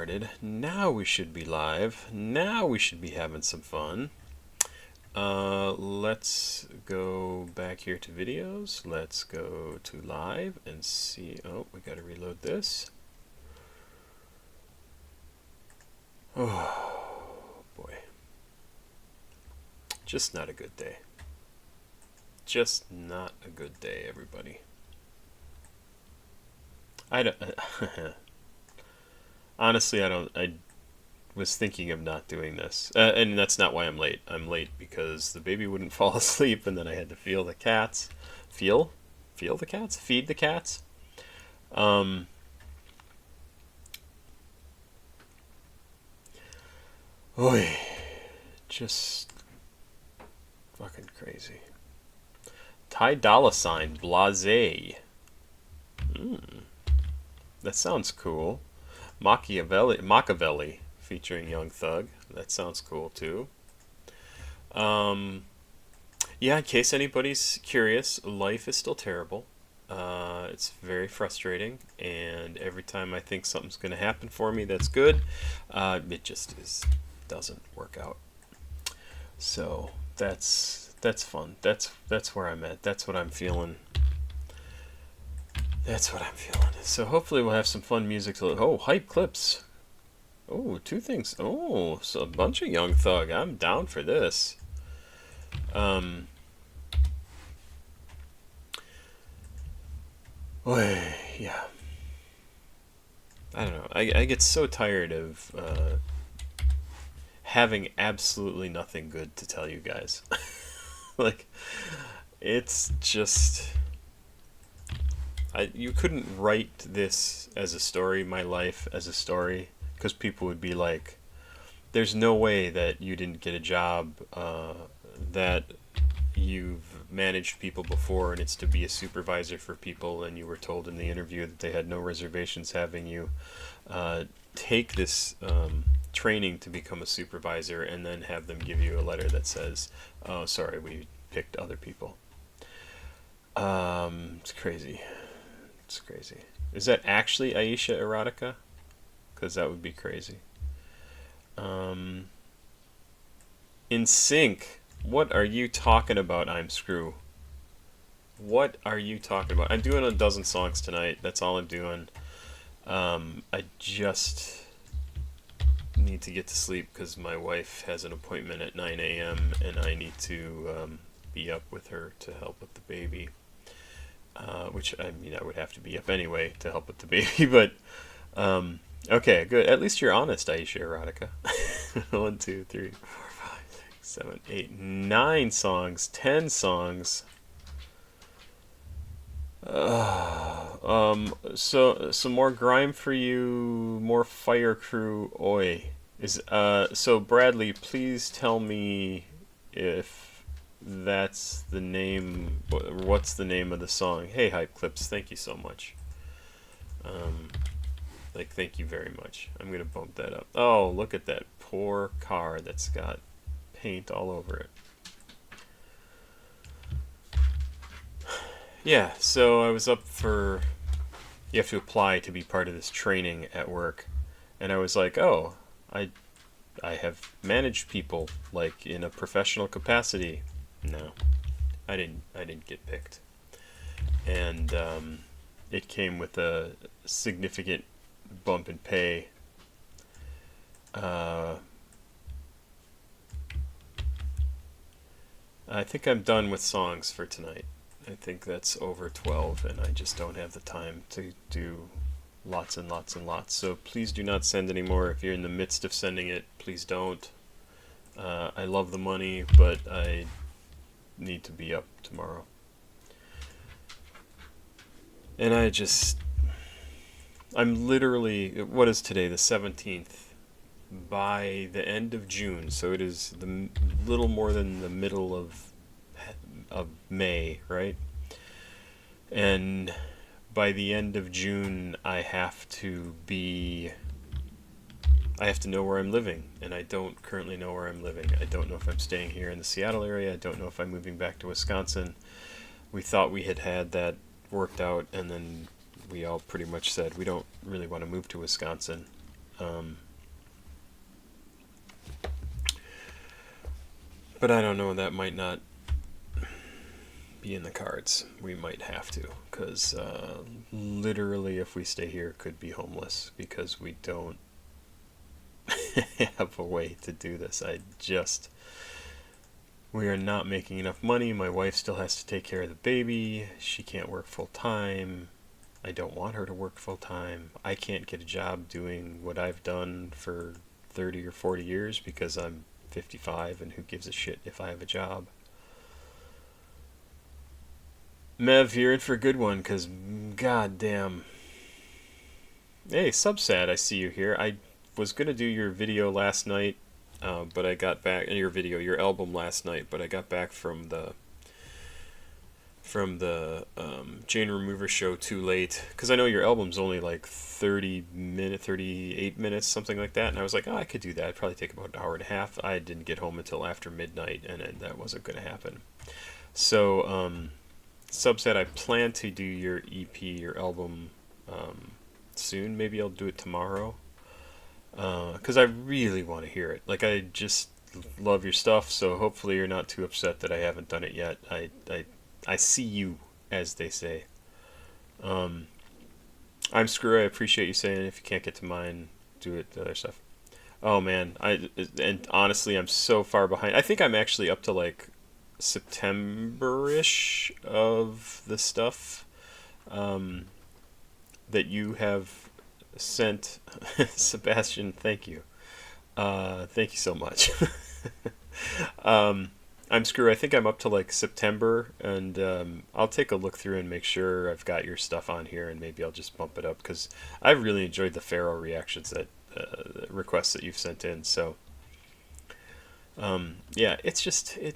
started. Now we should be live. Now we should be having some fun. Let's go back here to videos. Let's go to live and see. Oh, we got to reload this. Oh, boy. Just not a good day. Just not a good day, everybody. Honestly, I was thinking of not doing this. And that's not why I'm late. I'm late because the baby wouldn't fall asleep, and then I had to feel the cats. Feel the cats? Feed the cats? Oy. Just fucking crazy. Dolla blase. That sounds cool. Machiavelli featuring Young Thug. That sounds cool too. Yeah, in case anybody's curious, life is still terrible. It's very frustrating, and every time I think something's going to happen for me that's good, it just doesn't work out. So that's fun. That's where I'm at. That's what I'm feeling. That's what I'm feeling. So hopefully we'll have some fun music. Oh, hype clips. Oh, two things. Oh, so a bunch of Young Thug. I'm down for this. Yeah. I don't know. I get so tired of having absolutely nothing good to tell you guys. Like, it's just... you couldn't write this as a story, my life as a story, because people would be like, there's no way that you didn't get a job, that you've managed people before and it's to be a supervisor for people, and you were told in the interview that they had no reservations having you take this training to become a supervisor, and then have them give you a letter that says, oh, sorry, we picked other people. It's crazy. It's crazy. Is that actually Aisha Erotica? Because that would be crazy. NSYNC. What are you talking about, I'm Screw? What are you talking about? I'm doing a dozen songs tonight. That's all I'm doing. I just need to get to sleep because my wife has an appointment at 9 a.m. and I need to be up with her to help with the baby. Which, I mean, I would have to be up anyway to help with the baby, but, okay, good. At least you're honest, Aisha Erotica. 1, 2, 3, 4, 5, 6, 7, 8, 9 songs, 10 songs. So, some more grime for you, more fire crew, oi. So Bradley, please tell me if that's the name. What's the name of the song? Hey, Hype Clips, thank you so much. Thank you very much. I'm gonna bump that up. Oh, look at that poor car that's got paint all over it. Yeah, so I was up for... You have to apply to be part of this training at work, and I was like, oh, I have managed people, like, in a professional capacity. No, I didn't get picked, and it came with a significant bump in pay. I think I'm done with songs for tonight. I think that's over 12, and I just don't have the time to do lots and lots and lots. So please do not send any more. If you're in the midst of sending it, please don't. I love the money, but I need to be up tomorrow. And I'm literally, what is today, the 17th? By the end of June, so it is the little more than the middle of May, right? And by the end of June, I have to know where I'm living, and I don't currently know where I'm living. I don't know if I'm staying here in the Seattle area. I don't know if I'm moving back to Wisconsin. We thought we had that worked out, and then we all pretty much said we don't really want to move to Wisconsin. But I don't know, that might not be in the cards. We might have to, because literally if we stay here could be homeless because we don't have a way to do this. We are not making enough money. My wife still has to take care of the baby. She can't work full time. I don't want her to work full time. I can't get a job doing what I've done for 30 or 40 years because I'm 55 and who gives a shit if I have a job. Mev, you're in for a good one because goddamn. Hey, Subsad, I see you here. I was going to do your video last night, but I got back, your album last night, but I got back from the Jane Remover show too late, because I know your album's only like 38 minutes, something like that, and I was like, oh, I could do that. It'd probably take about an hour and a half. I didn't get home until after midnight, and that wasn't going to happen. So, Subset, I plan to do your EP, your album, soon. Maybe I'll do it tomorrow, because I really want to hear it. Like, I just love your stuff, so hopefully you're not too upset that I haven't done it yet. I see you, as they say. I'm Screw. I appreciate you saying if you can't get to mine, do it, the other stuff. Oh man, and honestly, I'm so far behind. I think I'm actually up to like September-ish of the stuff that you have sent. Sebastian, thank you. Thank you so much. I'm Screw. I think I'm up to like September, and I'll take a look through and make sure I've got your stuff on here, and maybe I'll just bump it up because I really enjoyed the Pharaoh reactions that requests that you've sent in. So yeah, it's just a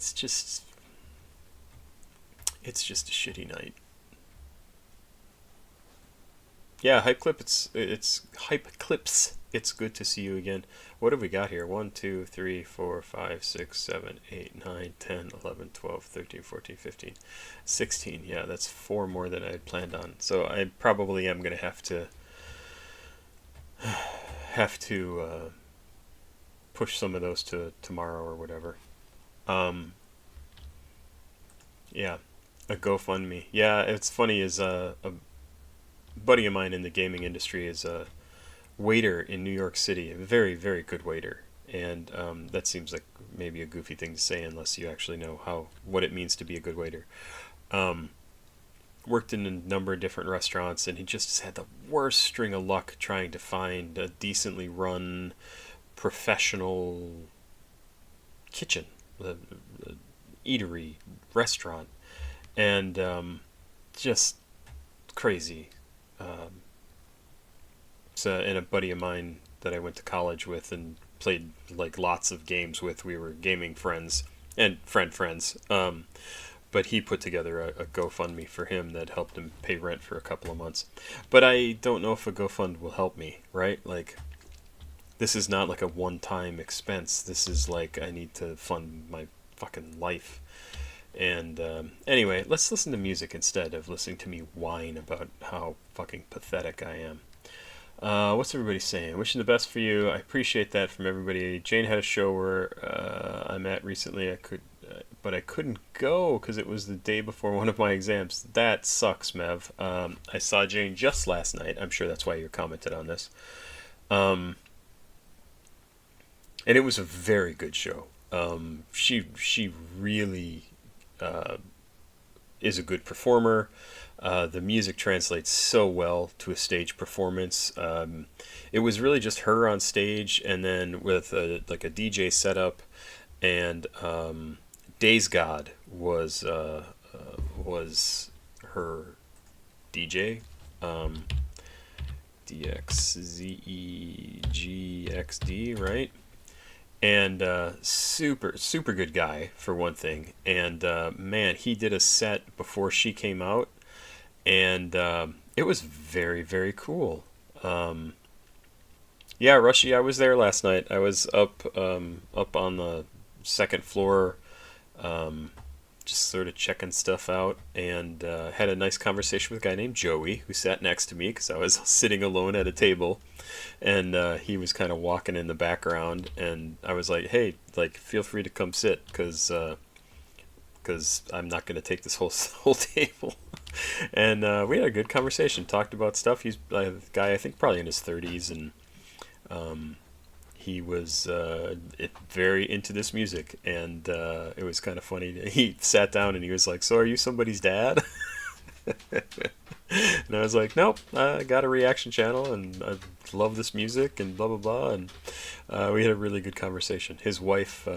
shitty night. Yeah, Hype Clip. It's Hype Clips. It's good to see you again. What have we got here? 1, 2, 3, 4, 5, 6, 7, 8, 9, 10, 11, 12, 13, 14, 15, 16. Yeah, that's 4 more than I had planned on. So I probably am going to have to push some of those to tomorrow or whatever. Yeah, a GoFundMe. Yeah, it's funny is a buddy of mine in the gaming industry is a waiter in New York City, a very, very good waiter. And that seems like maybe a goofy thing to say unless you actually know what it means to be a good waiter. Worked in a number of different restaurants, and he just had the worst string of luck trying to find a decently run professional kitchen, a eatery, restaurant, and just crazy. And a buddy of mine that I went to college with and played like lots of games with, we were gaming friends and friends. But he put together a GoFundMe for him that helped him pay rent for a couple of months. But I don't know if a GoFund will help me, right? Like, this is not like a one-time expense. This is like I need to fund my fucking life. And anyway, let's listen to music instead of listening to me whine about how fucking pathetic I am. What's everybody saying? Wishing the best for you. I appreciate that from everybody. Jane had a show where I'm at recently. But I couldn't go because it was the day before one of my exams. That sucks, Mev. I saw Jane just last night. I'm sure that's why you commented on this. And it was a very good show. She really is a good performer. The music translates so well to a stage performance. It was really just her on stage, and then with a DJ setup, and Days God was her DJ. DXZEGXD, right? And super good guy for one thing. And man, he did a set before she came out, and it was very, very cool. Yeah, Rushy, I was there last night. I was up on the second floor, just sort of checking stuff out, and had a nice conversation with a guy named Joey who sat next to me because I was sitting alone at a table, and he was kind of walking in the background, and I was like, hey, like, feel free to come sit because I'm not going to take this whole table. And we had a good conversation, talked about stuff. He's a guy, I think, probably in his 30s, and he was very into this music, and it was kind of funny. He sat down and he was like, so are you somebody's dad? And I was like, nope, I got a reaction channel and I love this music and blah blah blah, and we had a really good conversation. His wife,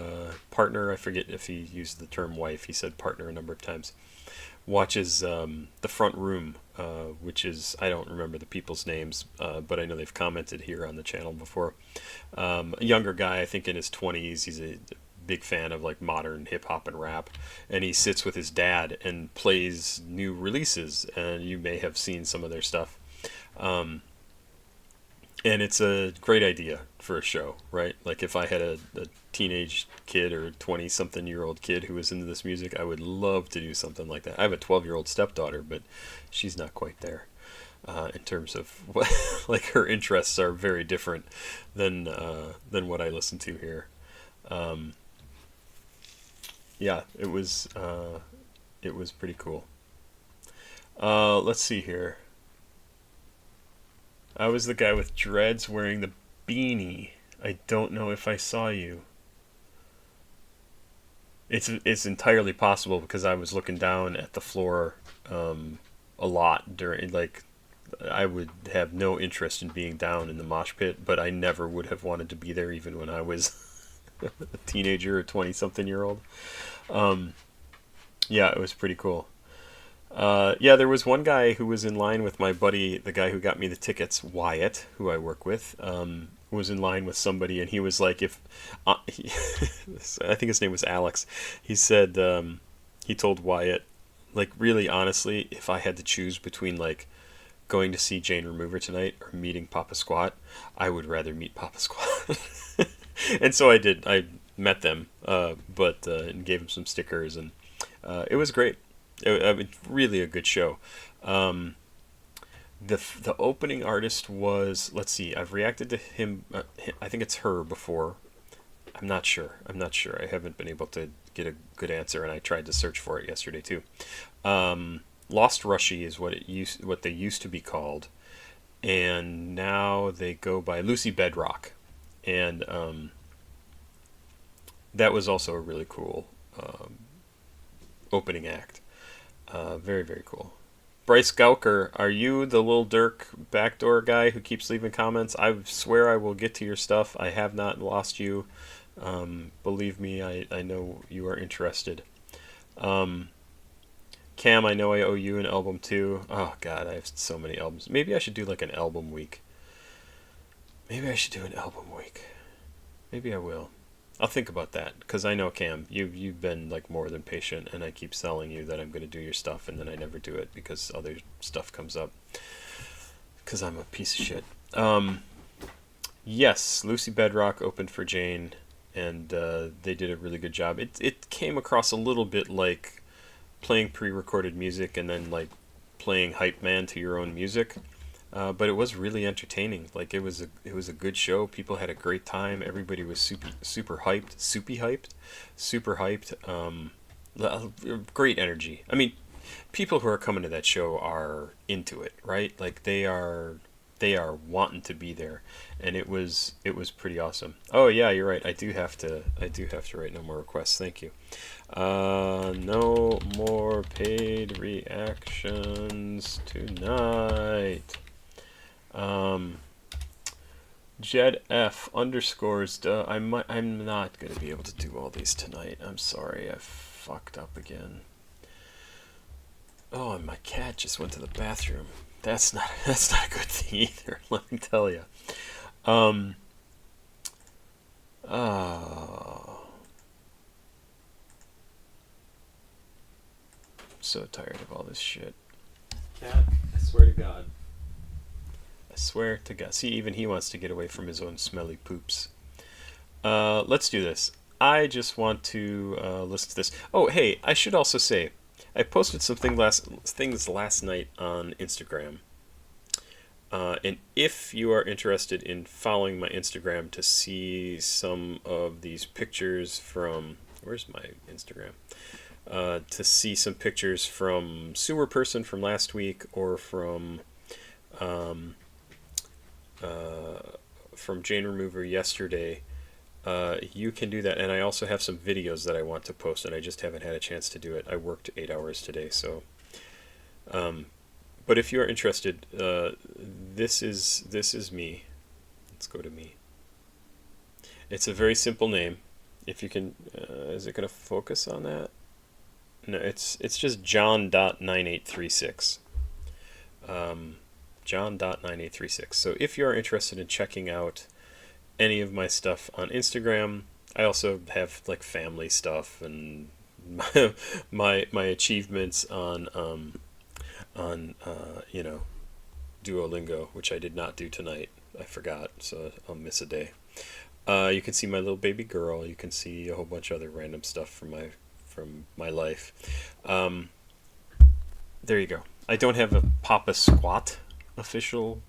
partner, I forget if he used the term wife, he said partner a number of times, watches The Front Room, which is, I don't remember the people's names, but I know they've commented here on the channel before. A younger guy, I think in his 20s, he's a big fan of like modern hip hop and rap, and he sits with his dad and plays new releases, and you may have seen some of their stuff. And it's a great idea for a show, right? Like if I had a teenage kid or 20-something-year-old kid who was into this music, I would love to do something like that. I have a 12-year-old stepdaughter, but she's not quite there in terms of what, like, her interests are very different than what I listen to here. Yeah, it was pretty cool. Let's see here. I was the guy with dreads wearing the beanie. I don't know if I saw you. It's entirely possible because I was looking down at the floor a lot during, like, I would have no interest in being down in the mosh pit, but I never would have wanted to be there even when I was a teenager or 20-something-year-old. Yeah, it was pretty cool. Yeah, there was one guy who was in line with my buddy, the guy who got me the tickets, Wyatt, who I work with, was in line with somebody, and he was like, I think his name was Alex. He said, he told Wyatt, like, really honestly, if I had to choose between, like, going to see Jane Remover tonight or meeting Papa Squat, I would rather meet Papa Squat. And so I did. I met them, and gave him some stickers, and it was great. Really a good show. The opening artist was, let's see, I've reacted to him, I think it's her before. I'm not sure. I haven't been able to get a good answer, and I tried to search for it yesterday too. Lost Rushy is what they used to be called, and now they go by Lucy Bedrock, and that was also a really cool opening act. Very, very cool. Bryce Gauker, are you the Lil Durk backdoor guy who keeps leaving comments? I swear I will get to your stuff. I have not lost you. Believe me, I know you are interested. Cam, I know I owe you an album too. Oh god, I have so many albums. Maybe I should do like an album week. Maybe I will. I'll think about that, because I know, Cam, you've been like more than patient, and I keep telling you that I'm going to do your stuff, and then I never do it because other stuff comes up, because I'm a piece of shit. Yes, Lucy Bedrock opened for Jane, and they did a really good job. It came across a little bit like playing pre-recorded music and then like playing hype man to your own music. But it was really entertaining. Like, it was a good show. People had a great time. Everybody was super hyped, super hyped. Great energy. I mean, people who are coming to that show are into it, right? Like, they are wanting to be there, and it was pretty awesome. Oh yeah, you're right. I do have to write no more requests. Thank you. No more paid reactions tonight. Jed F underscores I'm not gonna be able to do all these tonight. I'm sorry, I fucked up again. Oh, and my cat just went to the bathroom. That's not a good thing either, let me tell you. I'm so tired of all this shit. Cat, I swear to God. I swear to God. See, even he wants to get away from his own smelly poops. Let's do this. I just want to listen to this. Oh, hey, I should also say, I posted some things last night on Instagram. And if you are interested in following my Instagram to see some of these pictures from, where's my Instagram? To see some pictures from Sewer Person from last week, or um, from Jane Remover yesterday, you can do that. And I also have some videos that I want to post, and I just haven't had a chance to do it. I worked 8 hours today, so. But if you are interested, this is me. Let's go to me. It's a very simple name. If you can, is it going to focus on that? No, it's just John.9836. John.9836. So if you are interested in checking out any of my stuff on Instagram, I also have like family stuff and my achievements on Duolingo, which I did not do tonight. I forgot, so I'll miss a day. You can see my little baby girl. You can see a whole bunch of other random stuff from my life. There you go. I don't have a Papa Squat official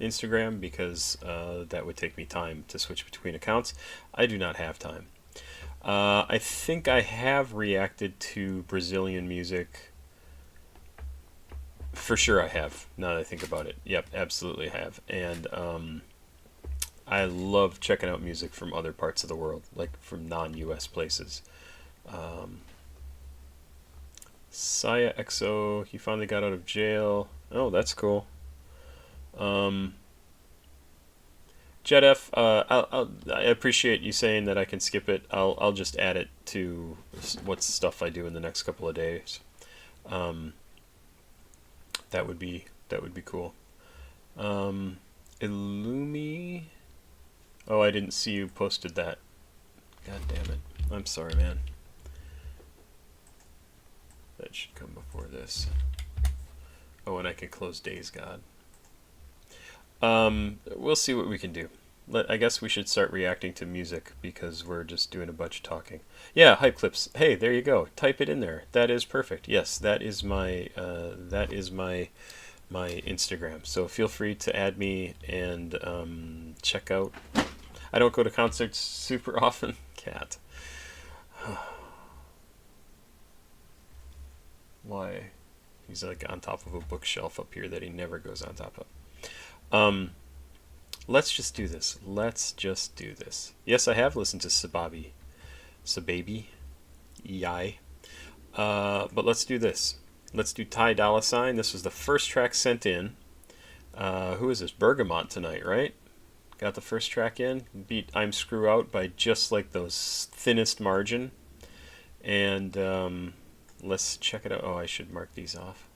Instagram because that would take me time to switch between accounts. I do not have time. I think I have reacted to Brazilian music. For sure I have, now that I think about it. Yep, absolutely have. And I love checking out music from other parts of the world, like from non-US places. Saya EXO, he finally got out of jail. Oh, that's cool. JetF, I appreciate you saying that I can skip it. I'll just add it to what stuff I do in the next couple of days. That would be cool. Illumi. Oh, I didn't see you posted that. God damn it. I'm sorry, man. That should come before this. Oh, and I can close Days God. We'll see what we can do. I guess we should start reacting to music because we're just doing a bunch of talking. Yeah, hype clips. Hey, there you go. Type it in there. That is perfect. Yes, that is my Instagram. So feel free to add me and check out. I don't go to concerts super often. Cat. Why? He's like on top of a bookshelf up here that he never goes on top of. Let's just do this. Yes, I have listened to Sababi, EI. But let's do this. Let's do Dolla. This was the first track sent in. Who is this? Bergamot tonight, right? Got the first track in. Beat I'm Screw Out by just like those thinnest margin. And let's check it out. Oh, I should mark these off.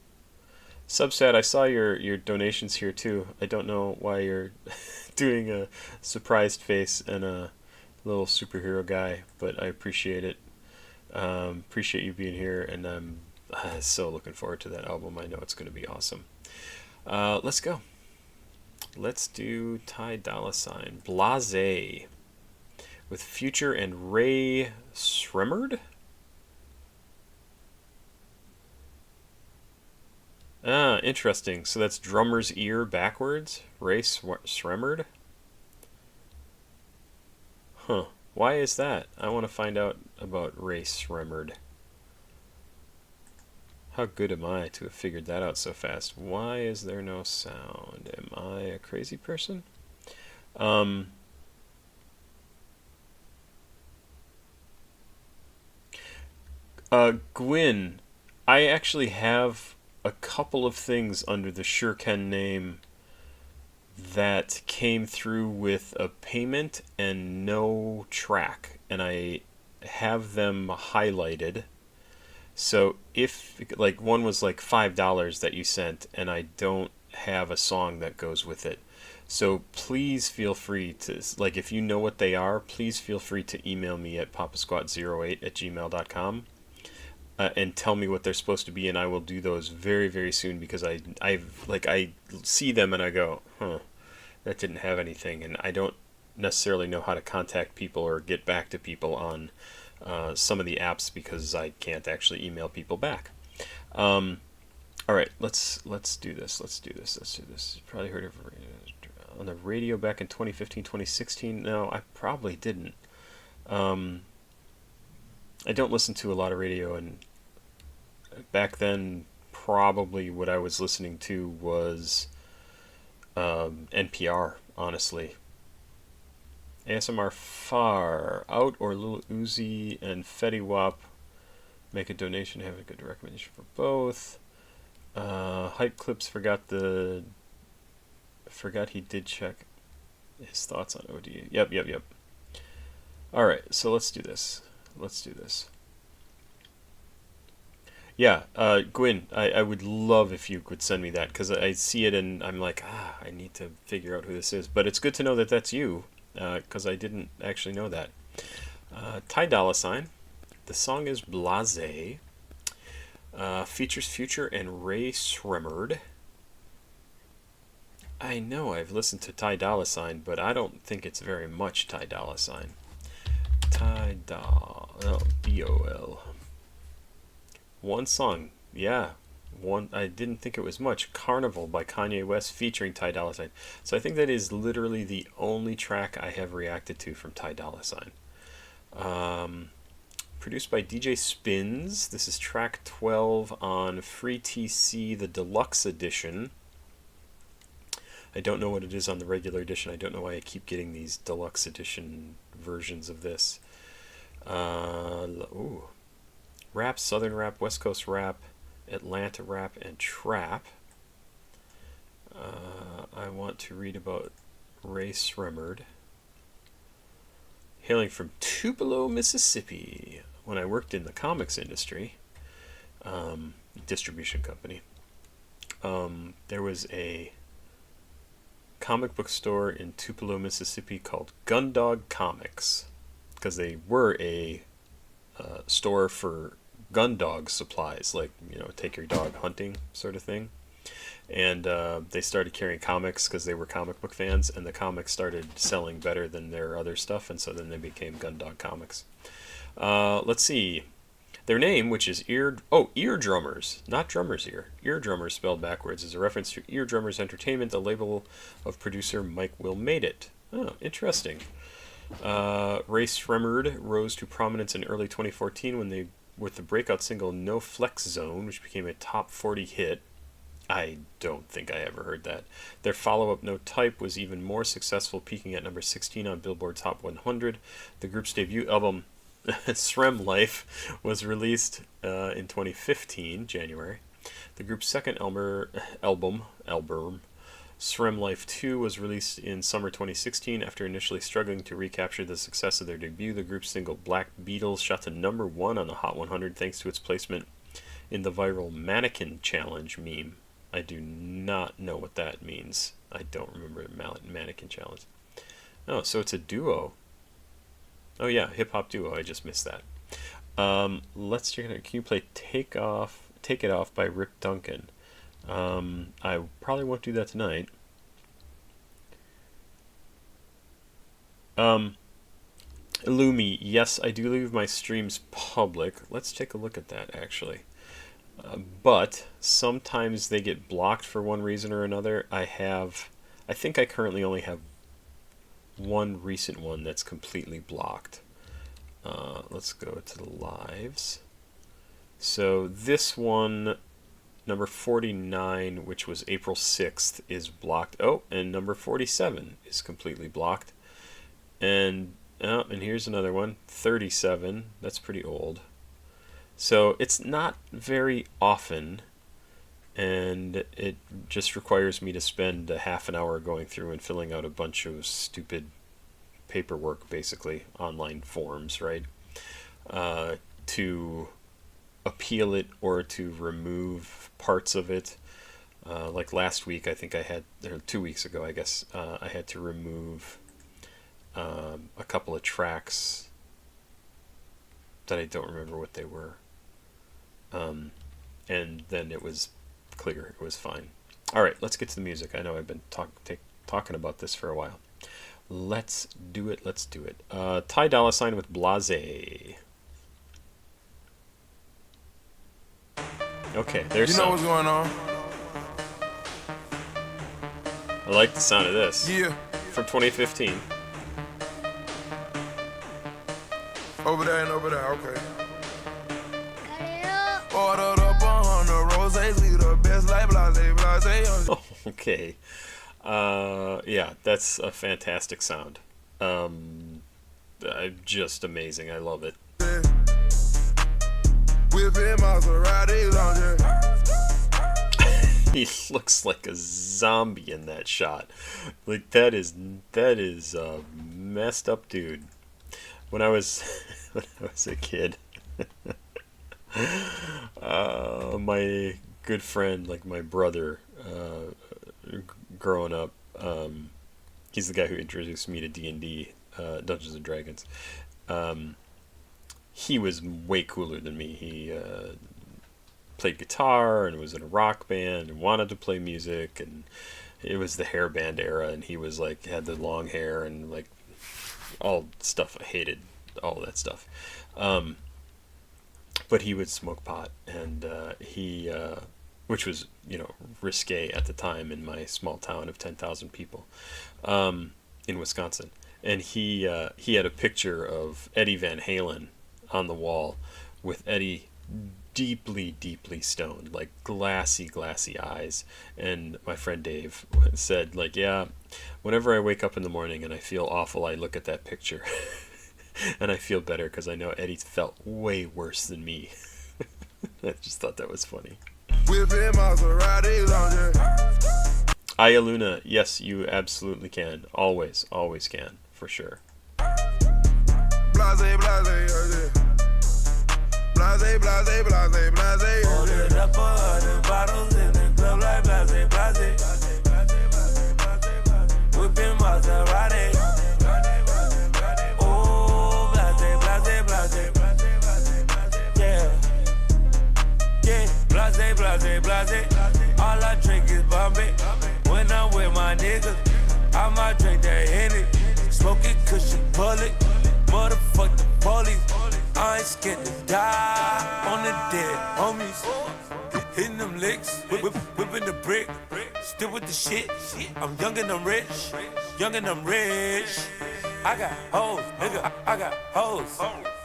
Subsat, I saw your donations here too. I don't know why you're doing a surprised face and a little superhero guy, but I appreciate it. Appreciate you being here, and I'm so looking forward to that album. I know it's going to be awesome. Let's go. Let's do Dolla Blase with Future and Ray Sremmurd. Ah, interesting. So that's drummer's ear backwards? Ray Sremmurd? Huh. Why is that? I want to find out about Ray Sremmurd. How good am I to have figured that out so fast? Why is there no sound? Am I a crazy person? Gwyn, I actually have a couple of things under the Shuriken name that came through with a payment and no track, and I have them highlighted. So if like one was like $5 that you sent, and I don't have a song that goes with it, so please feel free to, like, if you know what they are, please feel free to email me at papasquatjon@gmail.com. And tell me what they're supposed to be, and I will do those very, very soon, because I see them and I go, huh, that didn't have anything, and I don't necessarily know how to contact people or get back to people on some of the apps because I can't actually email people back. All right, let's do this. Let's do this. You probably heard of on the radio back in 2015, 2016. No, I probably didn't. I don't listen to a lot of radio, and back then, probably what I was listening to was NPR, honestly. ASMR Far Out or Lil Uzi and Fetty Wap make a donation, have a good recommendation for both. Hype Clips forgot he did check his thoughts on ODA. Yep. Alright, so let's do this. Yeah, Gwyn, I would love if you could send me that, because I see it and I'm like, I need to figure out who this is. But it's good to know that that's you, because I didn't actually know that. Dolla. The song is Blase. Features Future and Ray Sremmurd. I know I've listened to Dolla, but I don't think it's very much Dolla. B-O-L. One song, yeah. One. I didn't think it was much. Carnival by Kanye West featuring Dolla. So I think that is literally the only track I have reacted to from Dolla. Produced by DJ Spins. This is track 12 on Free TC, the deluxe edition. I don't know what it is on the regular edition. I don't know why I keep getting these deluxe edition versions of this. Rap, Southern Rap, West Coast Rap, Atlanta Rap, and Trap. I want to read about Ray Sremmurd. Hailing from Tupelo, Mississippi. When I worked in the comics industry, distribution company, there was a comic book store in Tupelo, Mississippi called Gundog Comics, because they were a store for gun dog supplies, like, take your dog hunting sort of thing. And they started carrying comics because they were comic book fans, and the comics started selling better than their other stuff, and so then they became Gundog Comics. Let's see. Their name, which is Eardrummers, not Drummer's Ear. Eardrummers spelled backwards is a reference to Eardrummers Entertainment, the label of producer Mike Will Made It. Oh, interesting. Ray Sremmurd rose to prominence in early 2014 with the breakout single No Flex Zone, which became a top 40 hit. I don't think I ever heard that. Their follow-up No Type was even more successful, peaking at number 16 on Billboard's Top 100. The group's debut album, Srem Life, was released in 2015, January. The group's second album, Srem Life 2, was released in summer 2016. After initially struggling to recapture the success of their debut, the group's single Black Beatles shot to number 1 on the Hot 100 thanks to its placement in the viral Mannequin Challenge meme. I do not know what that means. I don't remember the Mannequin Challenge. Oh, so it's a duo. Oh yeah, hip-hop duo. I just missed that. Let's check it out. Can you play Take It Off by Rip Duncan? I probably won't do that tonight. Illumi, yes, I do leave my streams public. Let's take a look at that, actually. But sometimes they get blocked for one reason or another. I think I currently only have one recent one that's completely blocked. Let's go to the lives. So this one, number 49, which was April 6th, is blocked. Oh, and number 47 is completely blocked. And here's another one, 37. That's pretty old. So it's not very often, and it just requires me to spend a half an hour going through and filling out a bunch of stupid paperwork, basically, online forms, right? To appeal it or to remove parts of it. Like last week, I think or 2 weeks ago, I guess, I had to remove a couple of tracks that I don't remember what they were. And then it was clear. It was fine. All right, let's get to the music. I know I've been talking about this for a while. Let's do it. Let's do it. Ty Dolla $ign with Blase. Okay, there's You know what's going on? I like the sound of this. Yeah. From 2015. Over there and over there, okay. Ordered up 100 roses, we the best like Blase, Blase. Okay. Yeah, that's a fantastic sound. Just amazing. I love it. He looks like a zombie in that shot. Like that is a messed up dude. When I was a kid, my good friend, like my brother, growing up, he's the guy who introduced me to D&D, Dungeons and Dragons. He was way cooler than me. He played guitar and was in a rock band and wanted to play music, and it was the hair band era, and he was like had the long hair and like all stuff. I hated all that stuff. But he would smoke pot, and he which was, you know, risque at the time in my small town of 10,000 people in Wisconsin. And he had a picture of Eddie Van Halen on the wall with Eddie deeply, deeply stoned, like glassy eyes. And my friend Dave said, like, yeah, whenever I wake up in the morning and I feel awful, I look at that picture and I feel better because I know Eddie felt way worse than me. I just thought that was funny. Aya Luna, yes, you absolutely can. Always can, for sure. Blase, blase, blase, blase, blase, blase. Ordered up 100 bottles in the club like blase, blase. Whipping Maserati. Oh, blase, blase, blase. Yeah. Yeah, blase, blase, blase. All I drink is Bombay. When I'm with my niggas, I might drink that Henny. Smoking cushion bullet. Motherfuck the police. I ain't scared to die on the dead homies. Hitting them licks, whipping the brick. Still with the shit. I'm young and I'm rich. Young and I'm rich. I got hoes, nigga. I got hoes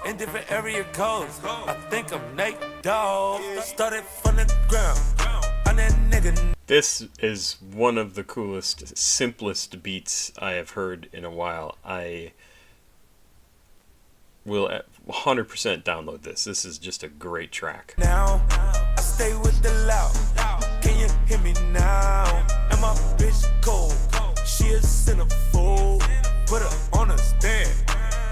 in different area codes. I think I'm Nate Dogg. Started from the ground. I'm that nigga. This is one of the coolest, simplest beats I have heard in a while. I will 100% download this. This is just a great track. Now, I stay with the loud. Can you hear me now? And my bitch cold. She a centerfold. Put her on a stand,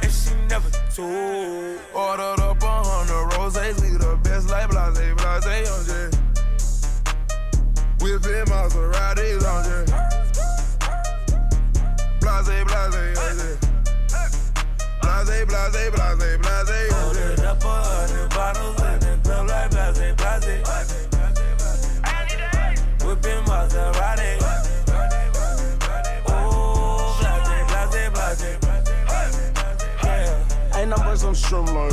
and she never told. Ordered up 100 roses, we the best like blase, blase, on whipping Maseratis on blase, blase, blase, blase, blase, blase. Ordered up 100 bottles in the club like blase, blase. Whipping Maserati. Oh, blase, blase, blase. Ain't no but some Sremmurd.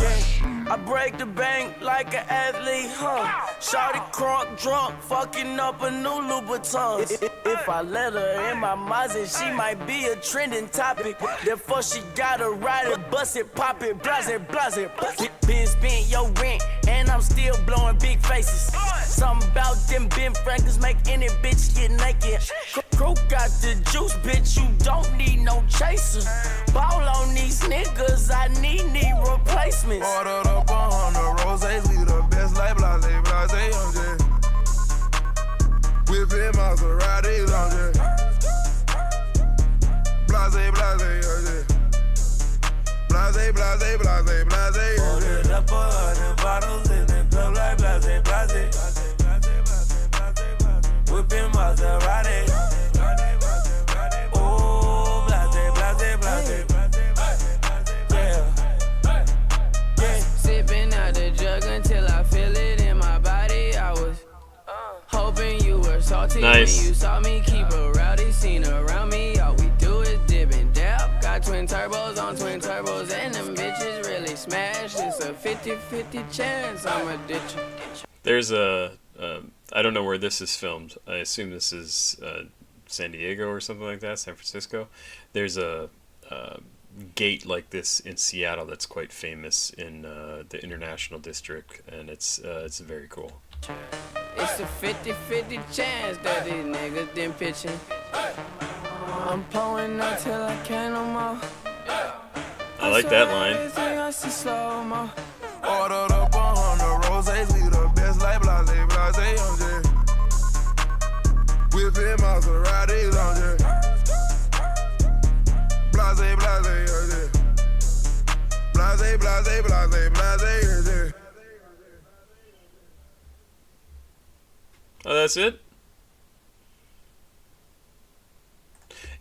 I break the bank like an athlete, huh? Shawty crunk drunk, fucking up a new Louboutin. If I let her in my Mazda, she might be a trending topic. Therefore she gotta ride it, bust it, pop it, blase, blase. Been spent your rent, and I'm still blowing big faces. Something about them Ben Franklin's make any bitch get naked. Crew got the juice, bitch, you don't need no chaser. Ball on these niggas, I need replacements. Ordered up 100 roses, we the best like blase, blase, on whipping Maseratis on blase, blase, blase, blase, blase, blase. Ordered up 100 bottles in the club like blase, blase. Whipping Maserati. Oh, blase, blase, blase. Sipping out the jug until I feel it in my body. I was hoping you were salty nice. When you saw me. Keep a rowdy scene around me. All we do is dip and dab. Lambos on twin turbos, and them bitches really smash. It's a 50-50 chance I'ma ditch you. There's a, I don't know where this is filmed. I assume this is San Diego or something like that, San Francisco. There's a gate like this in Seattle that's quite famous in the International District, and it's very cool. It's a 50-50 chance that these niggas didn't pitch in. I'm pulling up till I can't no more. I like that line. Ordered up 100 roses, we the best like blase, blase, on J. Whipping Maseratis on J. Blase, blase, on J. Blase, blase, blase, blase, on J. Oh, that's it?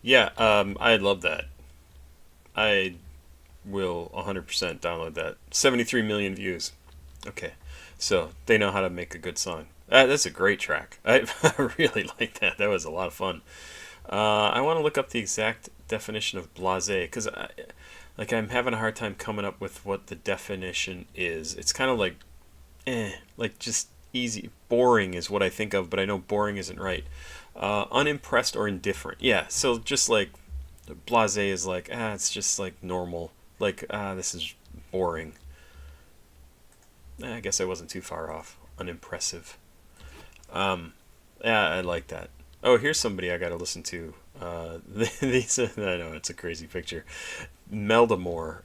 Yeah, I love that. I will 100% download that. 73 million views. Okay, so they know how to make a good song. That's a great track. I really like that. That was a lot of fun. I want to look up the exact definition of blasé, because I'm having a hard time coming up with what the definition is. It's kind of like just easy. Boring is what I think of, but I know boring isn't right. Unimpressed or indifferent. Yeah, so just like blasé is like, it's just like normal. Like, this is boring. I guess I wasn't too far off. Unimpressive. Yeah, I like that. Oh, here's somebody I gotta listen to. These, I know, it's a crazy picture. Meldamore.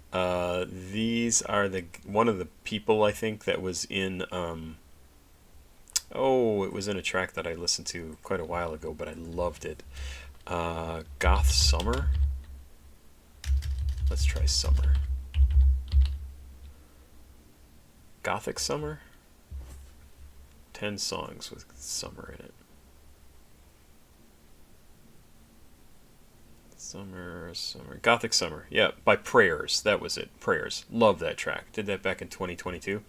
These are one of the people, I think, that was in, it was in a track that I listened to quite a while ago, but I loved it. Goth Summer? Let's try Summer. Gothic Summer? 10 songs with Summer in it. Summer. Gothic Summer. Yeah, by Prayers. That was it. Prayers. Love that track. Did that back in 2022.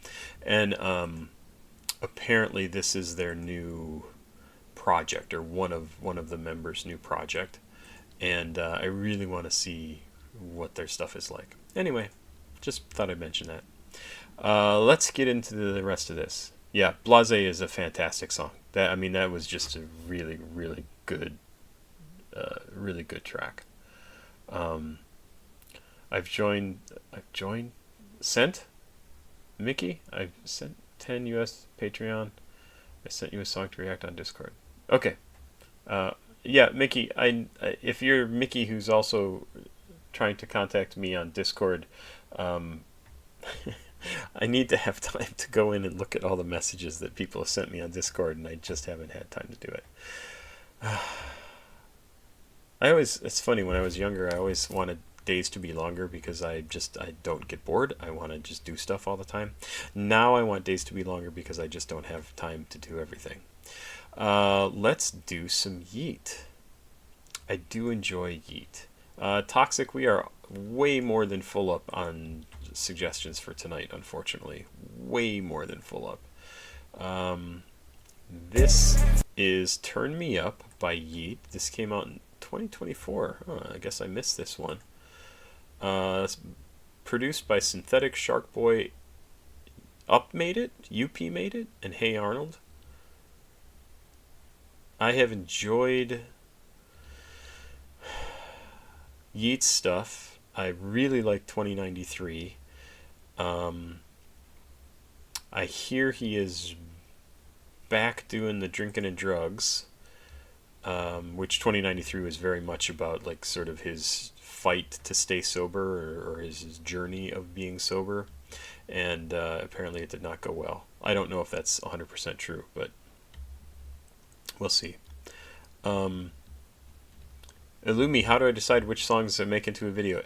And apparently this is their new project, or one of the members' new project. And I really want to see what their stuff is like. Anyway, just thought I'd mention that. Let's get into the rest of this. Yeah, Blasé is a fantastic song. That was just a really, really good track. I've sent Mickey. I've sent 10 US Patreon. I sent you a song to react on Discord. Okay. Yeah, Mickey. If you're Mickey, who's also trying to contact me on Discord, I need to have time to go in and look at all the messages that people have sent me on Discord, and I just haven't had time to do it. It's funny, when I was younger, I always wanted days to be longer because I don't get bored. I want to just do stuff all the time. Now I want days to be longer because I just don't have time to do everything. Let's do some Yeat. I do enjoy Yeat. Toxic, we are way more than full up on suggestions for tonight, unfortunately. Way more than full up. This is Turn Me Up by Yeat. This came out in 2024. I guess I missed this one. It's produced by Synthetic Shark Boy. UP made it, and Hey Arnold. I have enjoyed Yeat's stuff. I really like 2093. I hear he is back doing the drinking and drugs, which 2093 was very much about, like, sort of his fight to stay sober, or his journey of being sober, and apparently it did not go well. I don't know if that's 100% true, but we'll see. Illumi, how do I decide which songs to make into a video?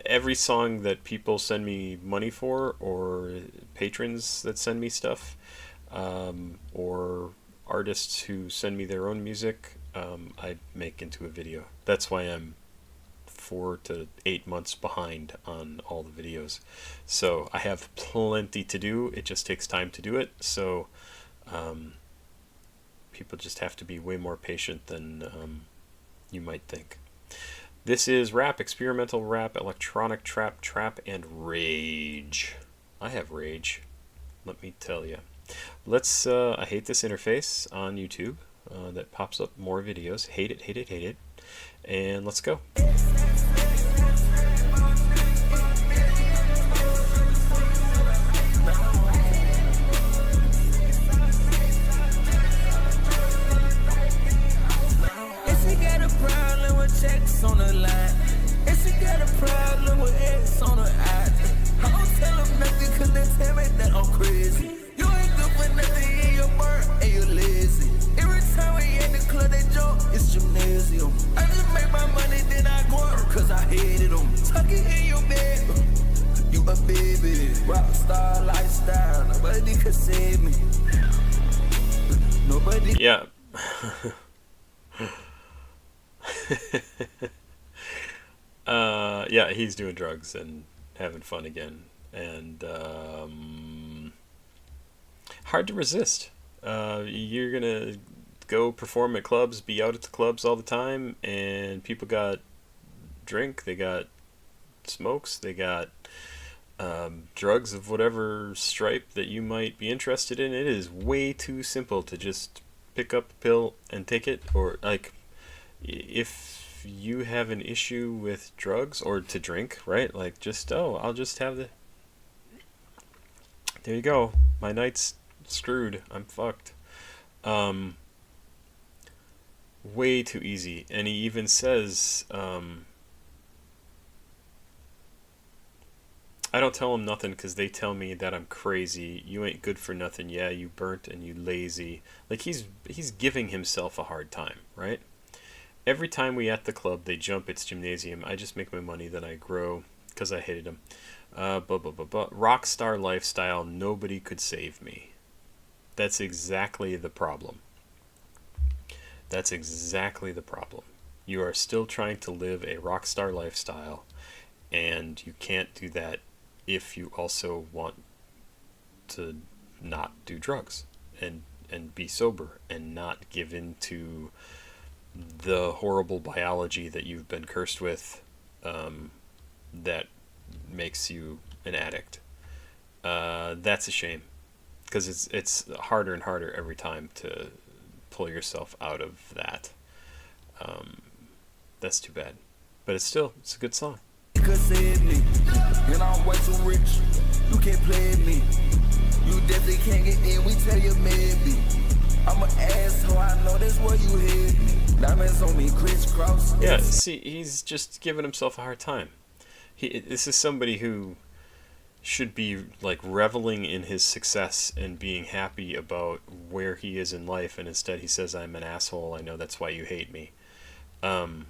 Every song that people send me money for, or patrons that send me stuff, or artists who send me their own music, I make into a video. That's why I'm 4 to 8 months behind on all the videos. So I have plenty to do. It just takes time to do it. So people just have to be way more patient than you might think. This is rap, experimental rap, electronic trap, and rage. I have rage, let me tell you. Let's, I hate this interface on YouTube that pops up more videos. Hate it, hate it, hate it. And let's go. Checks on the line. If she got a problem with X on her eye, I don't tell them nothing cause they tell me that I'm crazy. You ain't good for nothing in your bird and you're lazy. Every time we at the club they jump, it's gymnasium. I just make my money then I go out cause I hated them. Tuck it in your bed, you a baby. Rockstar lifestyle, nobody could save me. Nobody. Yeah. Yeah, he's doing drugs and having fun again, and hard to resist. You're gonna go perform at clubs, be out at the clubs all the time, and people got drink, they got smokes, they got drugs of whatever stripe that you might be interested in. It is way too simple to just pick up a pill and take it, or like, if you have an issue with drugs or to drink, right? Like, just, oh, I'll just have the, there you go, my night's screwed, I'm fucked. Way too easy. And he even says, I don't tell them nothing because they tell me that I'm crazy. You ain't good for nothing. Yeah, you burnt and you lazy. Like, he's giving himself a hard time, right? Every time we at the club, they jump, it's gymnasium. I just make my money, then I grow, because I hated them. Rockstar lifestyle, nobody could save me. That's exactly the problem. That's exactly the problem. You are still trying to live a rockstar lifestyle, and you can't do that if you also want to not do drugs, and be sober, and not give in to the horrible biology that you've been cursed with, that makes you an addict. That's a shame, because it's harder and harder every time to pull yourself out of that. That's too bad, but it's a good song. You could save me, and I'm way too rich. You can't play me. You definitely can't get in. We tell you maybe. I'm an asshole, I know that's where you hit me. Diamonds on me, crisscross. Yeah, see, he's just giving himself a hard time. This is somebody who should be, like, reveling in his success and being happy about where he is in life, and instead he says, I'm an asshole, I know that's why you hate me. And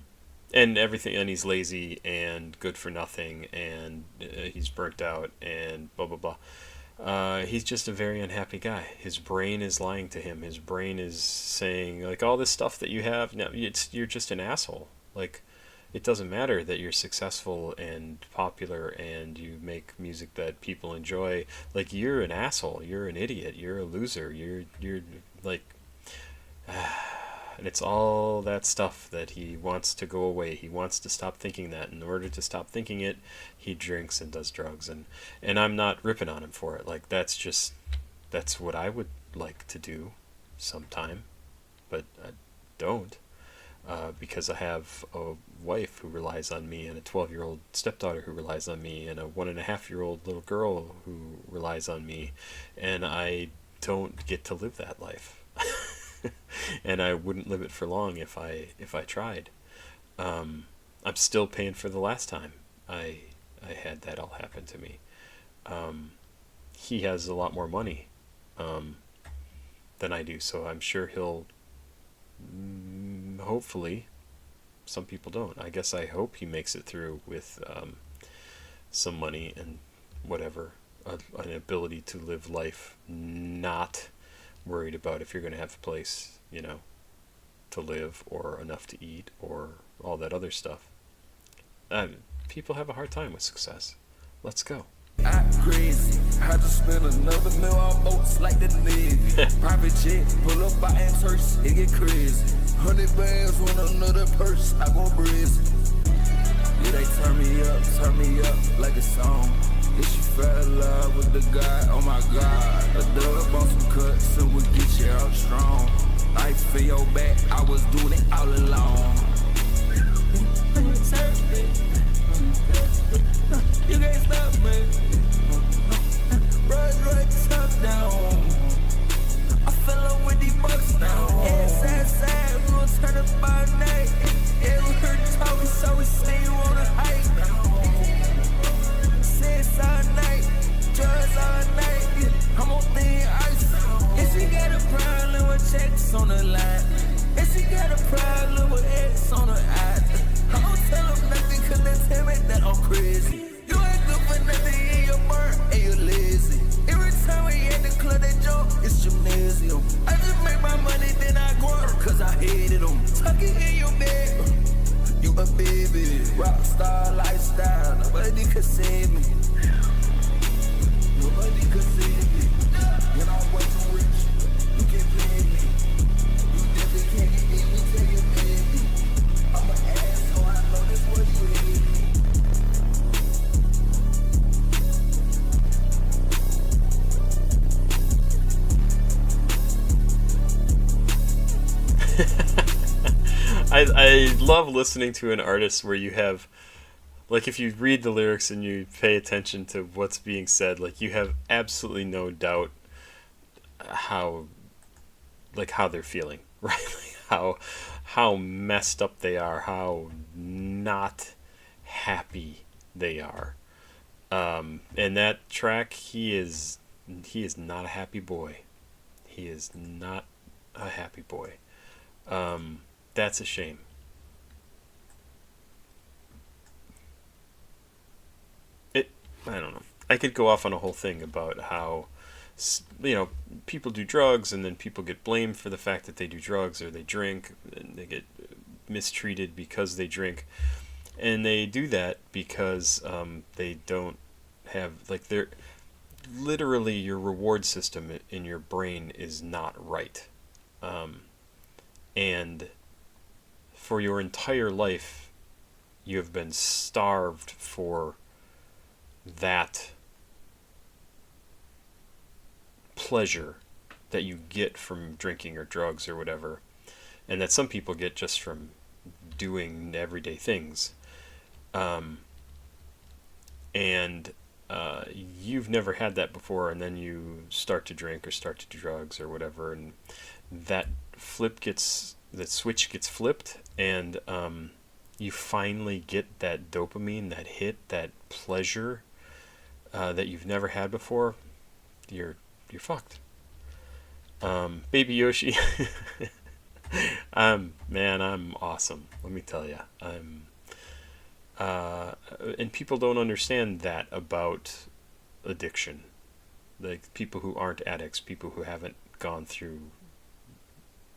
everything, and he's lazy and good for nothing, and he's burnt out, and blah, blah, blah. He's just a very unhappy guy. His brain is lying to him. His brain is saying, like, all this stuff that you have, no, you're just an asshole. Like, it doesn't matter that you're successful and popular and you make music that people enjoy. Like, you're an asshole. You're an idiot. You're a loser. You're like, and it's all that stuff that he wants to go away. He wants to stop thinking that. In order to stop thinking it, he drinks and does drugs. And I'm not ripping on him for it. Like, that's what I would like to do sometime. But I don't. Because I have a wife who relies on me, and a 12-year-old stepdaughter who relies on me, and a 1.5-year-old little girl who relies on me. And I don't get to live that life. And I wouldn't live it for long if I tried. I'm still paying for the last time I had that all happen to me. He has a lot more money than I do, so I'm sure he'll, hopefully, some people don't. I guess I hope he makes it through with some money and whatever, an ability to live life not worried about if you're going to have a place, to live, or enough to eat, or all that other stuff. People have a hard time with success. Let's go. I'm crazy. I just spent another meal on boats like the Navy. Private jet, pull up by Anturks, it get crazy. 100 bands on another purse, I go brazen. Yeah, they turn me up like a song. If she fell in love with the guy, oh my God. A dub on some cuts and we'll get you out strong. Knife in your back, I was doing it all alone. You can't stop me. Right, top down. I fell up with these bucks now. Side, we gon' turn up all night. Yeah, we heard you talking, so we say you wanna hype. Sex all night, drugs all night. I'm on thin ice. If she got a problem with checks on the line, if she got a problem with X on the eye, I don't tell them nothing cause they tell me that I'm crazy. You ain't good for nothing in your burn and you lazy. Every time we at the club they jump, it's gymnasium. I just make my money then I go cause I hated them. Tuck it in your bed, you a baby. Rockstar lifestyle, nobody could save me. Nobody could save me. When I was too rich, you can't pay me. You definitely can't get me till you pay me. I'm an ass, so I know this what you hate me. I love listening to an artist where you have, like, if you read the lyrics and you pay attention to what's being said, like, you have absolutely no doubt how they're feeling, right? Like how messed up they are, how not happy they are. And that track, he is not a happy boy. He is not a happy boy. That's a shame. I don't know. I could go off on a whole thing about how, people do drugs and then people get blamed for the fact that they do drugs or they drink and they get mistreated because they drink. And they do that because they don't have, like, they're literally, your reward system in your brain is not right. And for your entire life, you have been starved for that pleasure that you get from drinking or drugs or whatever, and that some people get just from doing everyday things. And you've never had that before, and then you start to drink or start to do drugs or whatever, and that switch gets flipped, and you finally get that dopamine, that hit, that pleasure that you've never had before. You're fucked. Baby Yoshi, man, I'm awesome. Let me tell you, and people don't understand that about addiction. Like, people who aren't addicts, people who haven't gone through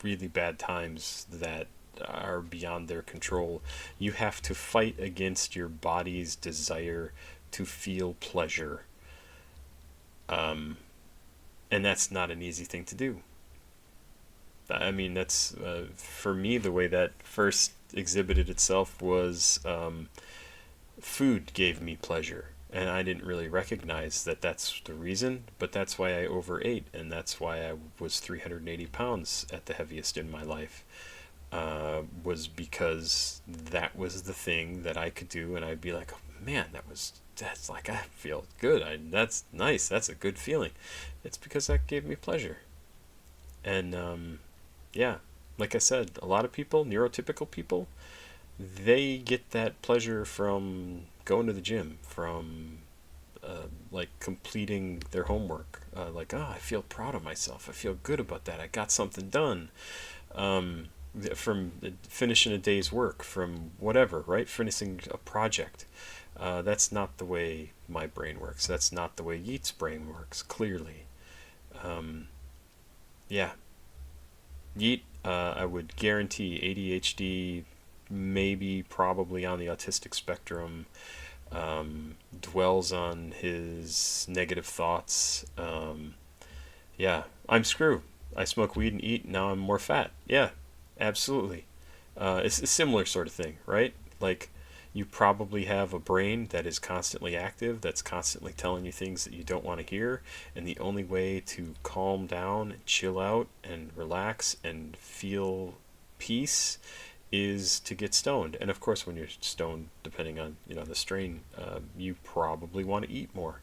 really bad times that are beyond their control. You have to fight against your body's desire to feel pleasure. And that's not an easy thing to do. I mean, that's, for me, the way that first exhibited itself was food gave me pleasure. And I didn't really recognize that that's the reason, but that's why I overate, and that's why I was 380 pounds at the heaviest in my life, was because that was the thing that I could do, and I'd be like, oh, man, that's like, I feel good, that's nice, that's a good feeling. It's because that gave me pleasure. And yeah, like I said, a lot of people, neurotypical people, they get that pleasure from going to the gym, from like completing their homework, like, oh, I feel proud of myself, I feel good about that, I got something done, from finishing a day's work, from whatever, right, finishing a project. That's not the way my brain works. That's not the way Yeat's brain works, clearly. Yeah, Yeat, I would guarantee ADHD, maybe probably on the autistic spectrum, dwells on his negative thoughts. Yeah, I'm screwed. I smoke weed and eat, now I'm more fat. Yeah, absolutely. It's a similar sort of thing, right? Like, You probably have a brain that is constantly active, that's constantly telling you things that you don't want to hear, and the only way to calm down, chill out, and relax and feel peace is to get stoned. And of course, when you're stoned, depending on the strain, you probably want to eat more,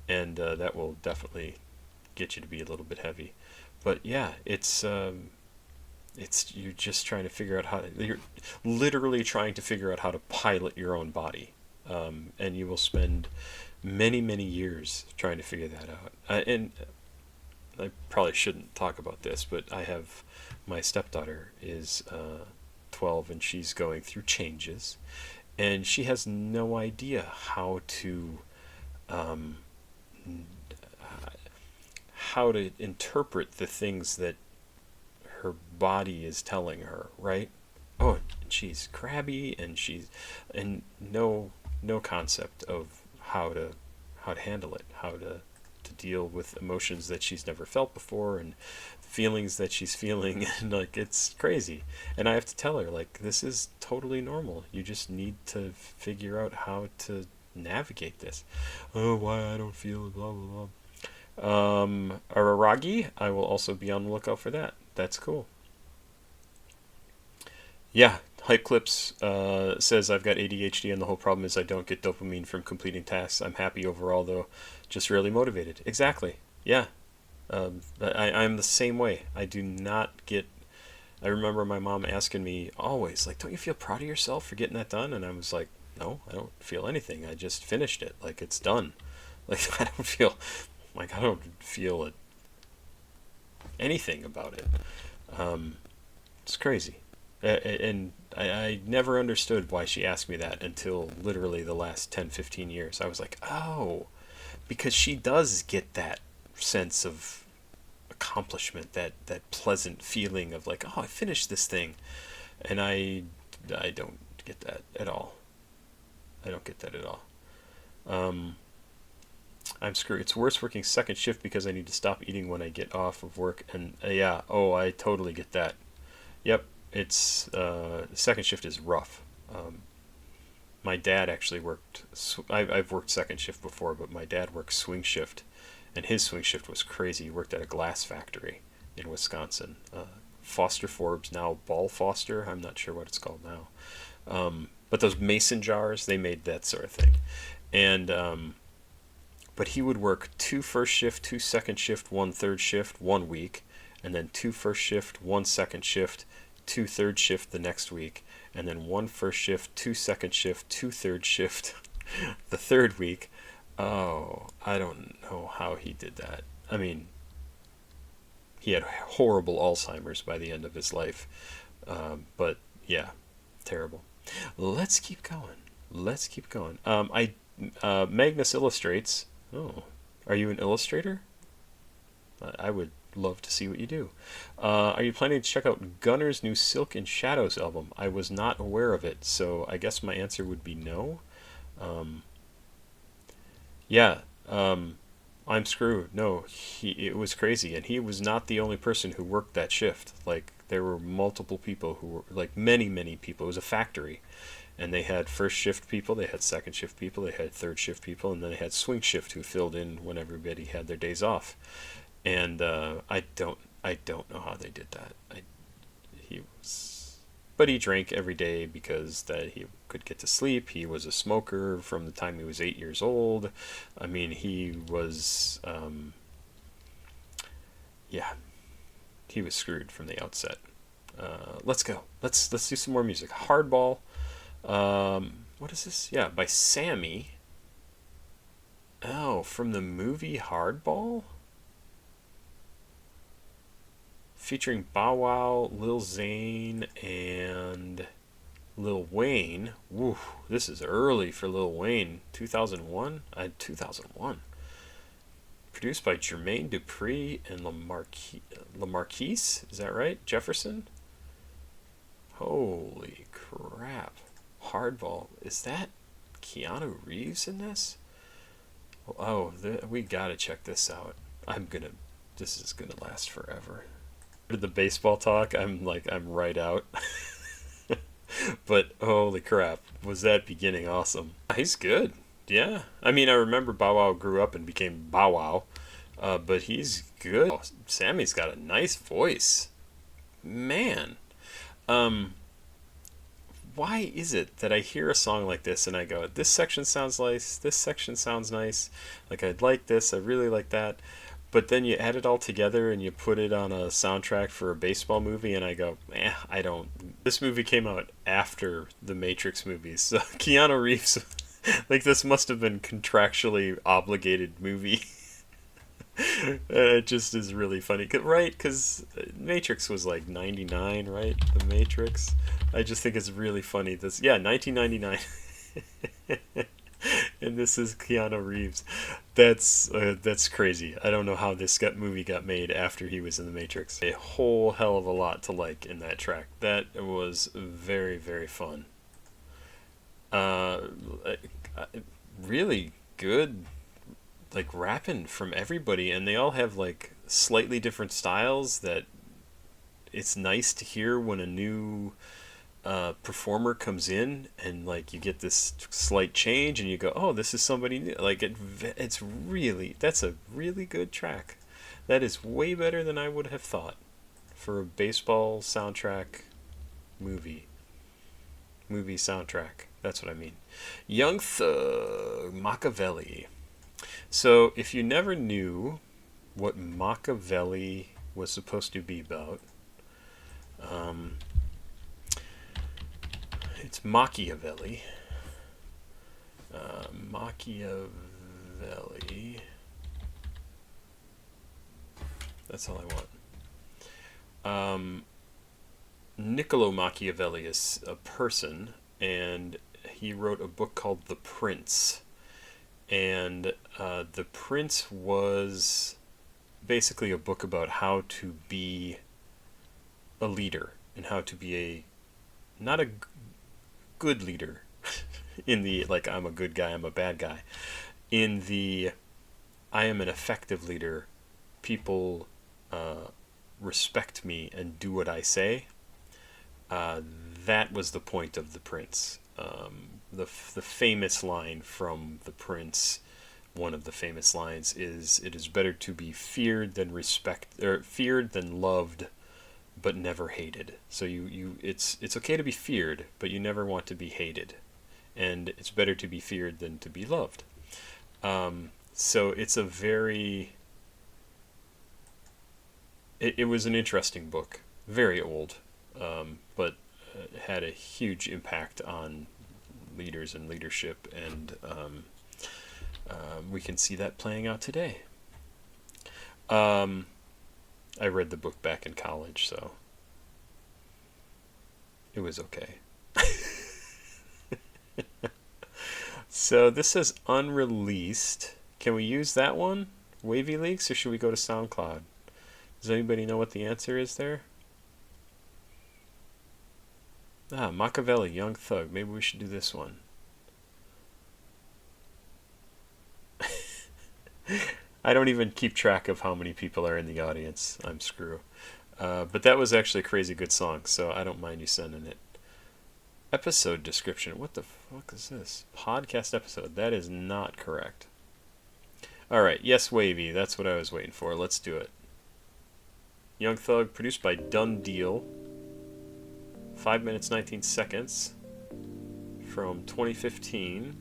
and that will definitely get you to be a little bit heavy. But yeah, it's you're just trying to figure out you're literally trying to figure out how to pilot your own body, and you will spend many years trying to figure that out. And I probably shouldn't talk about this, but I have my stepdaughter is 12, and she's going through changes, and she has no idea how to interpret the things that her body is telling her, right? Oh, she's crabby, and no concept of how to handle it, how to deal with emotions that she's never felt before, and feelings that she's feeling, and like, it's crazy. And I have to tell her, like, this is totally normal. You just need to figure out how to navigate this. Oh, why I don't feel it, blah blah blah. Araragi, I will also be on the lookout for that. That's cool. Yeah, Hype Clips says, I've got ADHD and the whole problem is I don't get dopamine from completing tasks. I'm happy overall, though, just rarely motivated. Exactly. Yeah. I'm the same way. I do not get... I remember my mom asking me always, like, don't you feel proud of yourself for getting that done? And I was like, no, I don't feel anything. I just finished it. Like, it's done. Like, I don't feel anything about it. It's crazy. And I never understood why she asked me that until literally the last 10-15 years. I was like, oh, because she does get that sense of accomplishment, that pleasant feeling of like, oh, I finished this thing. And I don't get that at all. I don't get that at all. I'm screwed. It's worse working second shift because I need to stop eating when I get off of work. And yeah, oh, I totally get that. Yep, it's second shift is rough. My dad actually worked. I've worked second shift before, but my dad worked swing shift, and his swing shift was crazy. He worked at a glass factory in Wisconsin. Foster Forbes, now Ball Foster. I'm not sure what it's called now. But those mason jars, they made that sort of thing. And but he would work 2 first shift, 2 second shift, 1 third shift 1 week, and then 2 first shift, 1 second shift, 2 third shift the next week, and then 1 first shift, 2 second shift, 2 third shift the third week. Oh, I don't know how he did that. I mean, he had horrible Alzheimer's by the end of his life. But yeah, terrible. Let's keep going. Magnus Illustrates. Oh, are you an illustrator? I would love to see what you do. Are you planning to check out Gunner's new Silk and Shadows album? I was not aware of it, so I guess my answer would be no. I'm screwed. No, it was crazy, and he was not the only person who worked that shift. Like, there were multiple people who were, like, many people. It was a factory, and they had first shift people, they had second shift people, they had third shift people, and then they had swing shift who filled in when everybody had their days off. And I don't know how they did that. But he drank every day because that he could get to sleep. He was a smoker from the time he was 8 years old. I mean, he was, he was screwed from the outset. Let's go. Let's do some more music. Hardball. What is this? Yeah, by Sammie. Oh, from the movie Hardball? Featuring Bow Wow, Lil Zane, and Lil Wayne. Woo, this is early for Lil Wayne. 2001? 2001. Produced by Jermaine Dupri and LaMarquise? Is that right? Jefferson? Holy crap. Hardball. Is that Keanu Reeves in this? Oh, we gotta check this out. This is gonna last forever. The baseball talk, I'm right out. But holy crap, was that beginning awesome. He's good. Yeah. I mean, I remember Bow Wow grew up and became Bow Wow. But he's good. Oh, Sammie's got a nice voice. Man. Why is it that I hear a song like this and I go, this section sounds nice, this section sounds nice, like I'd like this, I really like that, but then you add it all together and you put it on a soundtrack for a baseball movie and I go, I don't. This movie came out after the Matrix movies, so Keanu Reeves, like this must have been contractually obligated movie. It just is really funny, right? Because Matrix was like 99, right? The Matrix. I just think it's really funny. 1999. And this is Keanu Reeves. That's crazy. I don't know how this movie got made after he was in the Matrix. A whole hell of a lot to like in that track. That was very, very fun. Really good, like, rapping from everybody, and they all have like slightly different styles that it's nice to hear when a new performer comes in and like you get this slight change and you go, oh, this is somebody new. Like that's a really good track. That is way better than I would have thought for a baseball soundtrack movie soundtrack. That's what I mean. Young Thug, Machiavelli. So if you never knew what Machiavelli was supposed to be about, it's Machiavelli. Machiavelli. That's all I want. Niccolo Machiavelli is a person, and he wrote a book called The Prince. And The Prince was basically a book about how to be a leader and how to be not a good leader in the, like, I'm a good guy, I'm a bad guy. In the, I am an effective leader, people respect me and do what I say. That was the point of The Prince. The famous line from The Prince, one of the famous lines is, "It is better to be feared than feared than loved, but never hated." So it's okay to be feared, but you never want to be hated, and it's better to be feared than to be loved. So it's a very. It was an interesting book, very old, but had a huge impact on leaders and leadership, and we can see that playing out today. I read the book back in college, so it was okay. So this says unreleased. Can we use that one? Wavy Leaks, or should we go to SoundCloud? Does anybody know what the answer is there? Machiavelli, Young Thug. Maybe we should do this one. I don't even keep track of how many people are in the audience. I'm screw. But that was actually a crazy good song, so I don't mind you sending it. Episode description. What the fuck is this? Podcast episode. That is not correct. Alright, yes, Wavy. That's what I was waiting for. Let's do it. Young Thug, produced by Done Deal. 5 minutes, 19 seconds. From 2015.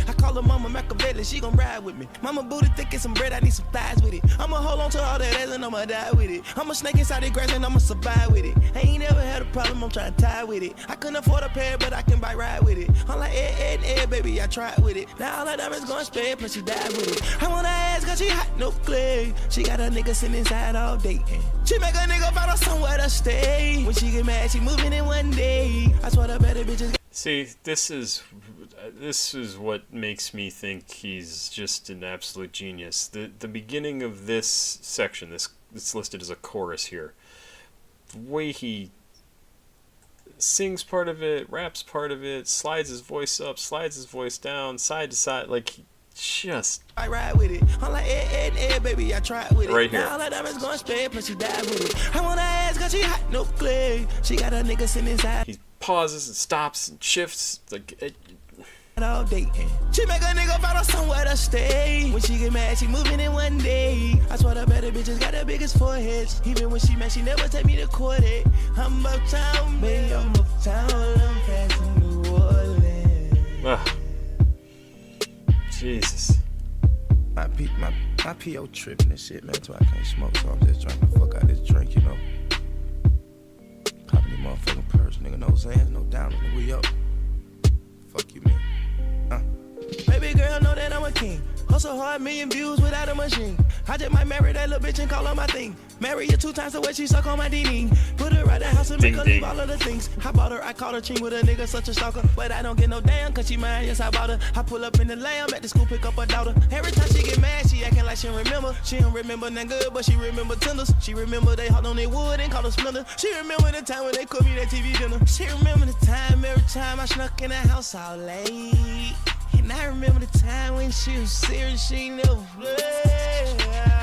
I call her Mama Machiavelli, she gon' ride with me. Mama booty thick and some bread, I need some thighs with it. I'ma hold on to all that ass and I'ma die with it. I'm a snake inside the grass and I'ma survive with it. I ain't never had a problem, I'm trying to tie with it. I couldn't afford a pair, but I can buy ride with it. I'm like Ed, baby, I tried with it. Now all that diamonds going spare, plus she died with it. I wanna ask cause she hot, no clay. She got a nigga sitting inside all day. She make a nigga find out somewhere to stay. When she get mad, she moving in one day. I swear the better bitches. See, this is what makes me think he's just an absolute genius. The beginning of this section, it's listed as a chorus here. The way he sings part of it, raps part of it, slides his voice up, slides his voice down, side to side, like just I ride with it. I'm like, baby, I tried with it. Right here. Now all that diamonds going spare, plus she died with it. I want her ass cause she hot, no clay. She got her nigga sitting inside. he pauses and stops and shifts. Like All dating. She make a nigga find her somewhere to stay. When she get mad, she moving in one day. I swear the better bitches got the biggest foreheads. Even when she mad, she never take me to court it. I'm uptown, baby, I'm uptown. I'm passing New Orleans. Jesus. My PO tripping and shit, man, so I can't smoke, so I'm just drinking the fuck out this drink, you know. Popping the motherfucking purse, nigga, no Zane, no down, nigga, we up. Fuck you, man. Baby girl, know that I'm a king. Hustle hard, million views without a machine. I just might marry that little bitch and call her my thing. Marry her 2 times the way she suck on my DD. Put her right at the house and make her leave all of the things. I bought her, I called her ching with a nigga such a stalker. But I don't get no damn cause she mine, yes I bought her. I pull up in the lamb at the school, pick up her daughter. Every time she get mad, she acting like she don't remember. She don't remember nothing good, but she remember tenders. She remember they hot on their wood and called her Splinter. She remember the time when they cooked me that TV dinner. She remember the time every time I snuck in the house all late. And I remember the time when she was serious, she never played.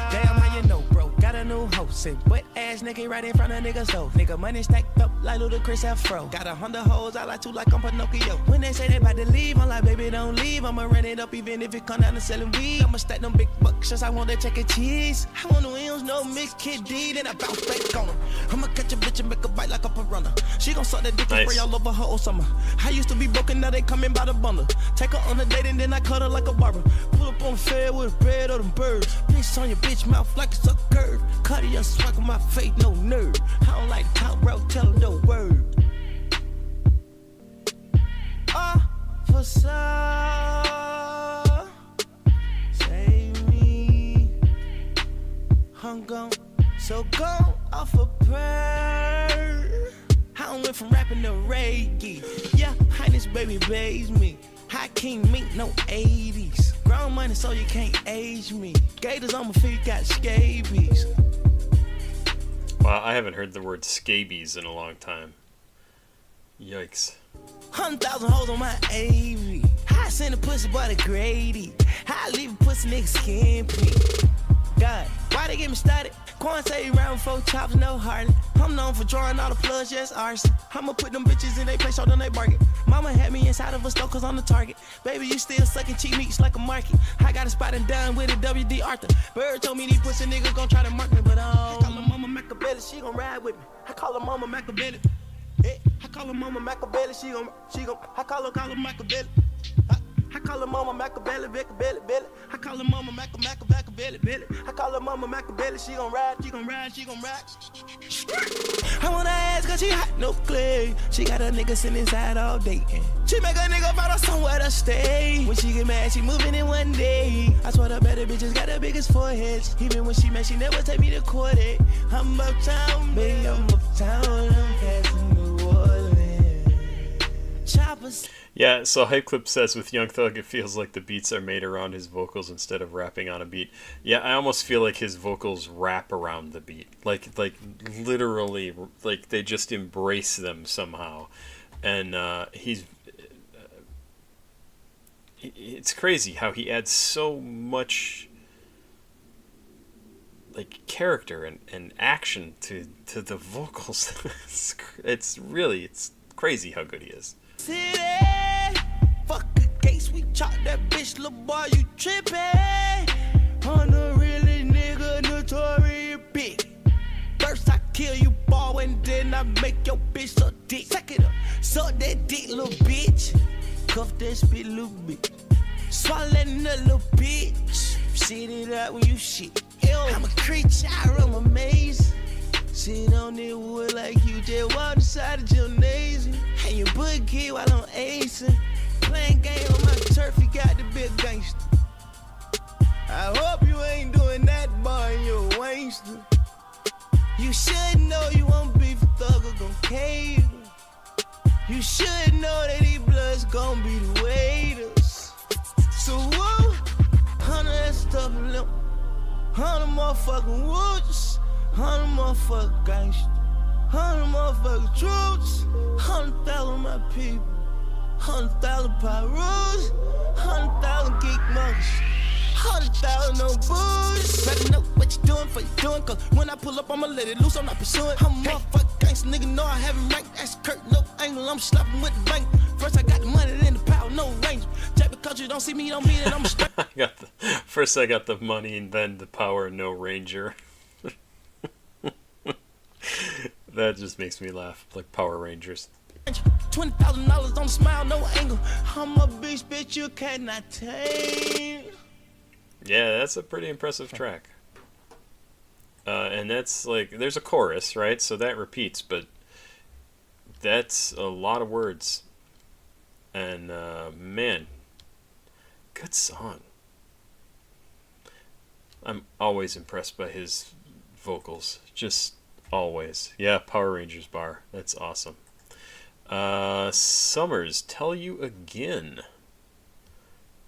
Damn, how you know, bro? Got a new hoe, sit wet ass nigga right in front of niggas stove. Nigga money stacked up like Ludacris Afro. Got 100 hoes, I like to like I'm Pinocchio. When they say they about to leave, I'm like, baby, don't leave. I'ma run it up even if it come down to selling weed. I'ma stack them big bucks, just I want that check of cheese. I want the M's, no mix, Kid D, then I bounce back on her. I'ma catch a bitch and make a bite like a piranha. She gon' suck that dick and spray all over her all summer. I used to be broken, now they coming by the bundle. Take her on a date and then I cut her like a barber. Pull up on the fair with a bread or them birds. Piss on your bitch mouth like it's a curve. Cut it, swag on my face, no nerve. I don't like talk, bro, tell her no word. Officer, save me. I'm gone, so gone off a prayer. I went from rapping to reggae. Yeah, highness baby bays me. High king mink, no 80s. Grown money so you can't age me. Gators on my feet got scabies. Wow, I haven't heard the word scabies in a long time. Yikes. 100,000 hoes on my AV. I send a pussy boy to Grady. I leave a pussy nigga skin pink. God, why they get me started? Quan say round 4 chops, no Harley. I'm known for drawing all the plugs, yes, arson. I'ma put them bitches in they place, show them they bargain. Mama had me inside of a store cause I'm the target. Baby, you still sucking cheap meats like a market. I got a spot and done with a WD Arthur. Bird told me these pussy niggas gon' try to mark me, but I call her Mama Machiavelli, she gon' ride with me. I call her Mama Machiavelli. I call her Mama Machiavelli, she gon' I call her Machiavelli. I call her Mama Machiavelli, Belly. I call her Mama Machiavelli, Belly. I call her Mama Machiavelli, she gon' ride. I want her ass cause she hot, no clay. She got her nigga sitting inside all day. She make a nigga find her somewhere to stay. When she get mad, she moving in one day. I swear the better bitches got the biggest foreheads. Even when she mad, she never take me to court it. I'm uptown, baby, I'm uptown. I'm passing New Orleans. Choppers. Yeah, so Hype Clip says with Young Thug it feels like the beats are made around his vocals instead of rapping on a beat. Yeah, I almost feel like his vocals rap around the beat. Like literally, like they just embrace them somehow. And it's crazy how he adds so much like character and action to the vocals. it's crazy how good he is. City, fuck a case, we chop that bitch, little boy, you trippin'. On the really nigga, notorious big. First I kill you, ball, and then I make your bitch suck dick. Suck it up, suck that dick, little bitch. Cuff that spit, little bitch. Swallow that nut, little bitch. Shit it out when you shit. I'm a creature, I'm amazing. Sit on the wood like you just walked inside the gymnasium. And you boogie while I'm acing. Playing game on my turf, you got the big gangster. I hope you ain't doing that, boy, you're a waster. You should know you won't be for thug or gon' cave. You should know that these bloods gon' be the waiters. So woo, 100 that stuff limp. 100 motherfucking woods. 100 motherfucking gangsters, 100 motherfucking troops, 100,000 my people, 100,000 pyros, 100,000 geek monkeys, 100,000 no booze. Better know what you doing for you doing, cause when I pull up, I'ma let it loose, I'm not pursuing. I'm a motherfucking gangster, nigga, know I haven't ranked. That's Kurt, no angle, I'm slapping with the bank. First I got the money, then the power, no range. Just because you don't see me, don't mean that I'm straight. First I got the money, and then the power, no ranger. That just makes me laugh, like Power Rangers. $20,000 on the smile, no angle. I'm a beast, bitch, you cannot tame. Yeah, that's a pretty impressive track. And that's like, there's a chorus, right? So that repeats, but that's a lot of words. And man, good song. I'm always impressed by his vocals, just always. Yeah, Power Rangers bar, that's awesome. Summrs, Tell You Again.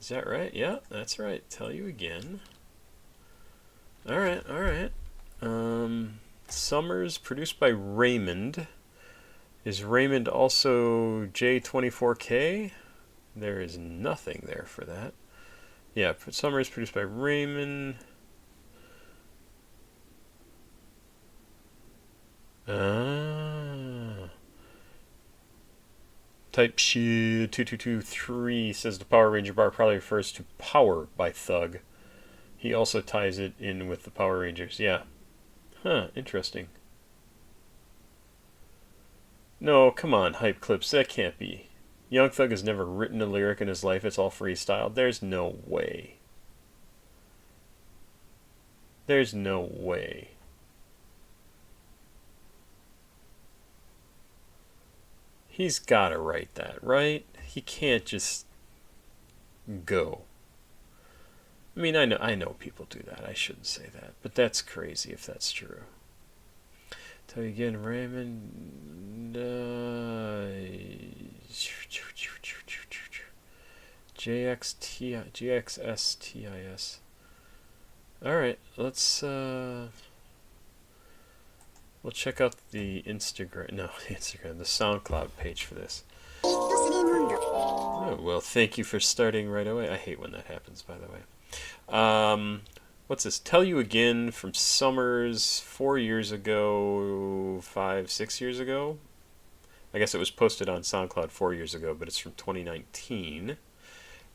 Is that right? Yeah, that's right. Tell You Again. Alright, alright. Summrs, produced by Raymond. Is Raymond also J24K? There is nothing there for that. Yeah, Summrs, produced by Raymond. Type shit 2223 says the Power Ranger bar probably refers to Power by Thug. He also ties it in with the Power Rangers. Yeah. Huh, interesting. No, come on, Hype Clips, that can't be. Young Thug has never written a lyric in his life, it's all freestyle. There's no way. There's no way. He's gotta write that, right? He can't just go. I mean, I know people do that. I shouldn't say that, but that's crazy if that's true. Tell you again, Raymond. JXSTIS. All right, let's. We'll check out the the SoundCloud page for this. Oh, well, thank you for starting right away. I hate when that happens, by the way. What's this? Tell You Again from Summrs 4 years ago, 6 years ago? I guess it was posted on SoundCloud 4 years ago, but it's from 2019.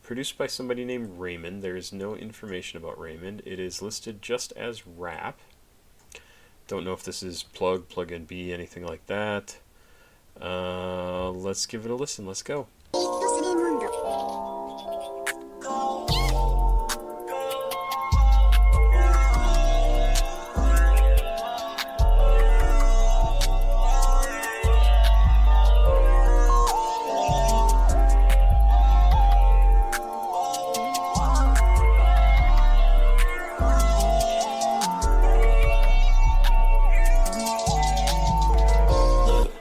Produced by somebody named Raymond. There is no information about Raymond. It is listed just as rap. Don't know if this is plug-in B, anything like that. Let's give it a listen. Let's go.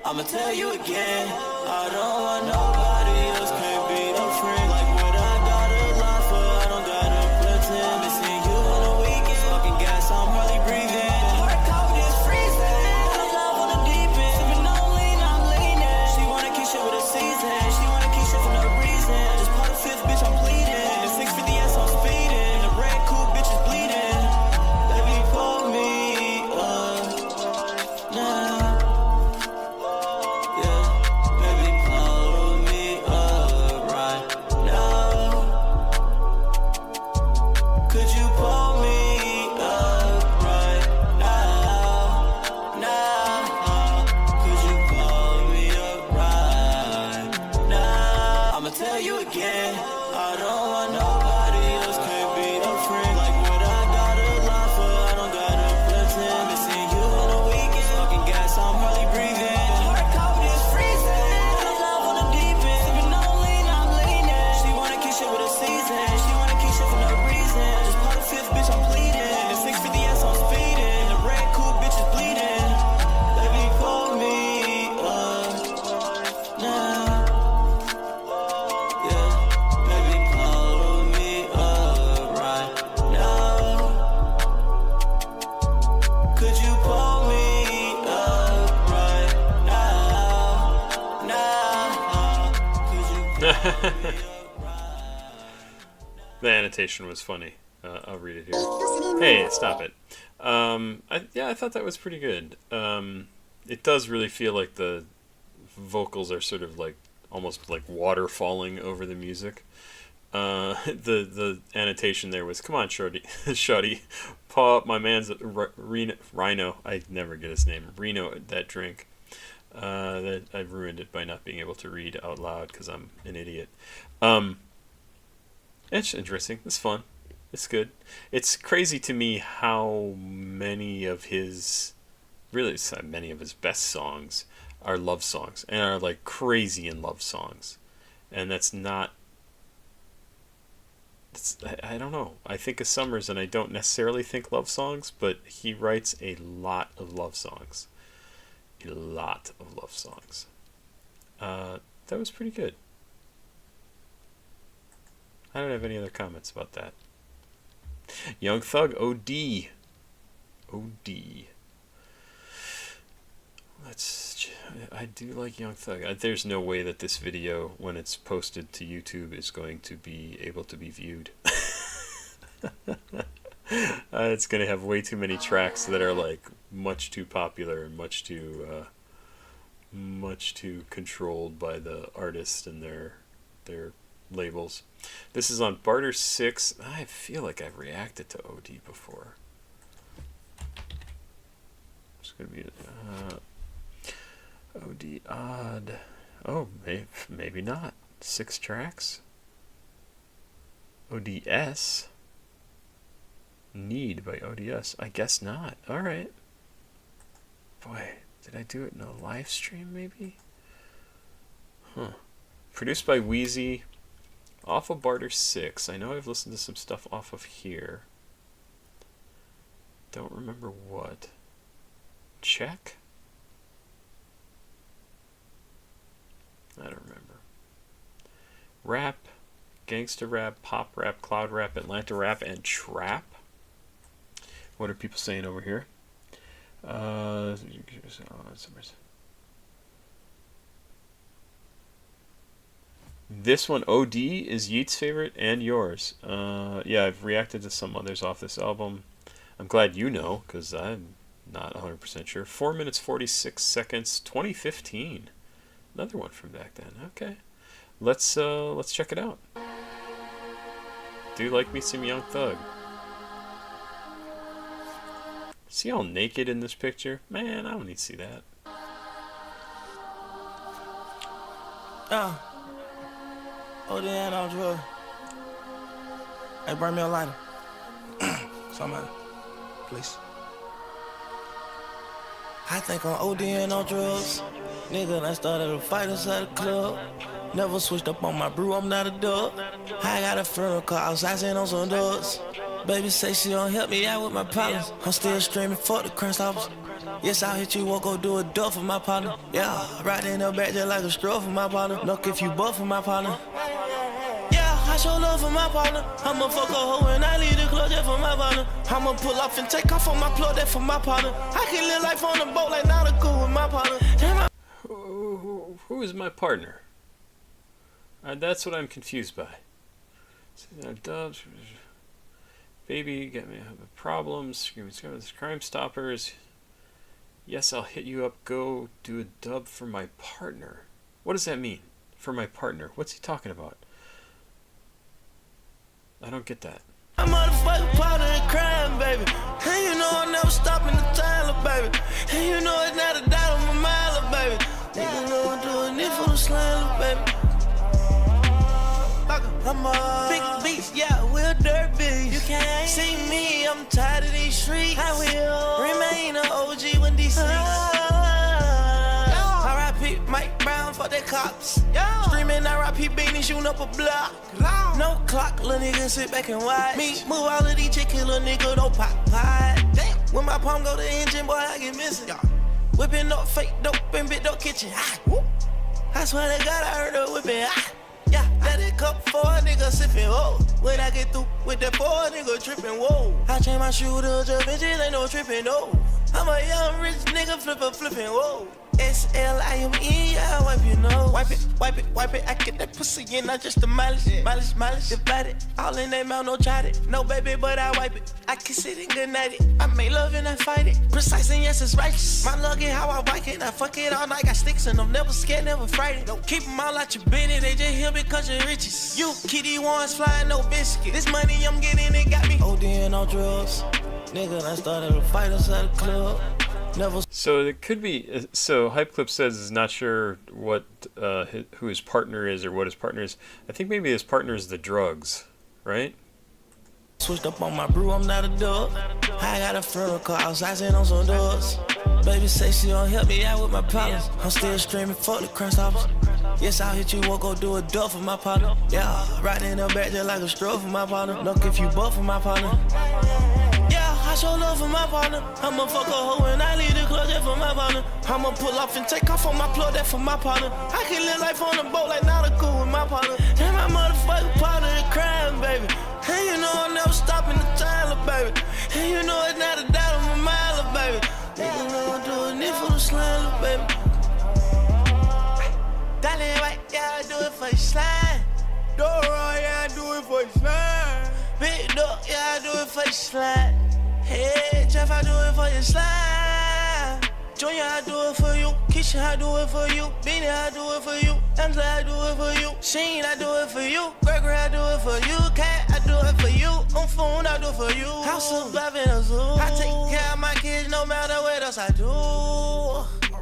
I'ma tell you again, I don't want nobody else, can't be no friend. Like what I got a lot for, I don't got a pretend. Missing you on the weekend, fucking gas, I'm hardly breathing. Heart cold is freezing, I'm love on the deep end. Sipping on lean, I'm leaning. She wanna kiss shit with a season, she wanna kiss shit for no reason. Just part of fifth, bitch, I'm bleeding. The 650S, I'm speeding. The red coupe, bitch, is bleeding. Baby, pull me up now. annotation was funny. I'll read it here. Hey, stop it. I thought that was pretty good. It does really feel like the vocals are sort of like almost like water falling over the music. The annotation there was, come on, shorty, shawty, paw up my man's Rhino. I never get his name. Reno, that drink. That I ruined it by not being able to read out loud because I'm an idiot. It's interesting. It's fun. It's good. It's crazy to me how many of his, really many of his best songs are love songs and are like crazy in love songs. And that's not, I don't know. I think of Summrs and I don't necessarily think love songs, but he writes a lot of love songs. A lot of love songs. That was pretty good. I don't have any other comments about that. Young Thug, OD. OD. I do like Young Thug. There's no way that this video, when it's posted to YouTube, is going to be able to be viewed. It's going to have way too many tracks that are like much too popular and much too controlled by the artist and their labels. This is on Barter 6. I feel like I've reacted to OD before. It's going to be OD odd. Oh, maybe not. 6 tracks. ODS. Need by ODS. I guess not. Alright. Boy, did I do it in a live stream maybe? Huh. Produced by UZI. Off of Barter 6. I know I've listened to some stuff off of here. Don't remember what. Check? I don't remember. Rap, gangster rap, pop rap, cloud rap, Atlanta rap, and trap. What are people saying over here? This one, OD, is Yeat's favorite and yours. Yeah, I've reacted to some others off this album. I'm glad you know, because I'm not 100% sure. 4 minutes 46 seconds, 2015. Another one from back then. Okay, let's check it out. Do like me some Young Thug. See all naked in this picture? Man, I don't need to see that. Oh, then on drugs. Hey, bring me a lighter. Somebody, please. I think I'm ODing on drugs. Nigga, I started a fight inside the club. Never switched up on my brew, I'm not a dog. I got a funeral car outside, sitting on some dogs. Baby say she don't help me out with my problems. I'm still streaming, fuck the crunch stoppers. Yes, I'll hit you, won't go do a dub for my partner. Yeah, right in the back just like a stroll for my partner. Look if you buff for my partner. Yeah, I show love for my partner. I'ma fuck a hoe and I leave the club just for my partner. I'ma pull off and take off on my plug, that for my partner. I can live life on the boat like nautical with my partner. Who is my partner? That's what I'm confused by. Dubs, baby, got me problems. Screaming, Crime Stoppers. Yes, I'll hit you up. Go do a dub for my partner. What does that mean? For my partner? What's he talking about? I don't get that. I'm motherfucking part of the crime, baby. And you know I'm never stopping the Tyler, baby. And you know it's not a dollar for mile, baby. Nigga know I'm doing it for the slam, baby. I'm a big beast, yeah, we're dirt beast. You can't see me, I'm tired of these streets. I will remain an OG when DC. R.I.P. Mike Brown for the cops. Streaming R.I.P. Beanie shooting up a block. No clock, little nigga sit back and watch me move all of these chicken, little nigga don't pop. Damn, when my palm go to the engine, boy, I get missing. Whipping up fake dope and bit dope kitchen. I swear to God, I heard her whipping. Yeah, let it cup for a nigga sipping, whoa. When I get through with that boy, nigga tripping, whoa. I change my shooters, just bitches, ain't no tripping, no. I'm a young rich nigga flipping, whoa. S-L-I-M-E, yeah, wipe your nose. Wipe it, wipe it, wipe it. I get that pussy in, not just the mileage. Mileage, mileage, divide it. All in their mouth, no tried it. No, baby, but I wipe it. I kiss it and good night it. I make love and I fight it. Precise and yes, it's righteous. My luck is how I bike it. I fuck it all night, got sticks and I'm never scared, never frightened. Don't keep them all out your business, they just here because you're riches. You, kitty ones flying, no biscuit. This money I'm getting, it got me ODing on drugs. Nigga, I started a fight inside the club. Never. So it could be. So Hype Clip says is not sure what who his partner is or what his partner is. I think maybe his partner is the drugs, right? Switched up on my brew, I'm not a dog. I got a friend car outside on some doors. Baby say she don't help me out with my problems. I'm still streaming, fuck the crunch stoppers. Yes, I'll hit you, won't go do a dub for my partner. Yeah, right in the back just like a stroke for my partner. Look if you buff for my partner. Yeah, I show love for my partner. I'ma fuck a hoe and I leave the club just for my partner. I'ma pull off and take off on my plug, that for my partner. I can live life on a boat like nautical with my partner. That's my motherfucking partner in crime, baby. And you know I'm never stopping the Tyler, baby. And you know it's not a doubt of my mile, baby. Nigga know I'm doing it for the slam, baby. Darling, right, yeah, I do it for your slime. Dora, yeah, I do it for your slime. Big dog, yeah, I do it for your slime. Hey, Jeff, I do it for your slime. Junior, I do it for you. Keisha, I do it for you. Beanie, I do it for you. Angela, I do it for you. Sheen, I do it for you. Gregory, I do it for you. Cat, I do it for you. On phone, I do it for you. House of Love in a zoo. I take care of my kids no matter what else I do.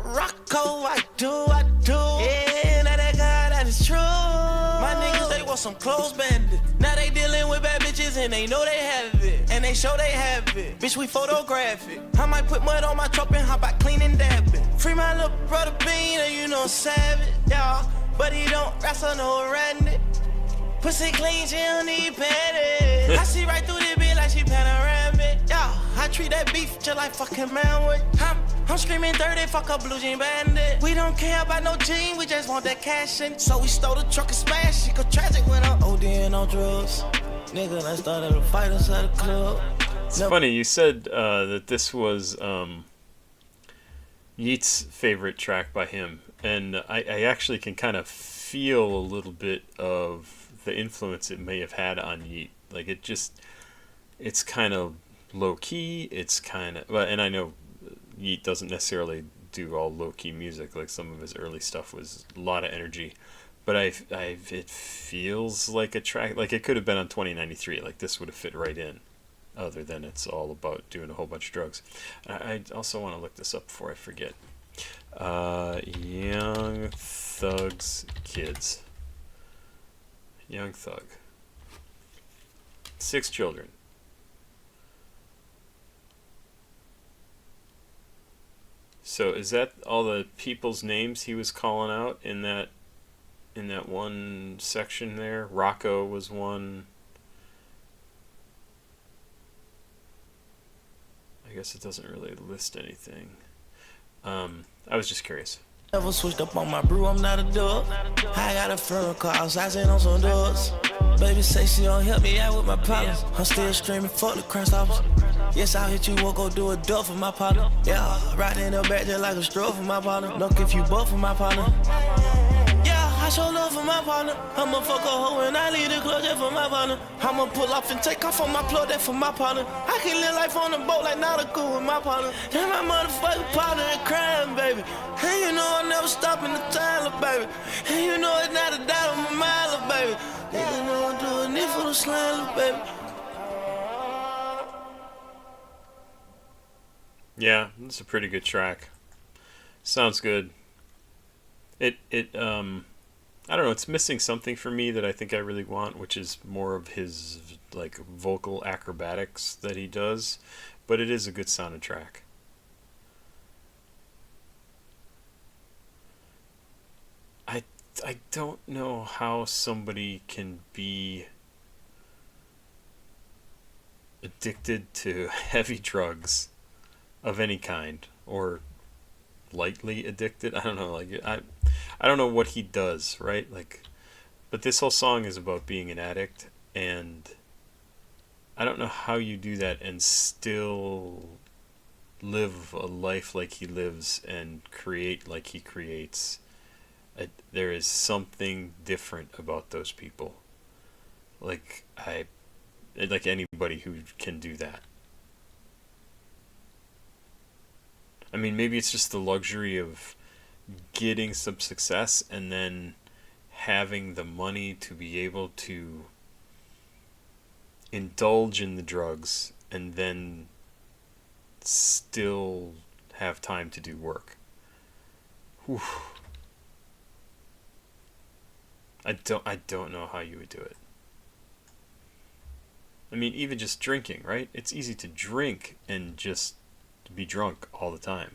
Rocco, I do. Yeah, now that God, that is true. My niggas, they want some clothes bandit. Now they dealing with bad bitches and they know they have it. And they show they have it. Bitch, we photographic. I might put mud on my truck and hop out clean and dab it. Free my little brother Bean and you know I'm savage, y'all. But he don't wrestle no around it. Pussy clean, she don't need panties. I see right through this bitch like she panoramic. Yo, I treat that beef just like fucking man with. I'm screaming dirty, fuck a blue jean bandit. We don't care about no jean, we just want that cash in. So we stole the truck and smashed it, cause tragic when I'm ODing on drugs. Nigga, I started a fight inside the club. It's funny, you said that this was Yeat's favorite track by him. And I actually can kind of feel a little bit of the influence it may have had on Yeat. Like it's kind of low key. It's kind of, and I know Yeat doesn't necessarily do all low key music. Like some of his early stuff was a lot of energy, but it feels like a track. Like it could have been on 2093. Like this would have fit right in. Other than it's all about doing a whole bunch of drugs. I also want to look this up before I forget. Young Thug's kids. Young Thug. 6 children. So is that all the people's names he was calling out in that one section there? Rocco was one. I guess it doesn't really list anything. I was just curious. Never switched up on my brew, I'm not a dog. I got a friend car outside on some doors. Baby say she don't help me out with my problems. I'm still streaming, fuck the crunch stoppers. Yes, I'll hit you, won't go do a dub for my partner. Yeah, right in the back just like a stroke for my partner. Look if you buff for my partner. Yeah, I show love for my partner. I'ma fuck a hoe and I leave the club just for my partner. I'ma pull off and take off on my plug, that for my partner. I can live life on a boat like nautical with my partner. That's my motherfucking partner in crime, baby. And you know I'm never stopping the Tyler, baby. And you know it's not a doubt of my mile, baby. Nigga know I'm doing it for the slam, baby. Yeah, it's a pretty good track. Sounds good. I don't know, it's missing something for me that I think I really want, which is more of his like vocal acrobatics that he does, but it is a good sounding track. I don't know how somebody can be addicted to heavy drugs of any kind, or lightly addicted. I don't know, like I don't know what he does, right? Like, but this whole song is about being an addict, and I don't know how you do that and still live a life like he lives and create like he creates, there is something different about those people. Like anybody who can do that. I mean, maybe it's just the luxury of getting some success and then having the money to be able to indulge in the drugs and then still have time to do work. Whew. I don't know how you would do it. I mean, even just drinking, right? It's easy to drink and just to be drunk all the time.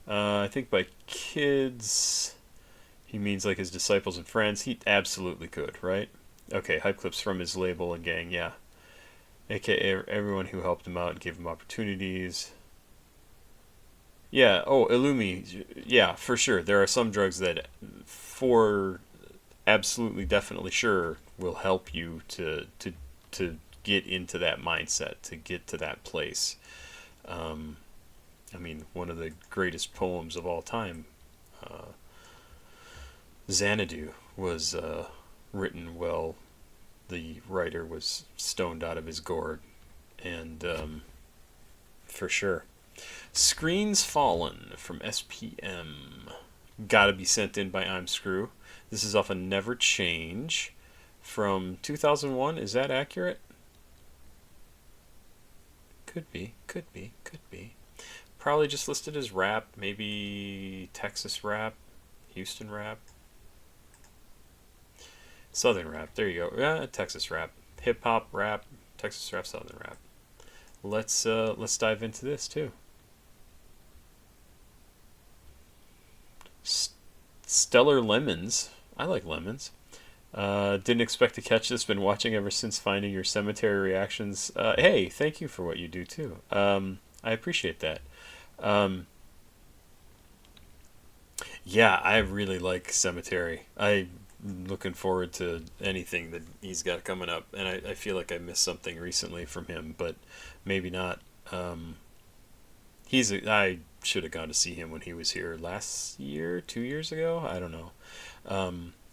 I think by kids, he means like his disciples and friends. He absolutely could, right? Okay, hype clips from his label and gang, yeah. AKA everyone who helped him out and gave him opportunities. Yeah, oh, Illumi, yeah, for sure. There are some drugs that, for absolutely, definitely sure, will help you to get into that mindset, to get to that place. I mean, one of the greatest poems of all time, Xanadu, was written while the writer was stoned out of his gourd, and for sure. Screens Fallen from SPM. Gotta be sent in by I'm Screw. This is off a Never Change from 2001. Is that accurate? Could be. Probably just listed as rap. Maybe Texas rap, Houston rap, Southern rap. There you go. Yeah, Texas rap, hip hop rap, Texas rap, Southern rap. Let's dive into this too. Stellar Lemons. I like lemons. Didn't expect to catch this. Been watching ever since finding your cemetery reactions. Hey, thank you for what you do too. I appreciate that. Yeah, I really like Cemetery. I'm looking forward to anything that he's got coming up, and I feel like I missed something recently from him, but maybe not. I should have gone to see him when he was here last year, 2 years ago. I don't know.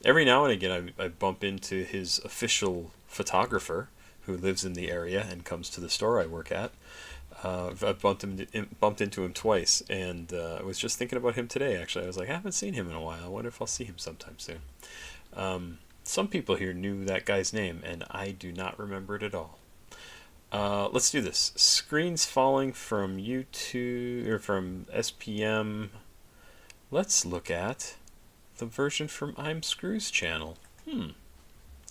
Every now and again, I bump into his official photographer who lives in the area and comes to the store I work at. I've bumped into him twice, and I was just thinking about him today, actually. I was like, I haven't seen him in a while. I wonder if I'll see him sometime soon. Some people here knew that guy's name, and I do not remember it at all. Let's do this. Screens Falling from YouTube, or from SPM. Let's look at the version from I'm Screw's channel.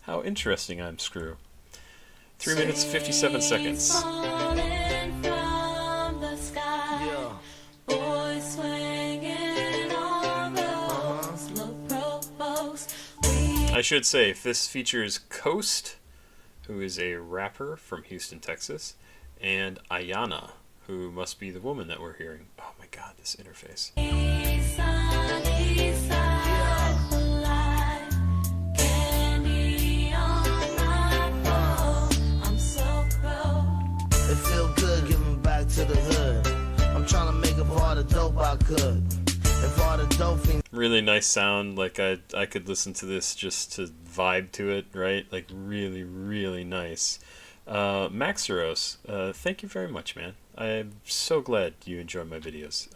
How interesting, I'm Screw. 3 minutes, 57 seconds. I should say, if this features Coast, who is a rapper from Houston, Texas, and Ayana, who must be the woman that we're hearing. Oh my god, this interface. It feel good giving back to the hood. I'm trying to make up all the dope I could. If all the dope fiends... Really nice sound. Like I could listen to this just to vibe to it, right? Like really, really nice. Maxeros, thank you very much, man. I'm so glad you enjoy my videos.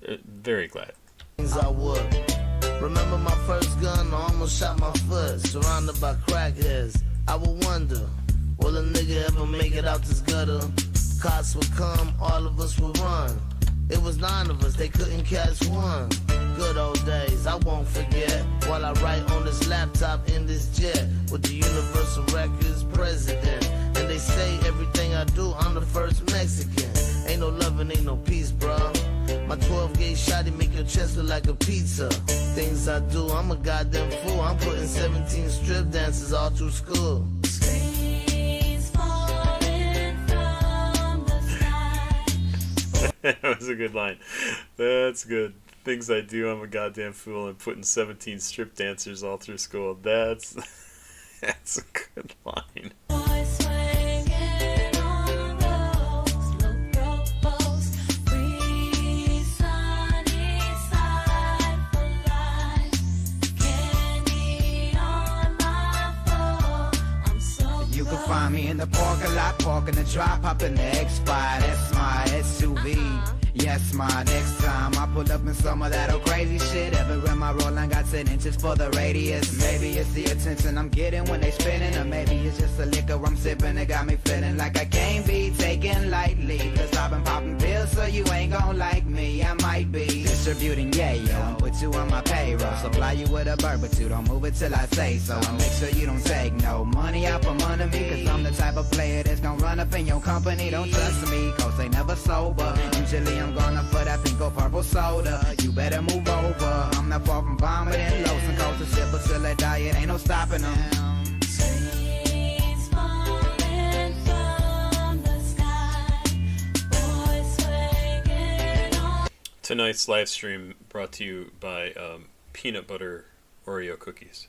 Very glad. I would. Remember my first gun, I almost shot my foot. Surrounded by crackheads, I would wonder, will a nigga ever make it out this gutter? Cops would come, all of us would run. It was 9 of us, they couldn't catch one. Good old days, I won't forget. While I write on this laptop in this jet with the Universal Records president. And they say everything I do, I'm the first Mexican. Ain't no love and ain't no peace, bro. My 12-gauge shotty make your chest look like a pizza. Things I do, I'm a goddamn fool. I'm putting 17 strip dances all through school. That was a good line. That's good. Things I do, I'm a goddamn fool. I'm putting 17 strip dancers all through school. That's a good line. lot, park in the drop, hop in the X5. That's my SUV. Yes, my next time I pull up in some of that old crazy shit. Everywhere my rolling got 10 inches for the radius. Maybe it's the attention I'm getting when they spinning, or maybe it's just the liquor I'm sipping that got me feeling like I can't be taken lightly. Cause I've been popping pills, so you ain't gon' like me. I might be distributing yayo, put you on my payroll, supply you with a bird, but you don't move it till I say so. And make sure you don't take no money out from under me, cause I'm the type of player that's gon' run up in your company. Don't trust me, cause they never sober. Usually I'm gonna for that pink or purple soda. You better move over. I'm not far from vomiting. Low and coast to sip, but still that diet ain't no stopping them. Trees falling from the sky, boys swinging on. Tonight's live stream brought to you by peanut butter Oreo cookies.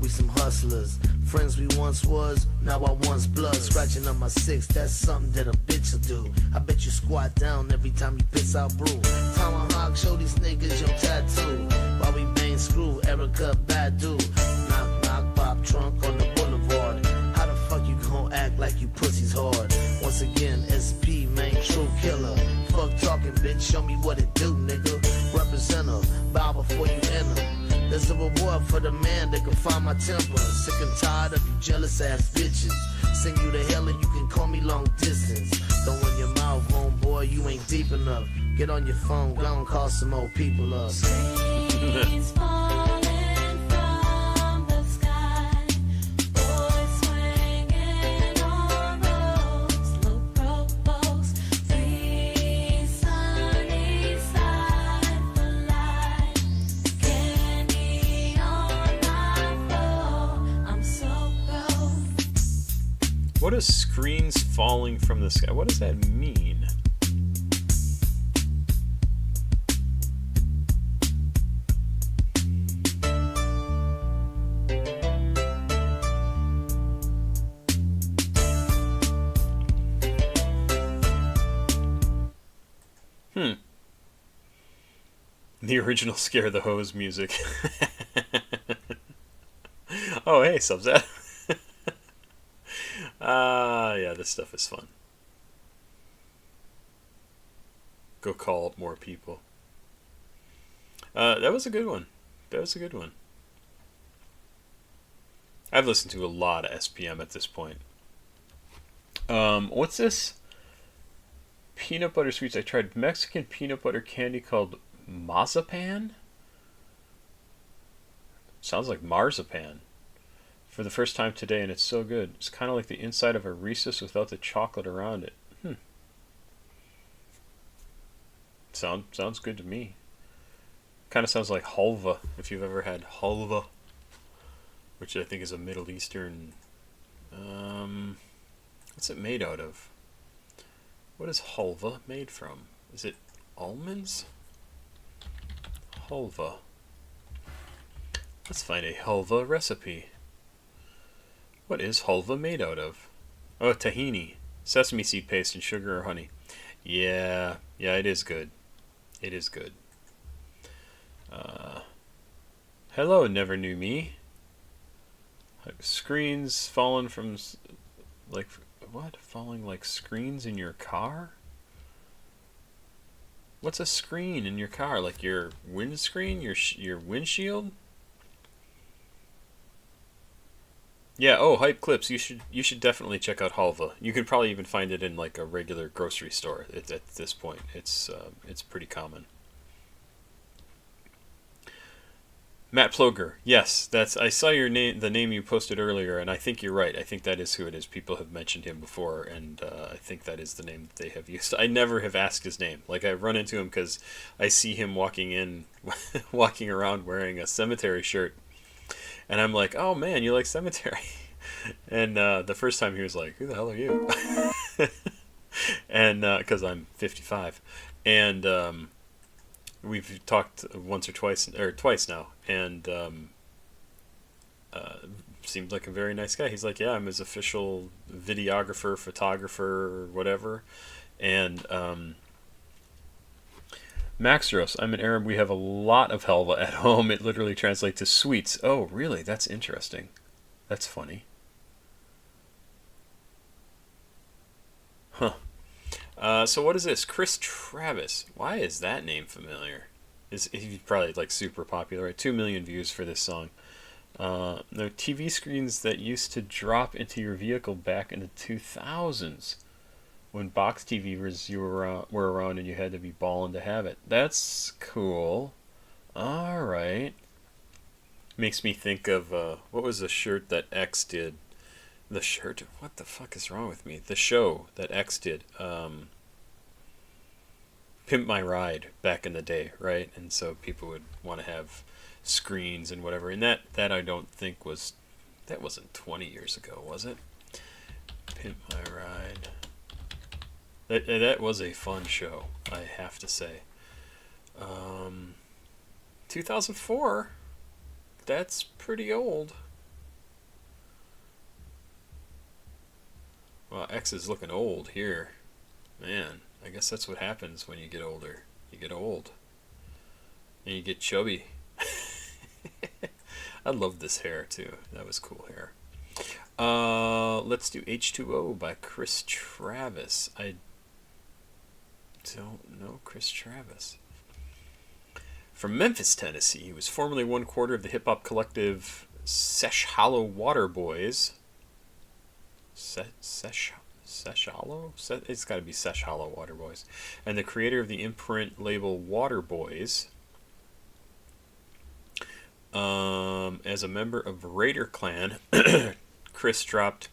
Some hustlers, friends we once was, now I once blood. Scratching on my six, that's something that a bitch will do. I bet you squat down every time you piss out brew. Tomahawk, show these niggas your tattoo. While we bang screw, Erica Badu. Knock, knock, pop trunk on the boulevard. How the fuck you gon' act like you pussies hard? Once again, SP, main true killer. Fuck talking, bitch, show me what it do, nigga. Representer, bow before you enter. There's a reward for the man that can find my temper. Sick and tired of you jealous ass bitches. Sing you to hell and you can call me long distance. Don't run your mouth, homeboy, you ain't deep enough. Get on your phone, go and call some old people up. Trees falling from the sky, boys swinging on ropes. Look provost, free sunny side for life. Candy on my floor, I'm so broke. What is screens falling from the sky? What does that mean? The original Scare the Hose music. Oh, hey, Subzat. Yeah, this stuff is fun. Go call up more people. That was a good one. That was a good one. I've listened to a lot of SPM at this point. What's this? Peanut butter sweets. I tried Mexican peanut butter candy called Mazapan? Sounds like marzipan. For the first time today, and it's so good. It's kind of like the inside of a Reese's without the chocolate around it. Sounds good to me. Kind of sounds like halva, if you've ever had halva, which I think is a Middle Eastern. What's it made out of? What is halva made from? Is it almonds? Halva. Let's find a halva recipe. What is halva made out of? Oh, tahini, sesame seed paste, and sugar or honey. Yeah, it is good. It is good. Hello, never knew me. Screens falling from, like, what? Falling like screens in your car? What's a screen in your car? Like your windscreen, your windshield? Yeah. Oh, Hype Clips. You should definitely check out halva. You can probably even find it in like a regular grocery store. At this point, it's pretty common. Matt Ploger. Yes, I saw your name, the name you posted earlier, and I think you're right. I think that is who it is. People have mentioned him before, and I think that is the name that they have used. I never have asked his name. Like, I run into him because I see him walking around wearing a cemetery shirt, and I'm like, oh man, you like cemetery? And the first time he was like, who the hell are you? And because I'm 55, and we've talked once or twice now, and seemed like a very nice guy. He's like, yeah, I'm his official videographer, photographer, or whatever. And Maxros, I'm an Arab. We have a lot of halva at home. It literally translates to sweets. Oh, really? That's interesting. That's funny. Huh. So what is this? Chris Travis. Why is that name familiar? He's probably like super popular, right? 2 million views for this song. There are TV screens that used to drop into your vehicle back in the 2000s. When box TVs were around and you had to be balling to have it. That's cool. All right. Makes me think of, what was the shirt that X did? The shirt? What the fuck is wrong with me? The show that X did. Pimp My Ride back in the day, right? And so people would want to have screens and whatever. And that I don't think was... That wasn't 20 years ago, was it? Pimp My Ride... That was a fun show, I have to say. 2004? That's pretty old. Well, X is looking old here. Man, I guess that's what happens when you get older. You get old. And you get chubby. I loved this hair, too. That was cool hair. Let's do H2O by Chris Travis. I don't know Chris Travis. From Memphis, Tennessee, he was formerly one quarter of the hip-hop collective Sesh Hollow Water Boys. Sesh Hollow? It's got to be Sesh Hollow Water Boys. And the creator of the imprint label Water Boys. As a member of Raider Clan, Chris dropped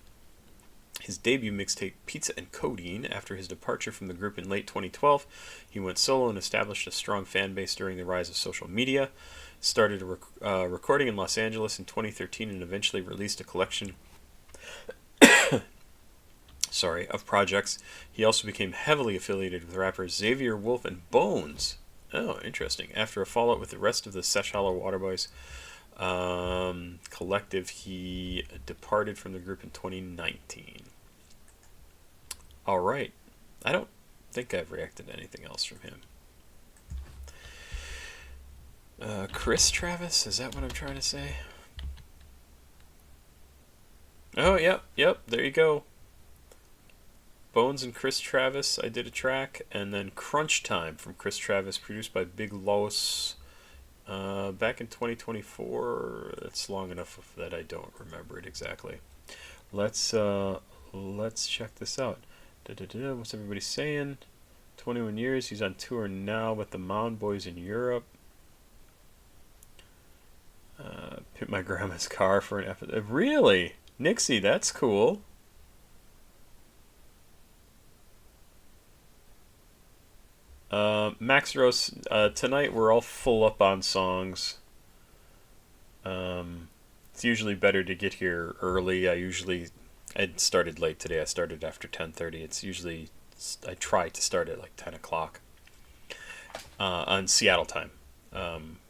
his debut mixtape Pizza and Codeine after his departure from the group in late 2012. He went solo and established a strong fan base during the rise of social media. Started recording in Los Angeles in 2013 and eventually released a collection of projects. He also became heavily affiliated with rappers Xavier Wolf and Bones. Oh, interesting. After a fallout with the rest of the Sesh Hollow Waterboys collective, he departed from the group in 2019. All right. I don't think I've reacted to anything else from him. Chris Travis? Is that what I'm trying to say? Oh, yep. There you go. Bones and Chris Travis, I did a track. And then Crunch Time from Chris Travis, produced by Big Los. Back in 2024. That's long enough that I don't remember it exactly. Let's check this out. What's everybody saying? 21 years. He's on tour now with the Mound Boys in Europe. Pimp my grandma's car for an episode. Really? Nixie, that's cool. Max Rose, tonight we're all full up on songs. It's usually better to get here early. I started late today. I started after 10:30. It's usually, I try to start at like 10 o'clock on Seattle time,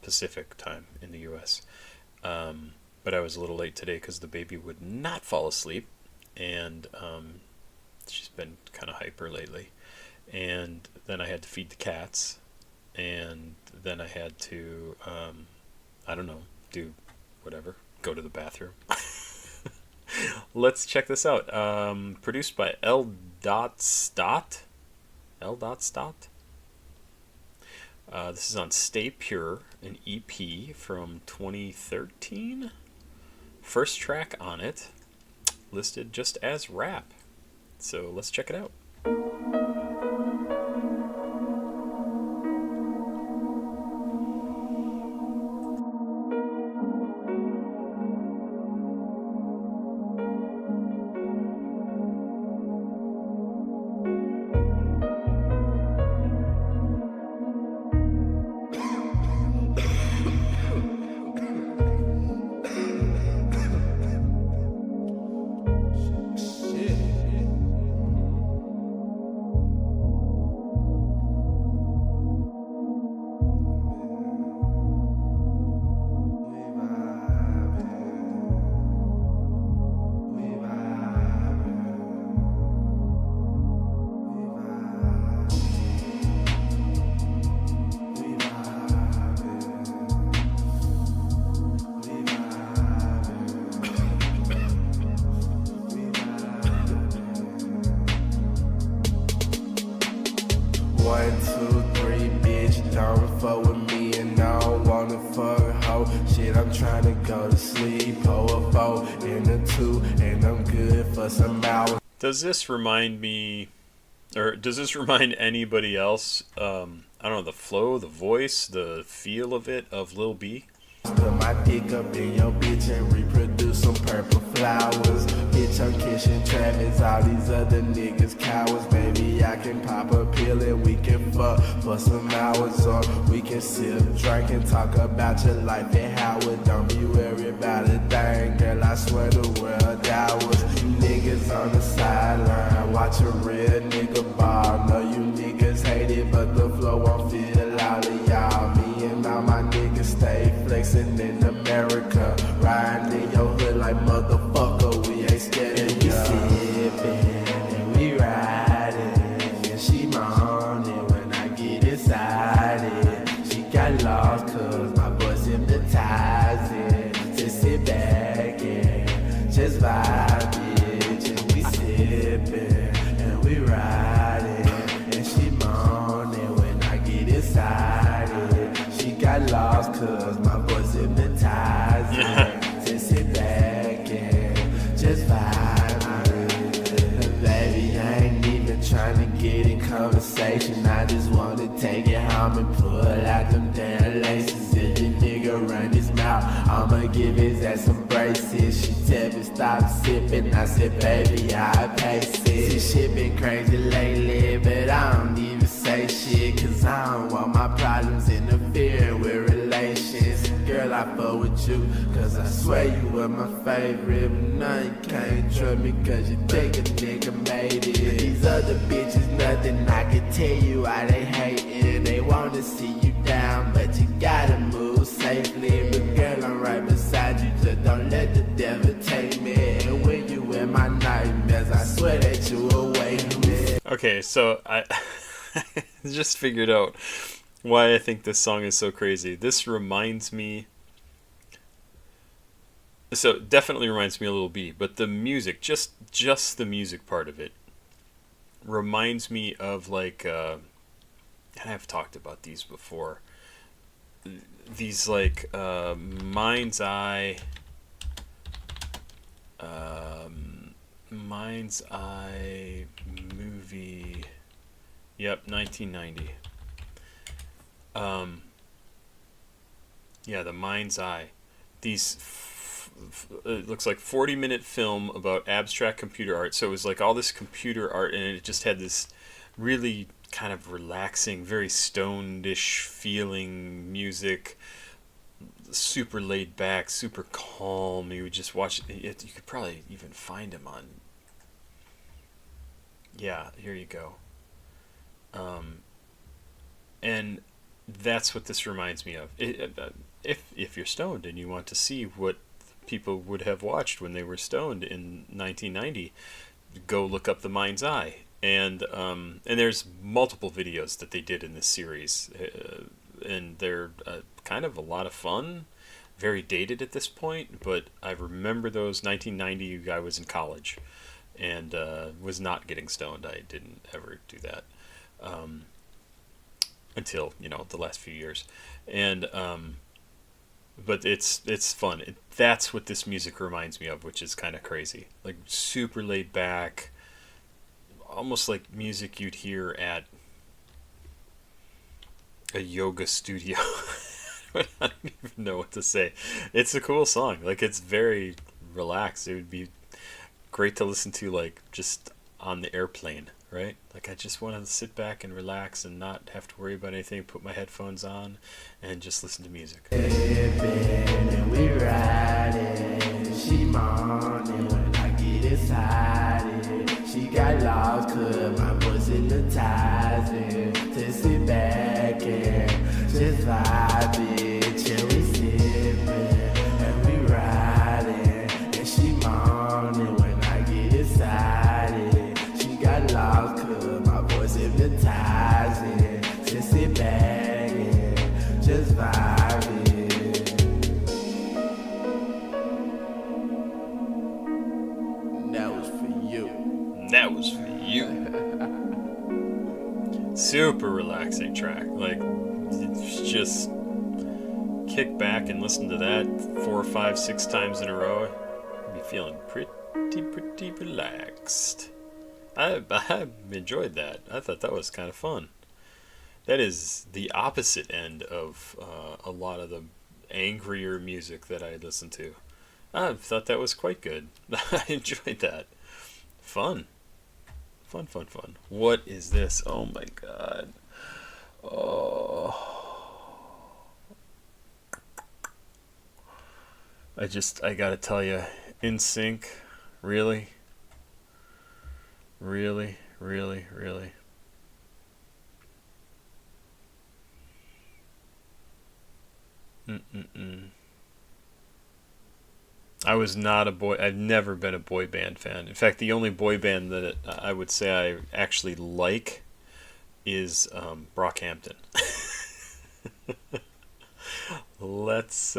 Pacific time in the U.S. But I was a little late today because the baby would not fall asleep, and she's been kind of hyper lately. And then I had to feed the cats, and then I had to, I don't know, do whatever, go to the bathroom. Let's check this out. Produced by L.Stott. L.Stott? This is on Stay Pure, an EP from 2013. First track on it, listed just as rap. So let's check it out. Does this remind me, or does this remind anybody else? I don't know, the flow, the voice, the feel of it, of Lil B. Put my dick up in your bitch and reproduce some purple flowers. Bitch, I'm kissing Travis, all these other niggas cowards. Baby, I can pop a pill and we can fuck for some hours. Or we can sip, drink, and talk about your life and how it. Don't be worried about a thing, girl, I swear the world ours. You niggas on the sideline, watch a real nigga ball. Know you niggas hate it, but the flow won't feel all of y'all. Me and all my niggas stay flexing in America, riding in your hood like motherfucker. We ain't scared of you. Sipping and we riding, and she moaning when I get inside it. She got lost 'cause my voice hypnotizing. Just sit back and just vibe, bitch. And we sipping and we riding, and she moaning when I get inside it. She got lost 'cause my voice hypnotizing. Just sit back and just vibe. Baby, I ain't even trying to get in conversation. I just want to take it home and pull out them damn laces. If the nigga run his mouth, I'ma give his ass some braces. She tell me stop sipping, I said baby, I pace it. This shit been crazy lately, but I don't even say shit, 'cause I don't want my problems interfering with relations. Girl, I fuck with you, 'cause I swear you were my favorite. But now you can't trust me 'cause you think a nigga made it. These other bitches nothing, I can tell you why they hating. They wanna see you down, but you gotta move safely. But girl, I'm right beside you, just don't let the devil take me. And when you in my nightmares, I swear that you awake me. Okay, so I just figured out why I think this song is so crazy. This reminds me, so definitely reminds me a little B, but the music, just the music part of it, reminds me of like, and I've talked about these before, these like Mind's Eye movie, yep, 1990. Yeah, the Mind's Eye. These, it looks like 40-minute film about abstract computer art. So it was like all this computer art, and it just had this really kind of relaxing, very stoned-ish feeling music. Super laid back, super calm. You would just watch it. You could probably even find him on. Yeah, here you go. And that's what this reminds me of. If you're stoned and you want to see what people would have watched when they were stoned in 1990, go look up The Mind's Eye. And there's multiple videos that they did in this series, and they're kind of a lot of fun, very dated at this point, but I remember those. 1990, I was in college and was not getting stoned. I didn't ever do that until, the last few years. And but it's fun. That's what this music reminds me of, which is kind of crazy. Like super laid back, almost like music you'd hear at a yoga studio. I don't even know what to say. It's a cool song. Like, it's very relaxed. It would be great to listen to, like, just on the airplane, right? Like, I just want to sit back and relax and not have to worry about anything, put my headphones on, and just listen to music. And we riding, she moaning when I get inside it. She got lost 'cause my voice hypnotizing. To sit back and just vibe it. Yeah, we sipping and we riding, and she moaning when I get inside it. She got lost 'cause my voice hypnotizing. Just sit back and just vibe it. That was for you. That was for you. Super relaxing track. Like, just kick back and listen to that 4, 5, 6 times in a row. You'll be feeling pretty relaxed. I enjoyed that. I thought that was kind of fun. That is the opposite end of a lot of the angrier music that I listen to. I thought that was quite good. I enjoyed that. Fun. Fun, fun, fun. What is this? Oh my god. Oh. I gotta tell you, NSYNC, really? Really? Really? Really? Mm-mm-mm. I was not a boy. I've never been a boy band fan. In fact, the only boy band that I would say I actually like is Brockhampton. Let's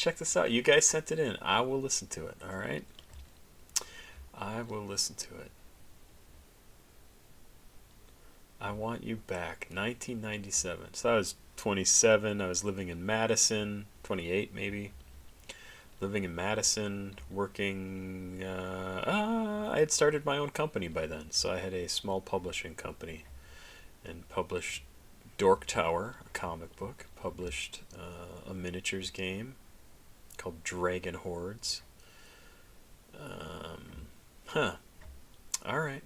check this out. You guys sent it in. I will listen to it. All right. I will listen to it. I Want You Back, 1997. So I was 27. I was living in Madison, 28 maybe. Living in Madison, working. I had started my own company by then, so I had a small publishing company, and published Dork Tower, a comic book. Published a miniatures game called Dragon Hordes. All right.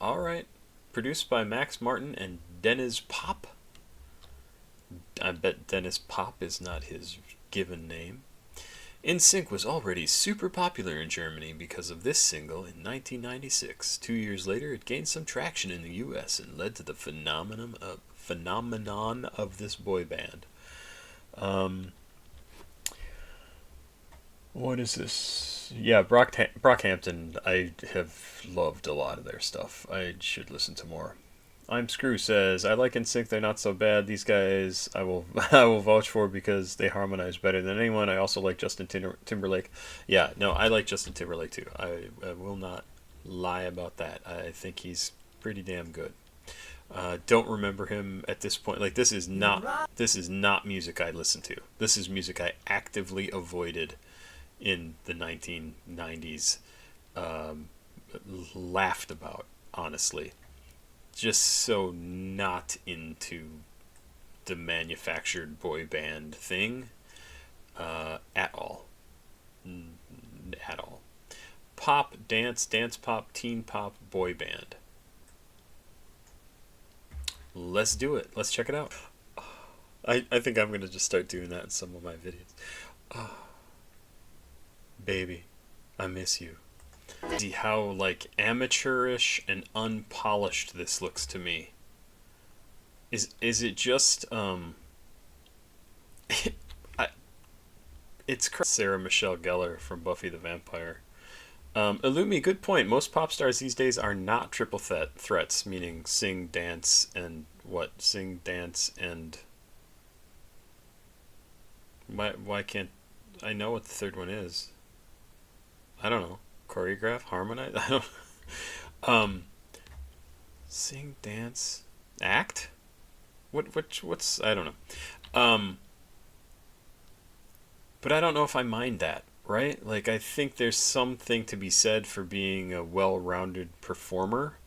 All right. Produced by Max Martin and Dennis Pop. I bet Dennis Pop is not his given name. NSYNC was already super popular in Germany because of this single in 1996. 2 years later, it gained some traction in the US and led to the phenomenon of this boy band. What is this? Yeah, Brockhampton, I have loved a lot of their stuff. I should listen to more. I'm Screw says, I like NSYNC, they're not so bad. These guys I will vouch for because they harmonize better than anyone. I also like Justin Timberlake. Yeah, no, I like Justin Timberlake too. I will not lie about that. I think he's pretty damn good. Don't remember him at this point. Like, this is not music I listen to. This is music I actively avoided in the 1990s. Laughed about, honestly. Just so not into the manufactured boy band thing at all. At all. Pop, dance pop, teen pop, boy band. Let's do it. Let's check it out. I think I'm going to just start doing that in some of my videos. Baby, I miss you. See how like amateurish and unpolished this looks to me. Is it just it's Sarah Michelle Gellar from Buffy the Vampire. Illumi, good point. Most pop stars these days are not triple threats, meaning sing, dance, and what? Sing, dance, and why can't I know what the third one is? I don't know. Choreograph, harmonize. I don't. Sing, dance, act. What's I don't know. But I don't know if I mind that, right? Like, I think there's something to be said for being a well-rounded performer,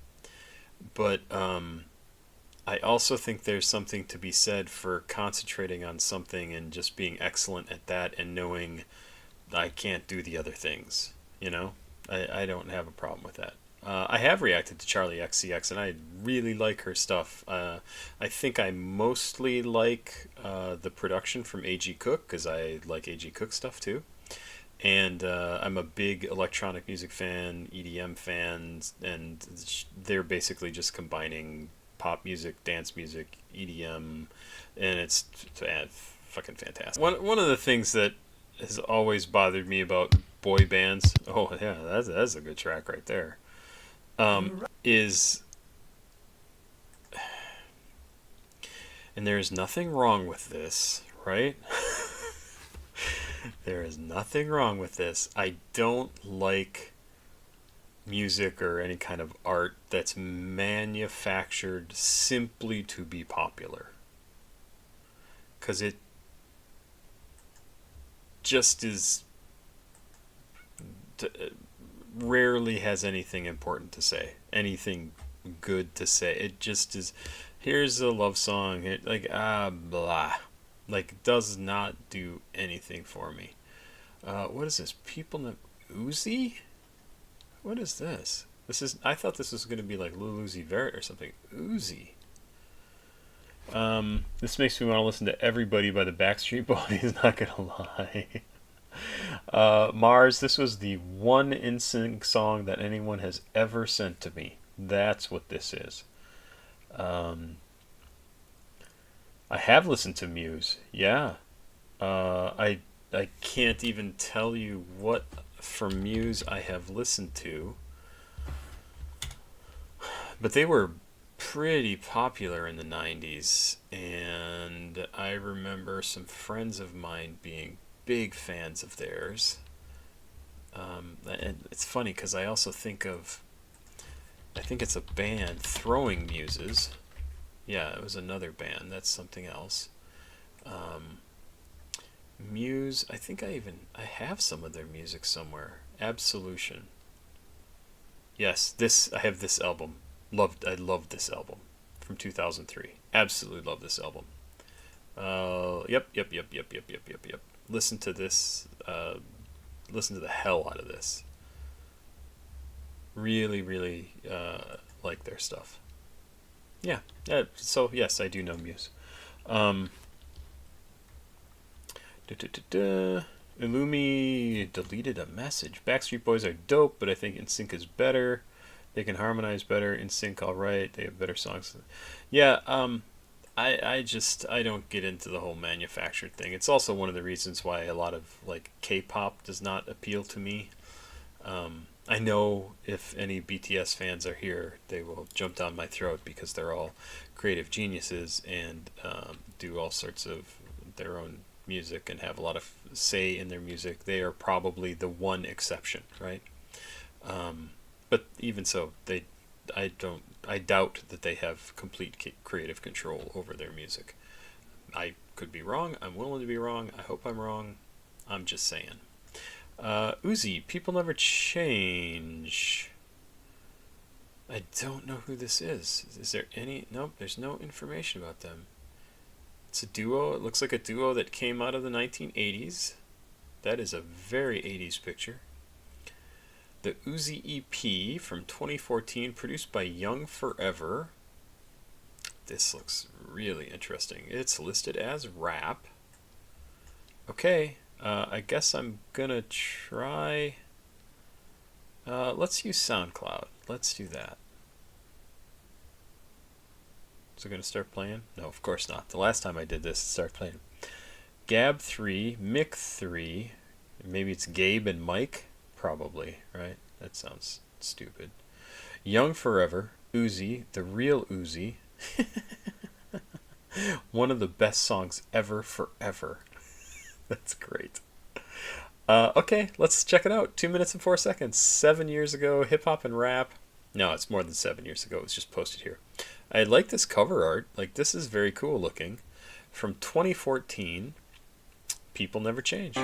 but I also think there's something to be said for concentrating on something and just being excellent at that and knowing I can't do the other things, you know? I don't have a problem with that. I have reacted to Charlie XCX, and I really like her stuff. I think I mostly like the production from A.G. Cook, because I like A.G. Cook stuff too. And I'm a big electronic music fan, EDM fan, and they're basically just combining pop music, dance music, EDM, and it's fucking fantastic. One of the things that has always bothered me about boy bands, oh yeah, that's a good track right there, is, and there is nothing wrong with this, right? There is nothing wrong with this. I don't like music or any kind of art that's manufactured simply to be popular, because it just is rarely has anything important to say. anything good to say. It just is, here's a love song. It like blah, like does not do anything for me. What is this? People UZI? What is this? This is, I thought this was going to be like Lil Uzi Vert or something. UZI. This makes me want to listen to Everybody by the Backstreet Boys, not gonna lie. Mars, this was the one NSYNC song that anyone has ever sent to me. That's what this is. I have listened to Muse, yeah. I can't even tell you what from Muse I have listened to, but they were pretty popular in the 90s, and I remember some friends of mine being big fans of theirs. And it's funny because I also think it's a band, Throwing Muses. Yeah, it was another band. That's something else. Muse, I think I have some of their music somewhere. Absolution. Yes, I have this album. I loved this album from 2003. Absolutely love this album. Yep. Listen to this. Listen to the hell out of this. Really, really like their stuff. Yeah. So yes, I do know Muse. Illumi deleted a message. Backstreet Boys are dope, but I think NSYNC is better. They can harmonize better. NSYNC, all right. They have better songs. Yeah. I don't get into the whole manufactured thing. It's also one of the reasons why a lot of like K-pop does not appeal to me. I know if any BTS fans are here, they will jump down my throat because they're all creative geniuses and do all sorts of their own music and have a lot of say in their music. They are probably the one exception, right? But even so, I doubt that they have complete creative control over their music. I could be wrong. I'm willing to be wrong. I hope I'm wrong. I'm just saying. UZI, People Never Change. I don't know who this is. Is there any? Nope, there's no information about them. It's a duo. It looks like a duo that came out of the 1980s. That is a very 80s picture. The UZI EP from 2014, produced by Young Forever. This looks really interesting. It's listed as rap. Okay, I guess I'm gonna try. Let's use SoundCloud. Let's do that. Is it gonna start playing? No, of course not. The last time I did this, it started playing. Gab 3, Mick 3. Maybe it's Gabe and Mike. Probably, right? That sounds stupid. Young Forever, UZI, the real UZI. One of the best songs ever, forever. That's great. Okay, let's check it out. 2 minutes and 4 seconds. 7 years ago, hip hop and rap. No, it's more than 7 years ago. It was just posted here. I like this cover art. Like, this is very cool looking. From 2014, People Never Change.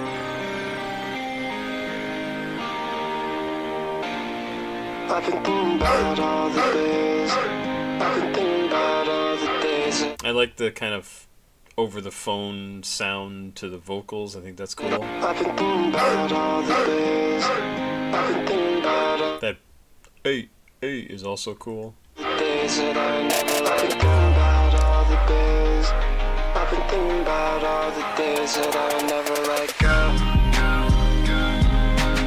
I've been thinking about all the days. I've been thinking about all the days. I like the kind of over the phone sound to the vocals. I think that's cool. I've been thinking about all the days. I've been thinking about all That A is also cool. the days that I never let go. I've been thinking about all the days. I've been thinking about all the days that I never let go.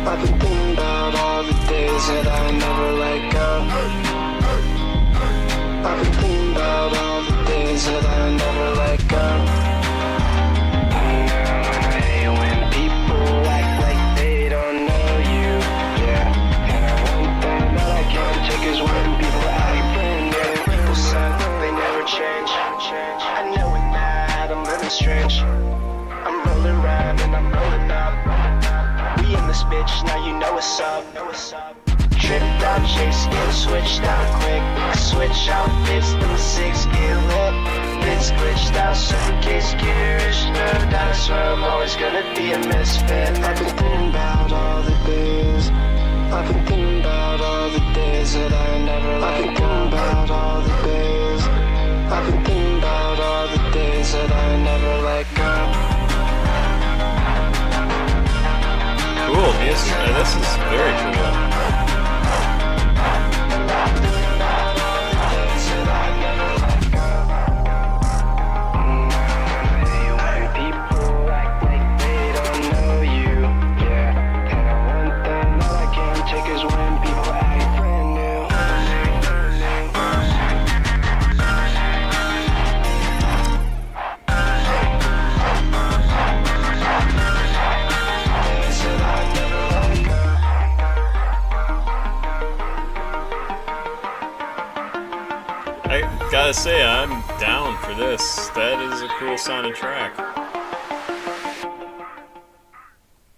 I've been thinking about all the days that I never let go. I've been thinking about all the days that I never let go. I hate when people act like they don't know you. Yeah, and I want them, but I can't take is when people act brand new. People say they never change. I know it mad, I'm living strange. I'm rolling around and I'm rolling up. We in this bitch, now you know what's up. Tripped out, chase, get switched out quick. Switch outfits, them 6 get lit. Bits glitched out, suitcase gears. No doubt, I swear I'm always gonna be a misfit. I've been thinking about all the days. I've been thinking about all the days that I never This is very cool. Gotta say, I'm down for this. That is a cool sounding track.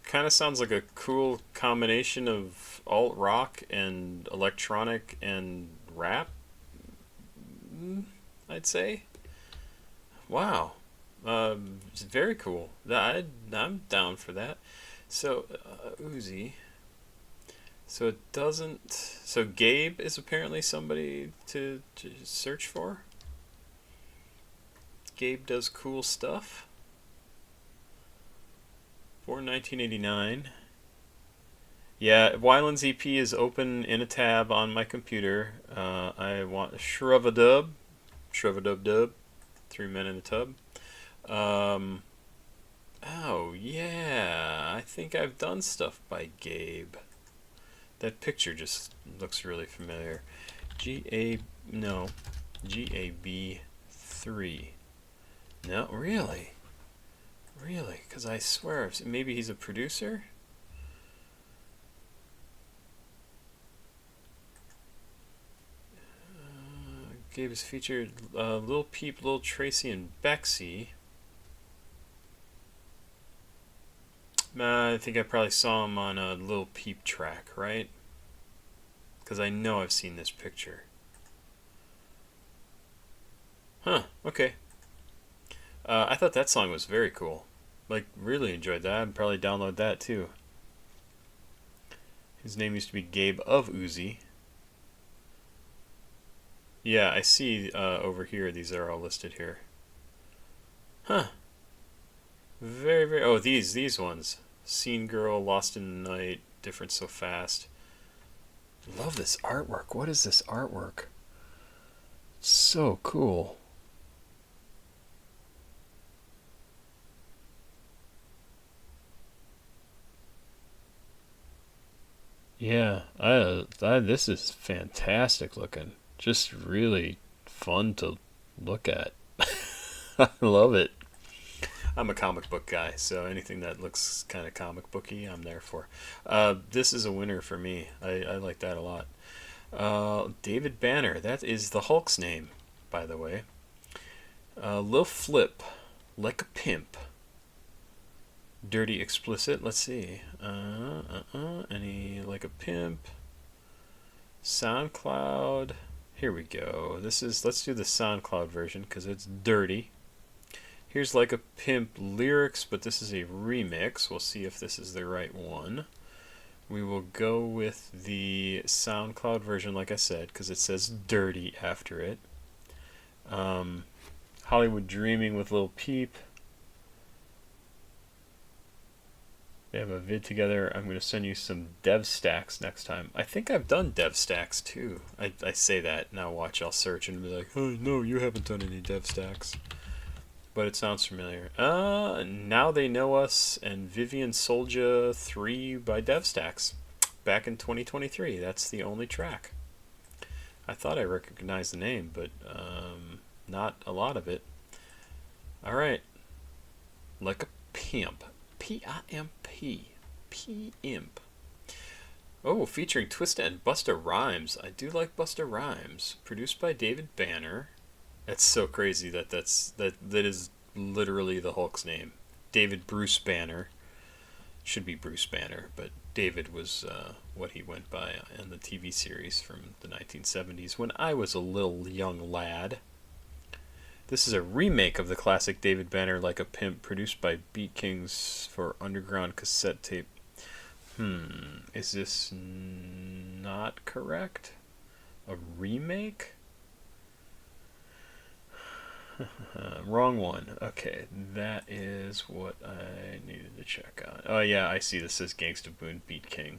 Kind of sounds like a cool combination of alt rock and electronic and rap, I'd say. Wow. It's very cool. I'm down for that. So, UZI. So it doesn't... So Gabe is apparently somebody to search for? Gabe does cool stuff. Born 1989. Yeah, Wyland's EP is open in a tab on my computer. I want Shrub-a-Dub. Shrub-a-Dub-Dub. 3 Men in a Tub. Oh, yeah. I think I've done stuff by Gabe. That picture just looks really familiar. GAB3. No, really? Really? Because I swear, maybe he's a producer? Gabe has featured Lil Peep, Lil Tracy, and Bexy. I think I probably saw him on a Lil Peep track, right? Because I know I've seen this picture. Huh, okay. I thought that song was very cool. Like, really enjoyed that. I'd probably download that too. His name used to be Gabe of UZI. Yeah, I see over here, these are all listed here. Huh. Very, very... Oh, these ones. Scene Girl, Lost in the Night, Different So Fast. Love this artwork. What is this artwork? So cool. Yeah, this is fantastic looking. Just really fun to look at. I love it. I'm a comic book guy, so anything that looks kind of comic booky, I'm there for. This is a winner for me. I like that a lot. David Banner, that is the Hulk's name, by the way. Lil Flip, Like a Pimp. Dirty Explicit, let's see. Any Like a Pimp. SoundCloud. Here we go. Let's do the SoundCloud version because it's dirty. Here's Like a Pimp lyrics, but this is a remix. We'll see if this is the right one. We will go with the SoundCloud version, like I said, because it says dirty after it. Hollywood Dreaming with Lil Peep. They have a vid together. I'm going to send you some dev stacks next time. I think I've done dev stacks too. I say that. Now watch, I'll search and be like, oh no, you haven't done any dev stacks. But it sounds familiar. Now They Know Us and Vivian Soldier 3 by DevStacks. Back in 2023. That's the only track. I thought I recognized the name, but not a lot of it. Alright. Like a Pimp. P-I-M-P. P-Imp. Oh, featuring Twista and Busta Rhymes. I do like Busta Rhymes. Produced by David Banner. That's so crazy that is literally the Hulk's name. David Bruce Banner. Should be Bruce Banner, but David was what he went by in the TV series from the 1970s when I was a little young lad. This is a remake of the classic David Banner Like a Pimp, produced by Beat Kings for underground cassette tape. Is this not correct? A remake? Wrong one. Okay, that is what I needed to check on. Oh yeah, I see. This says Gangsta Boone Beat King.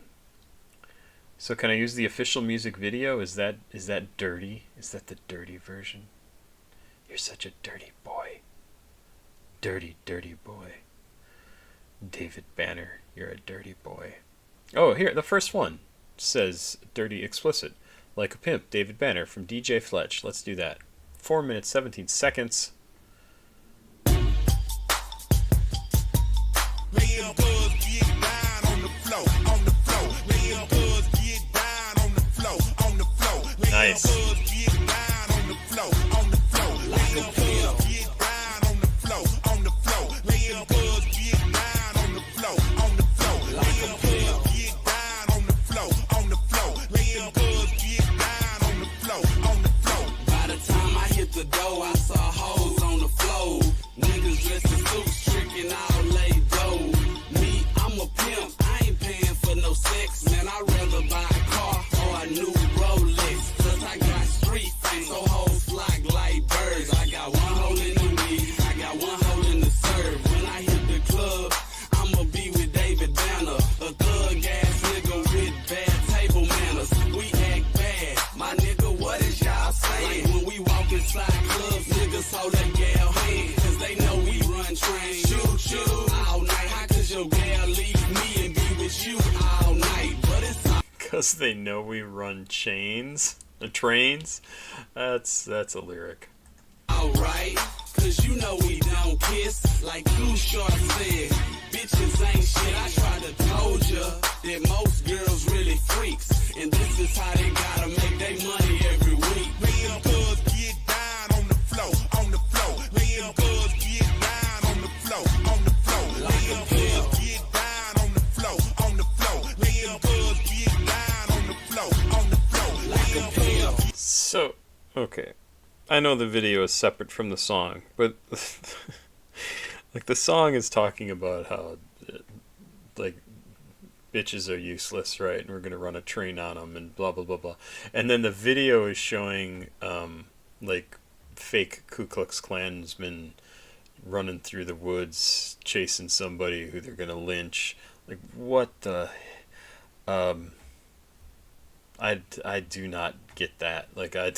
So can I use the official music video? Is that dirty? Is that the dirty version? You're such a dirty boy. Dirty, dirty boy. David Banner, you're a dirty boy. Oh, here, the first one says dirty explicit. Like a Pimp, David Banner from DJ Fletch. Let's do that. 4 minutes, 17 seconds. Nice. The dough, I saw hoes on the floor. Niggas dressed in suits, tricking all laid dough. Me, I'm a pimp, I ain't paying for no sex. Man, I'd rather buy a car or a new Rolex. Cause I got street fame, so hoes flock like birds. I got one hole in the weed, I got one hole in the serve. When I hit the club, I'ma be with David Banner. A thug ass nigga with bad table manners. We act bad, my nigga, what is y'all saying? Like when we walk inside clubs, niggas hold that gal hand, cause they know we run trains. Shoot, all night. How could your gal leave me and be with you all night? But it's all Cause they know we run trains. That's a lyric. alright, cause you know we don't kiss. Like Too Short said, bitches ain't shit. I tried to told ya that most girls really freaks, and this is how they gotta make their money every week. Real girls get down on the floor, on the floor. Real girls get down on the floor, on the floor. Like a pill. Get down on the floor, on the floor. Real girls get down on the floor, on the floor. Like a pill. So, okay. I know the video is separate from the song, but like the song is talking about how like bitches are useless, right? And we're gonna run a train on them and blah blah blah blah. And then the video is showing like fake Ku Klux Klansmen running through the woods chasing somebody who they're gonna lynch. Like what the I do not get that. Like I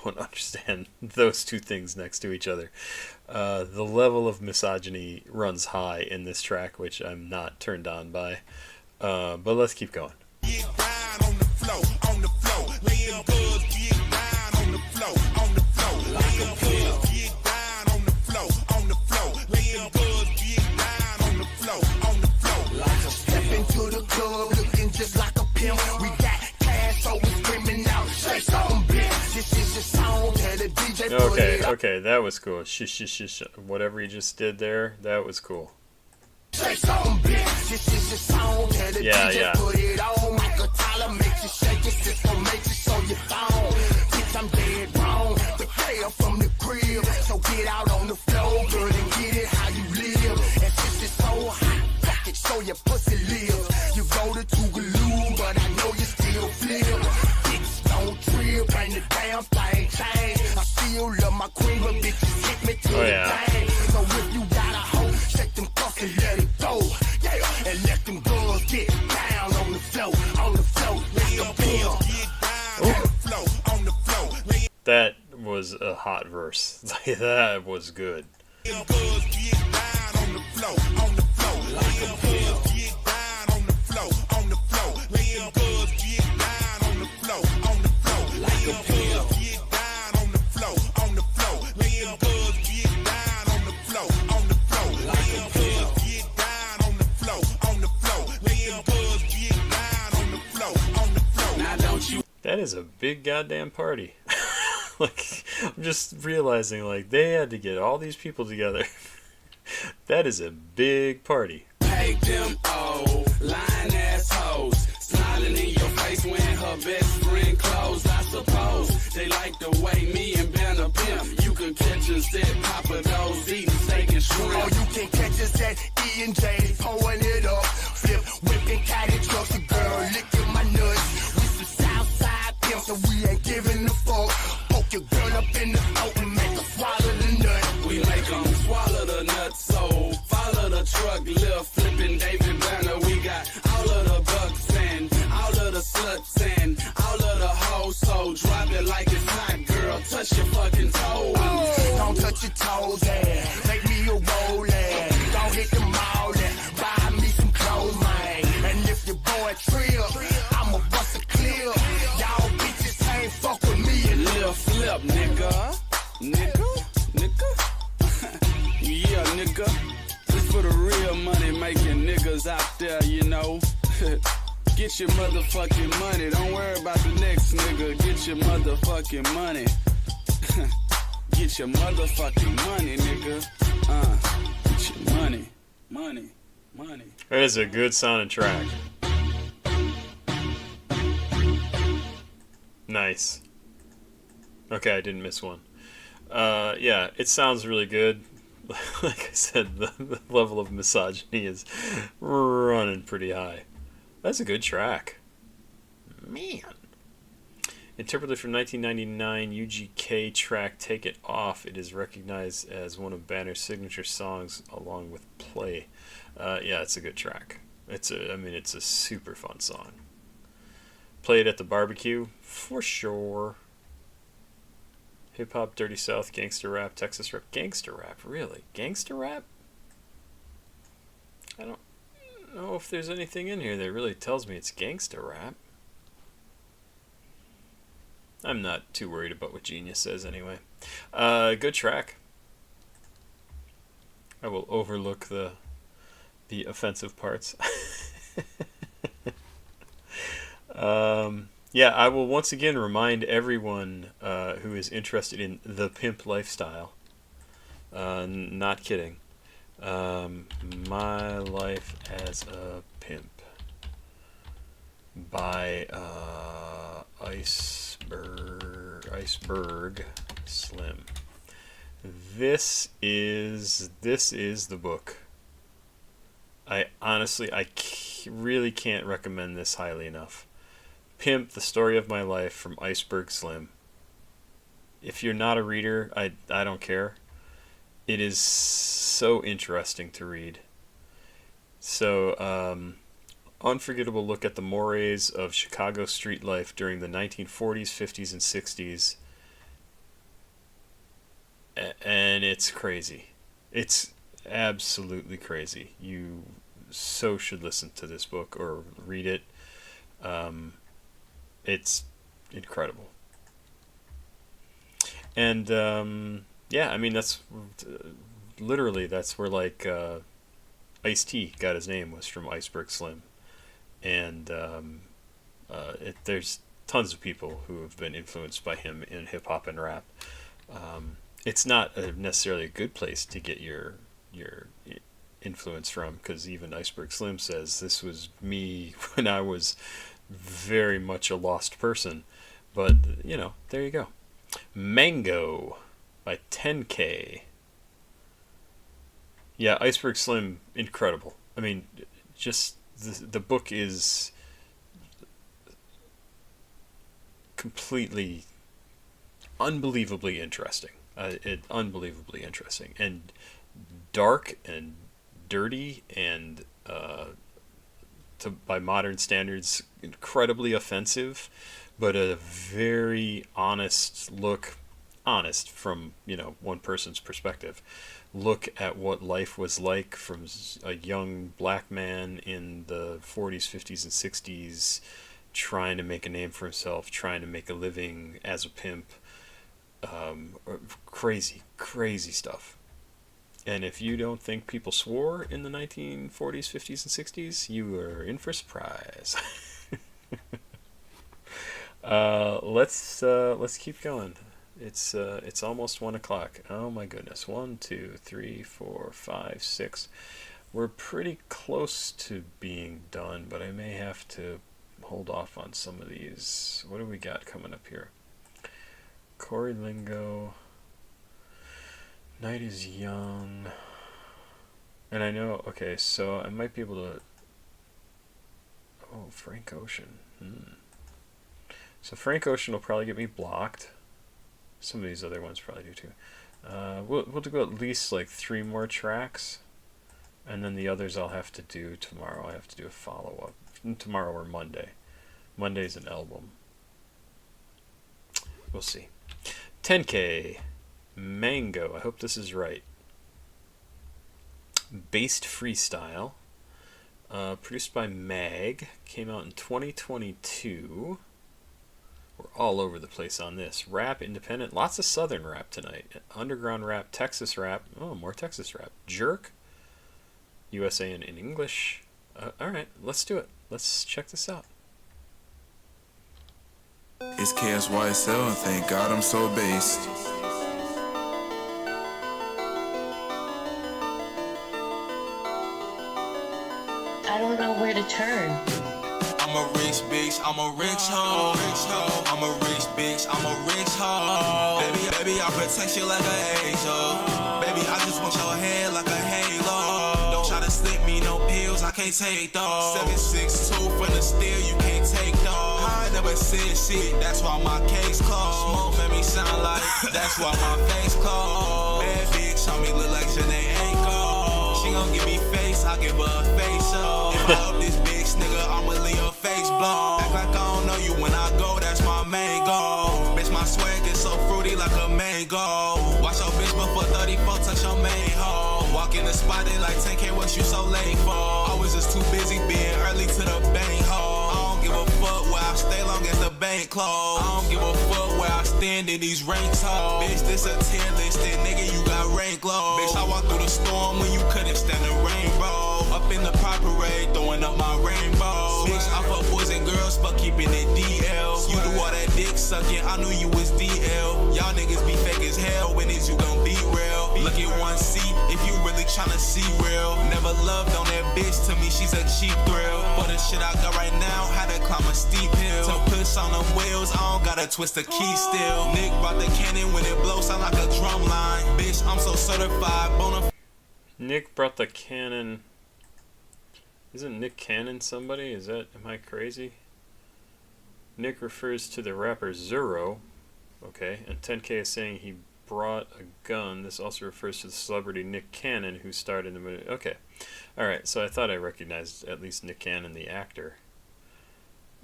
don't understand those two things next to each other. The level of misogyny runs high in this track, which I'm not turned on by. But let's keep going. Get down on the floor, on the floor. Real girls get down on the floor, on the floor. Like a pill. Get down on the floor, on the floor. Real girls get down on the floor, on the floor. Like a step into the club, looking just like a pimp. We got cash, so we screaming out, say something, bitch. This is your song, tell the DJ put it up. Okay, that was cool. Shh. Whatever you just did there, that was cool. Say something, bitch. This is your song, tell the DJ put it on. Michael Tyler makes you shake your system, makes you show your phone. Bitch, I'm dead wrong. The player from the crib, so get out on the floor, girl, and get it how you live. And since it's so hot, fuck it, show your pussy live. You go to Tougaloo, but I know you still feel. Bitch, don't trip, ain't the damn thing change. I still love my queen, but bitches hit me to the thing. So if you got a hoe, shake them cuffs and let it go. Yeah, and let them girls get down on the floor, like a pill. That was a hot verse. That was good. That is a big goddamn party. Like, I'm just realizing, like, they had to get all these people together. That is a big party. Take them old lying assholes, smiling in your face when her best friend closed. I suppose they like the way me and Ben a pimp. You can catch us at Papa Do's eating steak and shrimp. Oh, you can catch us at E and J pouring it up, flip whipping caddy trucks. A girl licking my nuts. We some Southside pimps, so we ain't giving a fuck. Poke your girl up in the throat and make her swallow the nut. truck, lil' flipping David Banner. We got all of the bucks and all of the sluts and all of the hoes. So drop it like it's hot, girl. Touch your fucking toes. Don't touch your toes, and make me a roll, and don't hit the mall, and buy me some clothes, man. And if your boy trill, I'ma bust a clear. Y'all bitches can't fuck with me. And Lil' flip, nigga. Yeah, nigga. This for the real money making niggas out there, you know. Get your motherfucking money. Don't worry about the next nigga. Get your motherfucking money. Get your motherfucking money, nigga. Get your money. Money. That is a good sounding track. Nice. Okay, I didn't miss one. Yeah, it sounds really good. Like I said, the level of misogyny is running pretty high. That's a good track. Man. Interpreted from 1999 UGK track Take It Off, it is recognized as one of Banner's signature songs along with Play. Yeah, it's a good track. It's a super fun song. Played at the barbecue? For sure. Hip hop, dirty south, gangster rap, Texas rap. Gangster rap, really? Gangster rap? I don't know if there's anything in here that really tells me it's gangster rap. I'm not too worried about what Genius says anyway. Good track. I will overlook the offensive parts. Yeah, I will once again remind everyone who is interested in the pimp lifestyle. Not kidding. My Life as a Pimp by Iceberg Slim. This is the book. I honestly, really can't recommend this highly enough. Pimp, The Story of My Life from Iceberg Slim. If you're not a reader, I don't care. It is so interesting to read. So, unforgettable look at the mores of Chicago street life during the 1940s, 50s, and 60s. And it's crazy. It's absolutely crazy. You so should listen to this book or read it. It's incredible. And yeah, I mean, that's literally that's where like Ice-T got his name, was from Iceberg Slim. And there's tons of people who have been influenced by him in hip hop and rap. It's not necessarily a good place to get your influence from, because even Iceberg Slim says this was me when I was very much a lost person. But you know, there you go. Mango by Tenkay. Yeah, Iceberg Slim, incredible. I mean, just the book is completely, unbelievably interesting. Unbelievably interesting and dark and dirty and by modern standards, incredibly offensive, but a very honest look, honest from, you know, one person's perspective, look at what life was like from a young black man in the 40s, 50s, and 60s, trying to make a name for himself, trying to make a living as a pimp. Crazy stuff. And if you don't think people swore in the 1940s, 50s, and 60s, you are in for a surprise. Let's keep going. It's almost 1 o'clock. Oh my goodness. 1, 2, 3, 4, 5, 6. We're pretty close to being done, but I may have to hold off on some of these. What do we got coming up here? Corey Lingo. Night is Young. And I know, okay, so I might be able to... Oh, Frank Ocean. So Frank Ocean will probably get me blocked. Some of these other ones probably do too. We'll do at least like 3 more tracks. And then the others I'll have to do tomorrow. I have to do a follow-up. Tomorrow or Monday. Monday's an album. We'll see. Tenkay. Mango. I hope this is right. Based Freestyle. Produced by Mag. Came out in 2022. We're all over the place on this. Rap, independent. Lots of southern rap tonight. Underground rap, Texas rap. Oh, more Texas rap. Jerk. USA and in English. Alright, let's do it. Let's check this out. It's KSYSL, and thank God I'm so based. I don't know where to turn. I'm a rich bitch, I'm a rich hoe. I'm a rich bitch, I'm a rich hoe. Baby, I protect you like an angel. Baby, I just want your head like a halo. Don't try to slip me no pills, I can't take those. 762 from the steel, you can't take those. I never said shit, that's why my case closed. Smoke made me sound like, that's why my face closed. Bad bitch on me look like Janae Aiko. She gon' give me face, I give her a facial. If I up this bitch, nigga, I'ma leave her face blown. Act like I don't know you when I go, that's my main goal. Bitch, my swag is so fruity like a mango. Watch your bitch before 34, touch your main hoe. Walk in the spot, they like Tenkay, what you so late for? I was just too busy being early to the bank hole. I don't give a fuck where I stay long as the bank close. I don't give a fuck where I stand in these ranks ho. Bitch, this a tier list, and nigga, you got rank low. Bitch, I walked through the storm when you couldn't stand the rainbow. Up in the pride parade, throwing up my rainbow. Bitch, I fuck boys and girls, but keeping it DL. You do all that dick sucking, I knew you was DL. Y'all niggas be fake as hell, when is you gon' be real? Look at 1C, if you really tryna see real. Never loved on that bitch, to me she's a cheap thrill. For the shit I got right now, had to climb a steep hill. To push on them wheels, I don't gotta twist the key still. Nick brought the cannon, when it blows, sound like a drum line. Bitch, I'm so certified, bona. Nick brought the cannon. Isn't Nick Cannon somebody? Is that, am I crazy? Nick refers to the rapper Zero. Okay, and 10K is saying he brought a gun. This also refers to the celebrity Nick Cannon who starred in the movie. Okay, alright, so I thought I recognized at least Nick Cannon, the actor.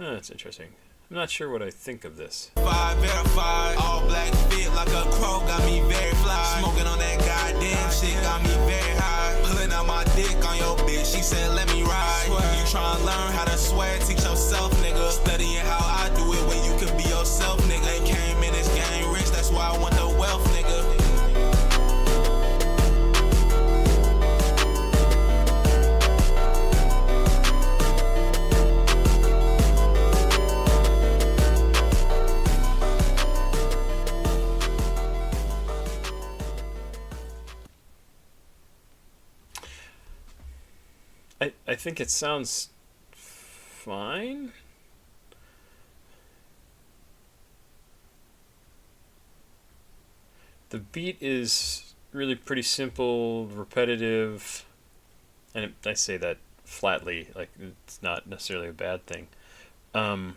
Oh, that's interesting. I'm not sure what I think of this. Verified, all black fit like a crow, got me very fly. Smoking on that goddamn shit, got me very high. Pulling out my dick on your bitch, she said let me ride. You tryna learn how to swear, teach yourself, nigga. Studying how I do it when you can be yourself, nigga. They came in this game rich, that's why I want the wealth, nigga. I think it sounds fine. The beat is really pretty simple, repetitive, and I say that flatly, like it's not necessarily a bad thing. I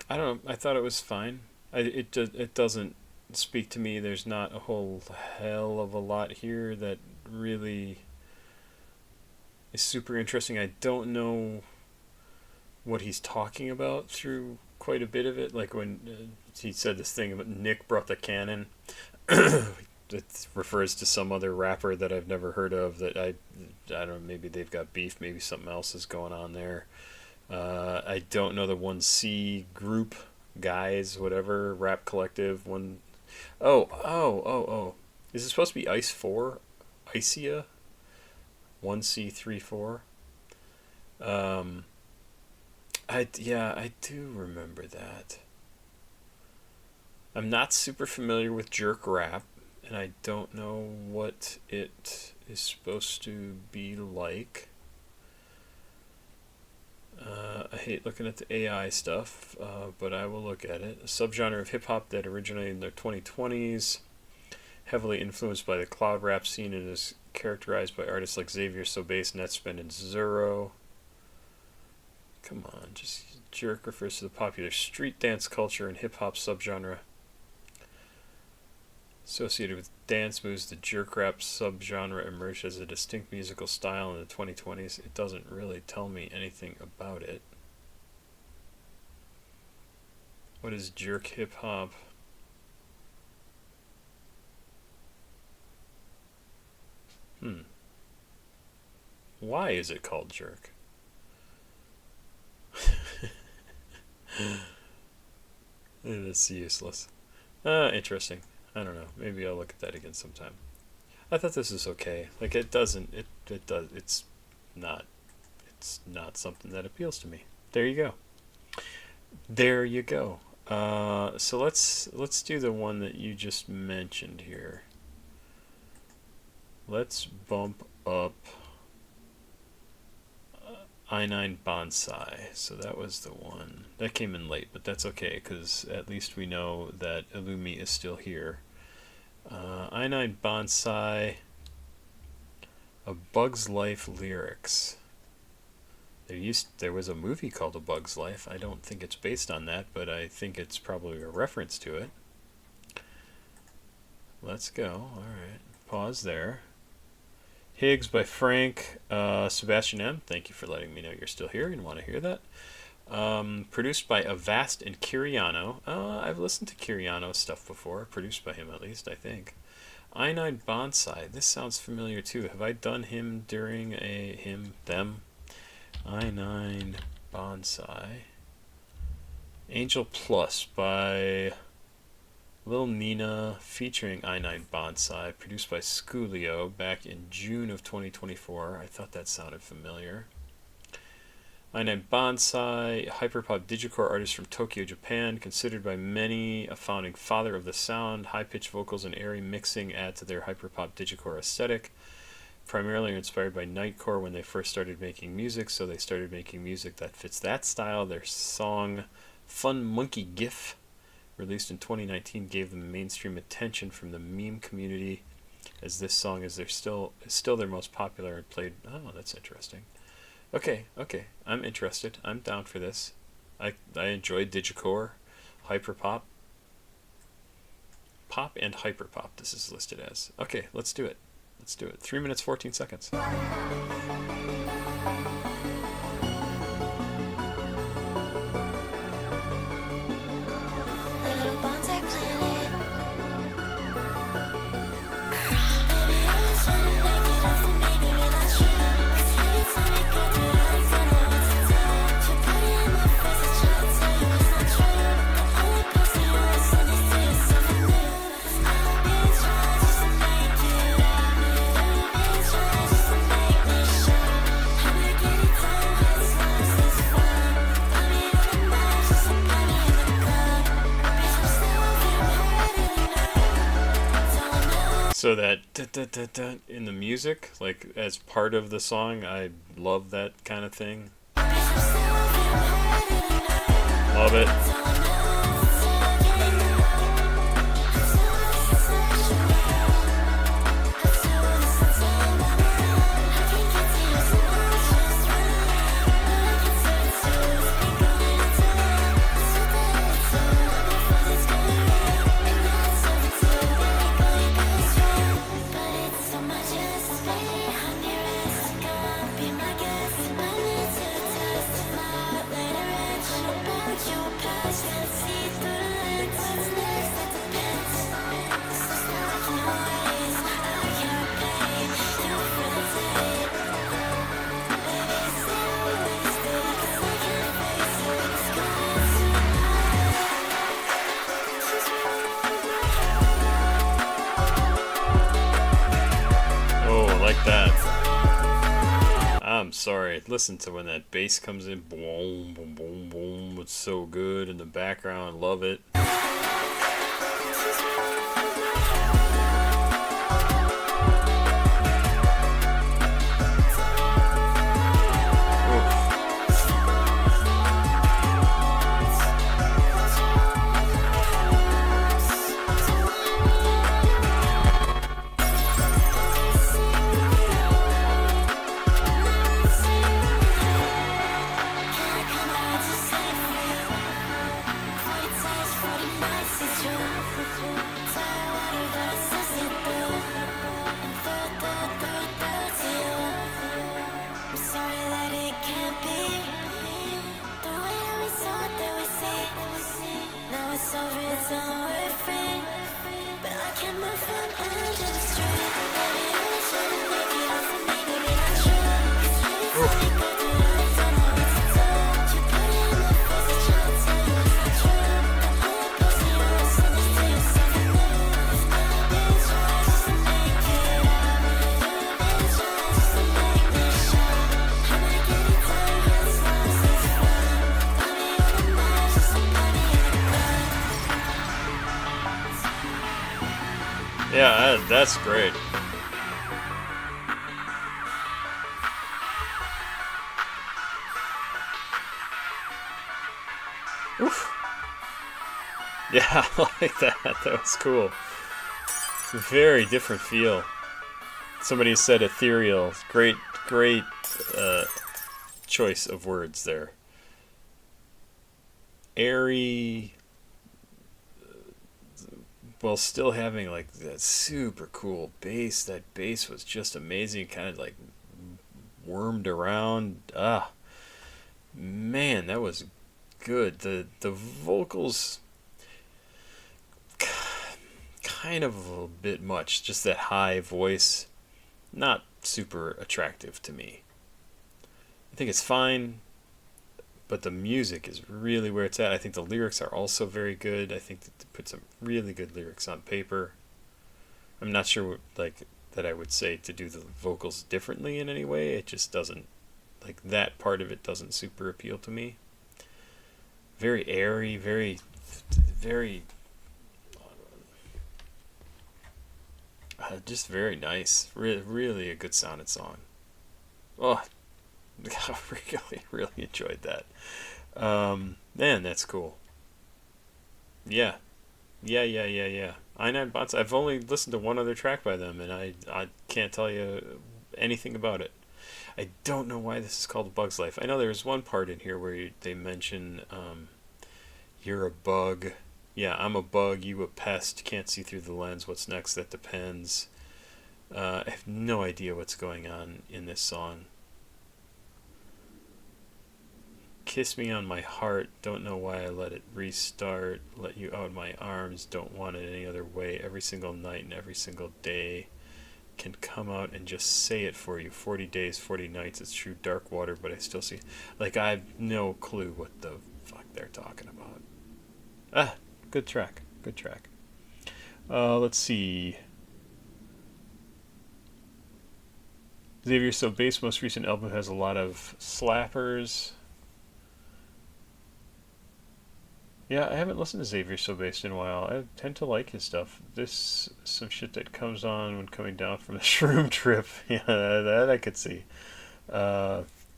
don't know, I thought it was fine. It doesn't speak to me. There's not a whole hell of a lot here that really is super interesting. I don't know what he's talking about through quite a bit of it. Like when he said this thing about Nick brought the cannon. It refers to some other rapper that I've never heard of. That I don't know. Maybe they've got beef. Maybe something else is going on there. I don't know the 1C group. Guys, whatever, rap collective, one. Oh. Is it supposed to be Ice 4? Icea? 1C34? I do remember that. I'm not super familiar with jerk rap, and I don't know what it is supposed to be like. I hate looking at the AI stuff, but I will look at it. A subgenre of hip-hop that originated in the 2020s, heavily influenced by the cloud rap scene, and is characterized by artists like Xavier Sobase, Netspend, and Zero. Come on, just jerk refers to the popular street dance culture and hip-hop subgenre. Associated with dance moves, the jerk rap subgenre emerged as a distinct musical style in the 2020s. It doesn't really tell me anything about it. What is jerk hip-hop? Why is it called jerk? It's useless. Interesting. I don't know. Maybe I'll look at that again sometime. I thought this was okay. Like it doesn't. It does. It's not something that appeals to me. There you go. There you go. So let's do the one that you just mentioned here. Let's bump up i9bonsai. So that was the one that came in late, but that's okay because at least we know that Illumi is still here. i9bonsai, A Bug's Life lyrics. There was a movie called A Bug's Life. I don't think it's based on that, but I think it's probably a reference to it. Let's go. All right, pause there. Higgs by Frank, Sebastian M. Thank you for letting me know you're still here and want to hear that. Produced by Avast and Kiriano. I've listened to Kiriano's stuff before. Produced by him at least, I think. i9bonsai. This sounds familiar too. Have I done him during a them? i9bonsai. Angel Plus by Lil Nina featuring i9bonsai, produced by Schoolio back in June of 2024. I thought that sounded familiar. i9bonsai, hyperpop digicore artist from Tokyo, Japan, considered by many a founding father of the sound. High-pitched vocals and airy mixing add to their hyperpop digicore aesthetic. Primarily inspired by Nightcore when they first started making music, so they started making music that fits that style. Their song Fun Monkey GIF, released in 2019, gave them mainstream attention from the meme community, as this song is still their most popular and played. Oh, that's interesting. Okay, I'm interested. I'm down for this. I enjoy digicore, hyperpop, pop and hyperpop. This is listed as. Okay, let's do it. 3 minutes 14 seconds. So that in the music, like as part of the song, I love that kind of thing. Love it. I'm sorry, listen to when that bass comes in, boom, boom, boom, boom, it's so good in the background, love it. Yeah, that's great. Oof. Yeah, I like that. That was cool. Very different feel. Somebody said ethereal. Great choice of words there. Airy, while still having like that super cool bass. That bass was just amazing. Kind of like wormed around. Man, that was good. The vocals kind of a little bit much. Just that high voice, not super attractive to me. I think it's fine, but the music is really where it's at. I think the lyrics are also very good. I think that they put some really good lyrics on paper. I'm not sure that I would say to do the vocals differently in any way. It just doesn't, like, that part of it doesn't super appeal to me. Very airy, very just very nice. Really a good sounding song. Oh, I really enjoyed that. Man, that's cool. Yeah. i9bonsai. I've only listened to one other track by them, and I can't tell you anything about it. I don't know why this is called A Bug's Life. I know there's one part in here where they mention you're a bug. Yeah, I'm a bug, you a pest, can't see through the lens, what's next, that depends. I have no idea what's going on in this song. Kiss me on my heart, don't know why I let it restart, let you out of my arms, don't want it any other way, every single night and every single day. Can come out and just say it for you. 40 days, 40 nights, it's true, dark water, but I still see. Like, I have no clue what the fuck they're talking about. Good track. Let's see. Xavier So Bass most recent album has a lot of slappers. Yeah, I haven't listened to Xavier So Bass in a while. I tend to like his stuff. This some shit that comes on when coming down from the shroom trip. Yeah, that I could see.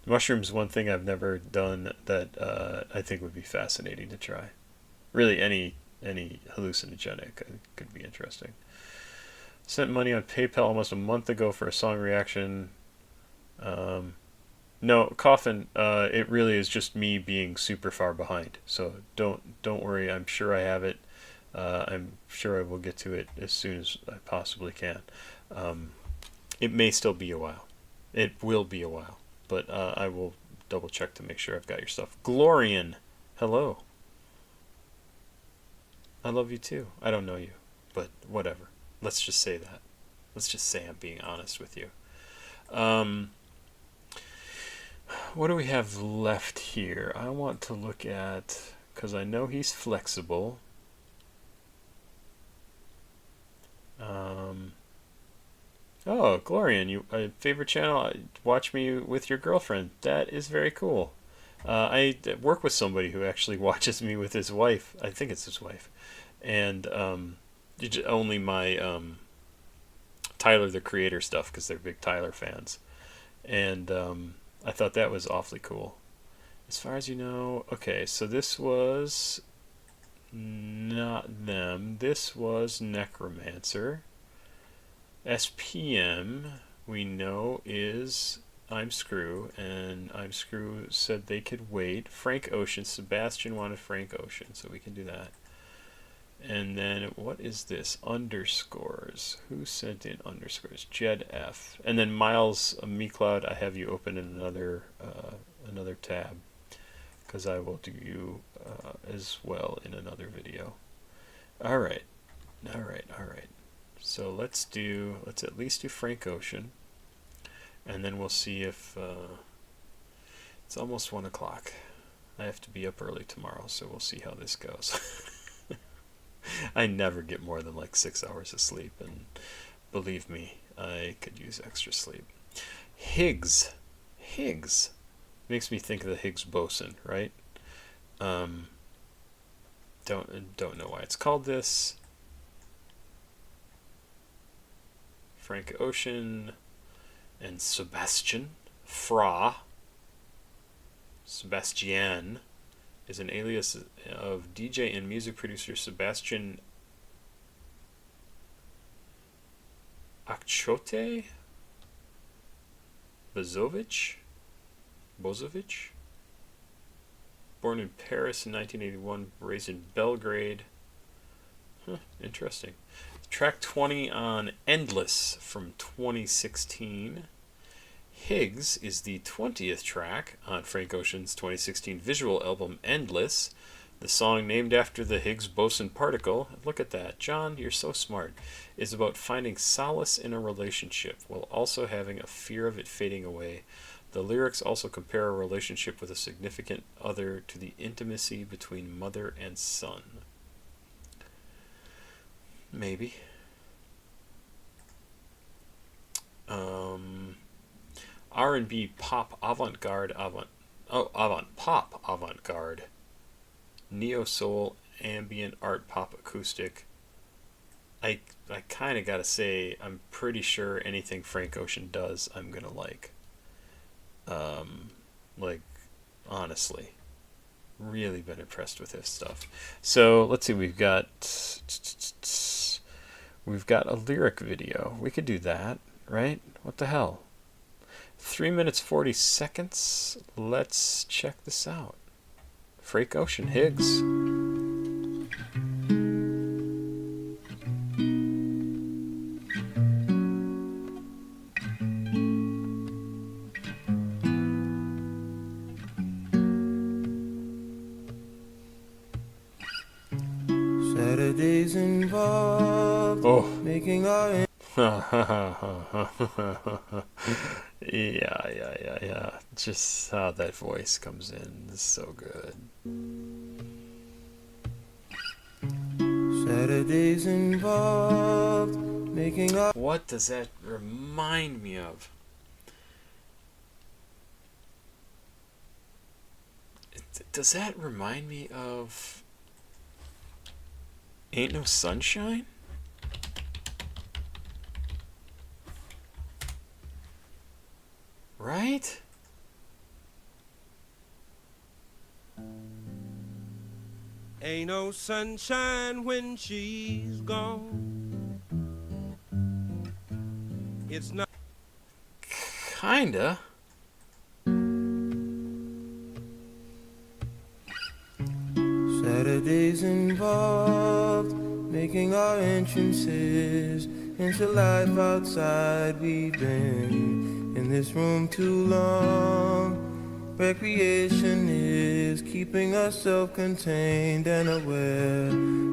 Mushrooms, one thing I've never done that I think would be fascinating to try. Really, any hallucinogenic could be interesting. Sent money on PayPal almost a month ago for a song reaction. No, Coffin, it really is just me being super far behind. So don't worry, I'm sure I have it. I'm sure I will get to it as soon as I possibly can. It may still be a while. It will be a while. But I will double check to make sure I've got your stuff. Glorian, hello. I love you too. I don't know you, but whatever. Let's just say that. Let's just say I'm being honest with you. What do we have left here? I want to look at, because I know he's flexible. Oh, Glorian, you favorite channel? Watch me with your girlfriend. That is very cool. I work with somebody who actually watches me with his wife. I think it's his wife. And only my Tyler the Creator stuff, because they're big Tyler fans. And I thought that was awfully cool. As far as you know, okay, so this was not them. This was Necromancer. SPM, we know, is I'm Screw, and I'm Screw said they could wait. Frank Ocean, Sebastian wanted Frank Ocean, so we can do that. And then what is this? Underscores. Who sent in underscores? Jed F. And then Miles MeCloud, I have you open in another tab, because I will do you as well in another video. All right. So let's at least do Frank Ocean, and then we'll see if it's almost 1 o'clock. I have to be up early tomorrow, so we'll see how this goes. I never get more than like 6 hours of sleep, and believe me, I could use extra sleep. Higgs makes me think of the Higgs boson, right? Don't know why it's called this. Frank Ocean and Sebastian Sebastian is an alias of DJ and music producer Sebastian Akchote Bozovic, born in Paris in 1981, raised in Belgrade. Interesting. Track 20 on Endless from 2016. Higgs is the 20th track on Frank Ocean's 2016 visual album Endless, the song named after the Higgs boson particle. Look at that. John, you're so smart. Is about finding solace in a relationship while also having a fear of it fading away. The lyrics also compare a relationship with a significant other to the intimacy between mother and son. Maybe. R&B pop avant-garde avant-pop avant-garde, neo-soul ambient art pop acoustic. I kind of gotta say, I'm pretty sure anything Frank Ocean does I'm gonna like. Like, honestly, really been impressed with his stuff. So let's see, we've got a lyric video. We could do that, right? What the hell? 3 minutes 40 seconds. Let's check this out. Frank Ocean, Higgs. Saturdays involved. Oh. Making our Yeah. Just how that voice comes in is so good. Saturdays involved. Making our What does that remind me of? Does that remind me of Ain't No Sunshine? Right? Ain't no sunshine when she's gone. It's not. Kinda. Saturdays involved. Making our entrances into life outside. We've been in this room too long. Recreation is keeping us self-contained and aware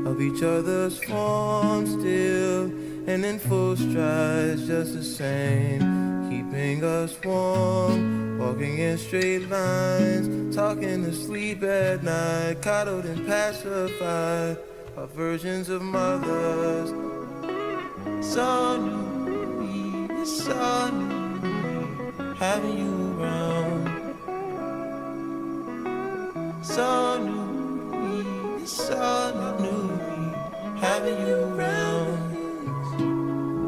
of each other's forms still, and in full strides just the same, keeping us warm, walking in straight lines, talking to sleep at night, coddled and pacified, our versions of mothers. So new, it's so new, having you around. So new, it's so new, having you around.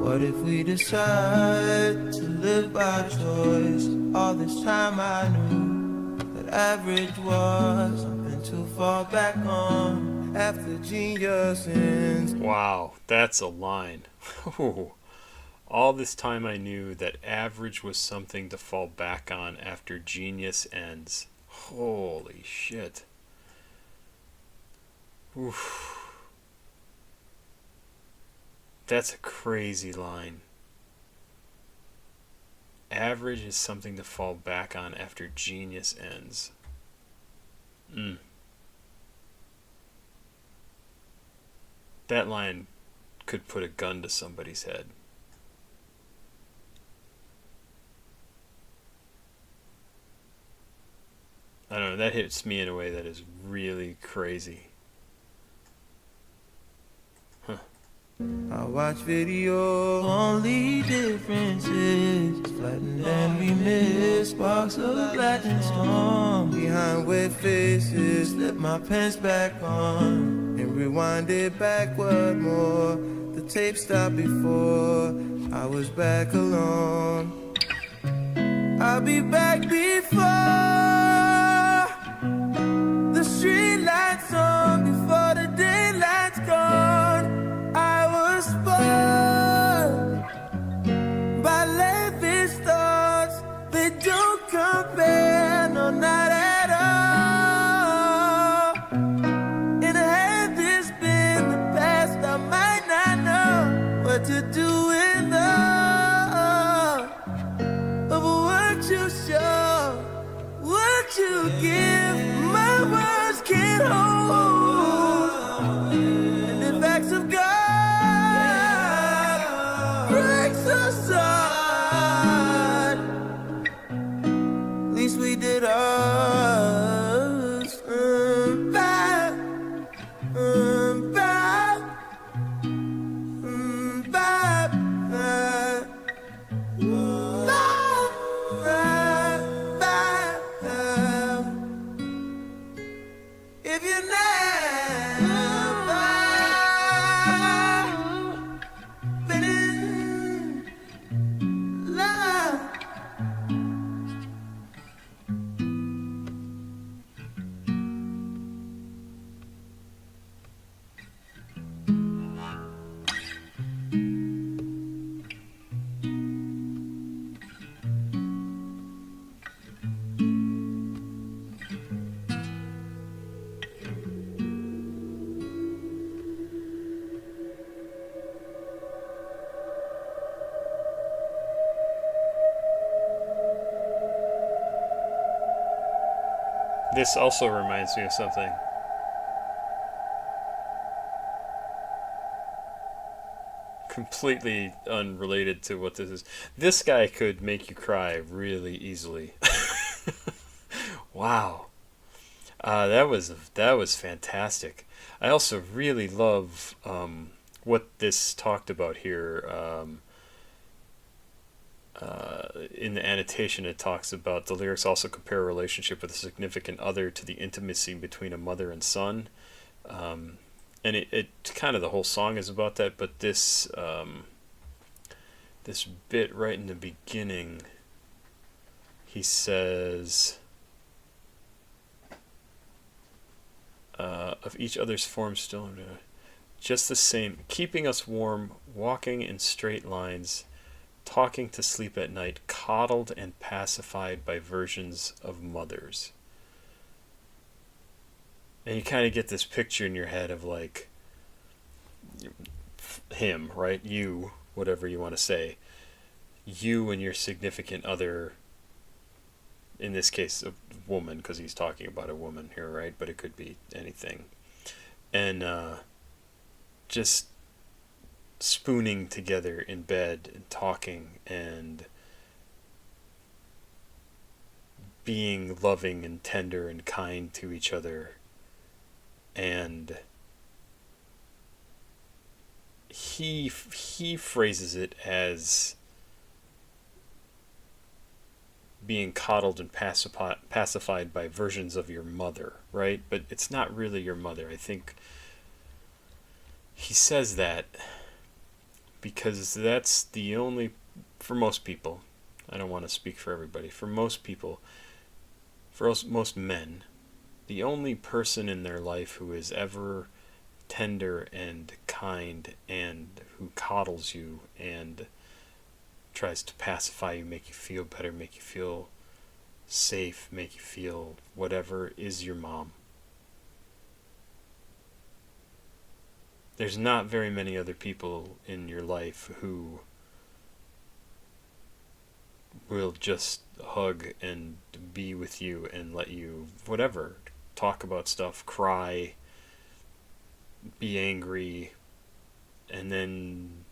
What if we decide to live by choice? All this time I knew that average was something to fall back on after genius ends. Wow, that's a line. All this time I knew that average was something to fall back on after genius ends. Holy shit. Oof. That's a crazy line. Average is something to fall back on after genius ends. That line could put a gun to somebody's head. I don't know, that hits me in a way that is really crazy. I watch video, only difference is flattened and we miss sparks of lightning storm. Behind wet faces, slip my pants back on and rewind it backward more. The tape stopped before I was back alone. I'll be back before the street lights on, before the daylight's gone. I was spoiled by lavish thoughts. They don't compare, no, not at all. And had this been the past, I might not know what to do with all of what you show, what you give. My words can't hold, and the facts of God breaks us apart. At least we did ours. Back, back, back, back. If you never been in love, This also reminds me of something. Completely unrelated to what this is. This guy could make you cry really easily. Wow. That was fantastic. I also really love what this talked about here. In the annotation, it talks about the lyrics also compare a relationship with a significant other to the intimacy between a mother and son. And it kind of, the whole song is about that, but this this bit right in the beginning, he says, of each other's form still just the same, keeping us warm, walking in straight lines, talking to sleep at night, coddled and pacified by versions of mothers. And you kind of get this picture in your head of like him, right? You, whatever you want to say, you and your significant other, in this case a woman, because he's talking about a woman here, right? But it could be anything. And just spooning together in bed and talking and being loving and tender and kind to each other. And he phrases it as being coddled and pacified by versions of your mother, right? But it's not really your mother. I think he says that because that's the only, for most people, I don't want to speak for everybody, for most people, for most men, the only person in their life who is ever tender and kind and who coddles you and tries to pacify you, make you feel better, make you feel safe, make you feel whatever, is your mom. There's not very many other people in your life who will just hug and be with you and let you, whatever, talk about stuff, cry, be angry, and then,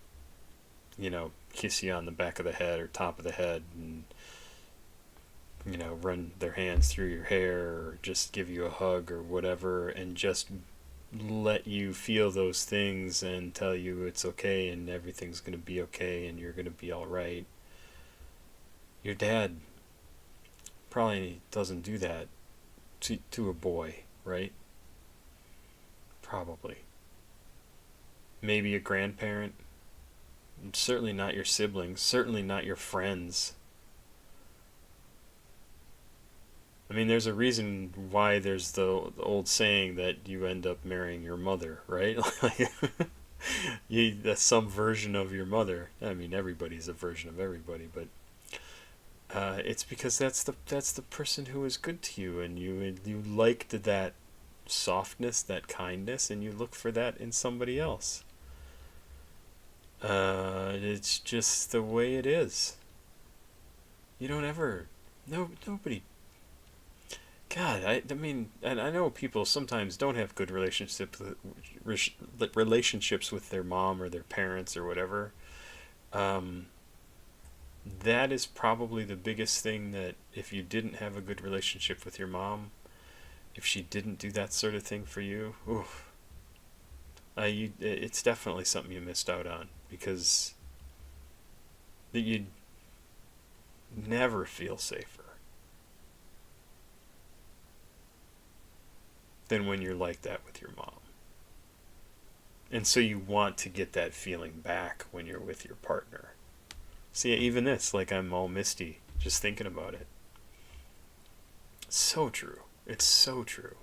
you know, kiss you on the back of the head or top of the head and, you know, run their hands through your hair or just give you a hug or whatever and just let you feel those things and tell you it's okay and everything's going to be okay and you're going to be all right. Your dad probably doesn't do that to a boy, right? Probably. Maybe a grandparent. Certainly not your siblings. Certainly not your friends. I mean, there's a reason why there's the old saying that you end up marrying your mother, right? That's some version of your mother. I mean, everybody's a version of everybody, but it's because that's the person who is good to you, and you liked that softness, that kindness, and you look for that in somebody else. It's just the way it is. You don't ever, nobody. God, I mean, and I know people sometimes don't have good relationships with their mom or their parents or whatever. That is probably the biggest thing, that if you didn't have a good relationship with your mom, if she didn't do that sort of thing for you, oof, it's definitely something you missed out on, because you'd never feel safer than when you're like that with your mom. And so you want to get that feeling back when you're with your partner. See, even this, like, I'm all misty just thinking about it. So true. It's so true.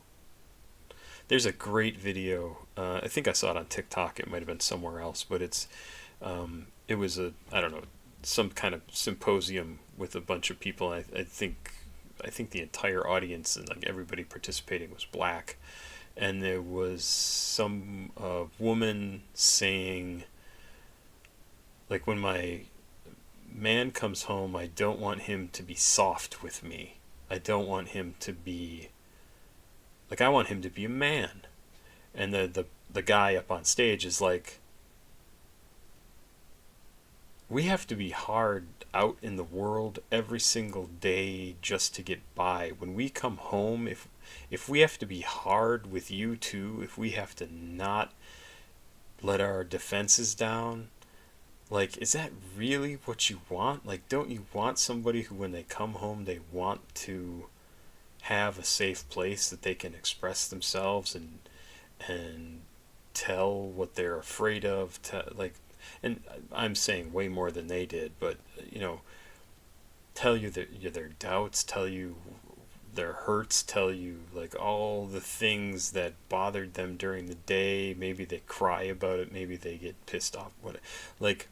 There's a great video. I think I saw it on TikTok. It might have been somewhere else, but it was I don't know, some kind of symposium with a bunch of people. I think the entire audience and like everybody participating was black, and there was some woman saying, like, when my man comes home, I don't want him to be soft with me. I don't want him to be like, I want him to be a man. And the guy up on stage is like, we have to be hard out in the world every single day just to get by. When we come home, if we have to be hard with you too, if we have to not let our defenses down, like, is that really what you want? Like, don't you want somebody who, when they come home, they want to have a safe place that they can express themselves and tell what they're afraid of, and I'm saying way more than they did, but, you know, tell you their doubts, tell you their hurts, tell you, like, all the things that bothered them during the day. Maybe they cry about it, maybe they get pissed off. Like,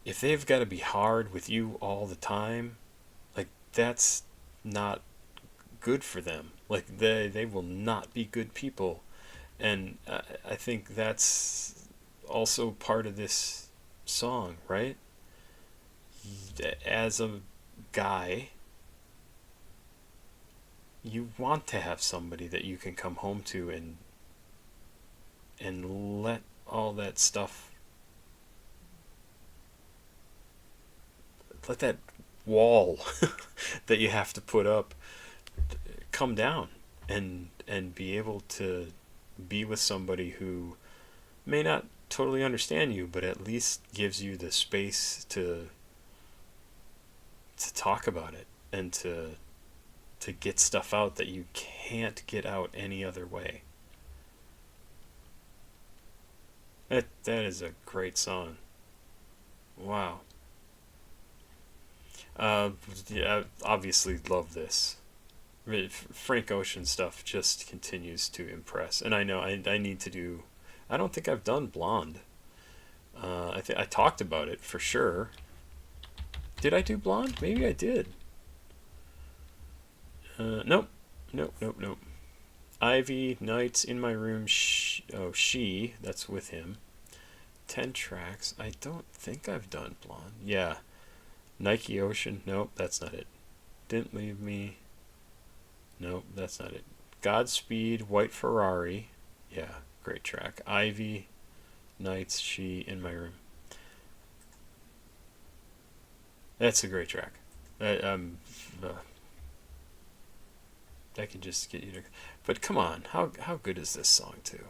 if they've got to be hard with you all the time, like, that's not good for them. Like, they will not be good people. And I think that's also part of this song, right? As a guy, you want to have somebody that you can come home to and let all that stuff, let that wall that you have to put up come down, and be able to be with somebody who may not totally understand you, but at least gives you the space to talk about it and to get stuff out that you can't get out any other way. That is a great song. Wow. Yeah, obviously love this. Frank Ocean stuff just continues to impress, and I know I need to do. I don't think I've done Blonde. I talked about it for sure. Did I do Blonde? Maybe I did. Nope. Ivy, Nights in My Room, oh, She, that's with him. 10 tracks. I don't think I've done Blonde. Yeah. Nike Ocean. Nope, that's not it. Didn't Leave Me. Nope, that's not it. Godspeed, White Ferrari. Yeah, great track. Ivy, Nights, She, In My Room. That's a great track. I can just get you to... But come on, how good is this song too?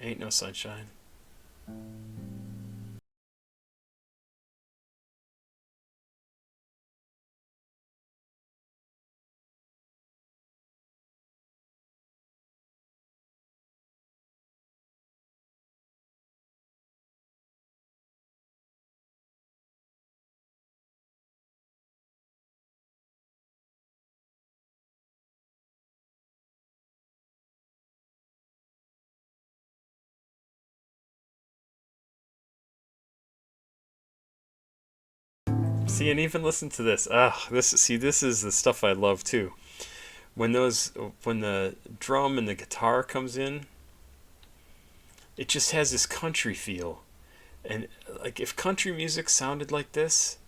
Ain't No Sunshine. See, and even listen to this. This is the stuff I love too. When the drum and the guitar comes in, it just has this country feel. And like if country music sounded like this,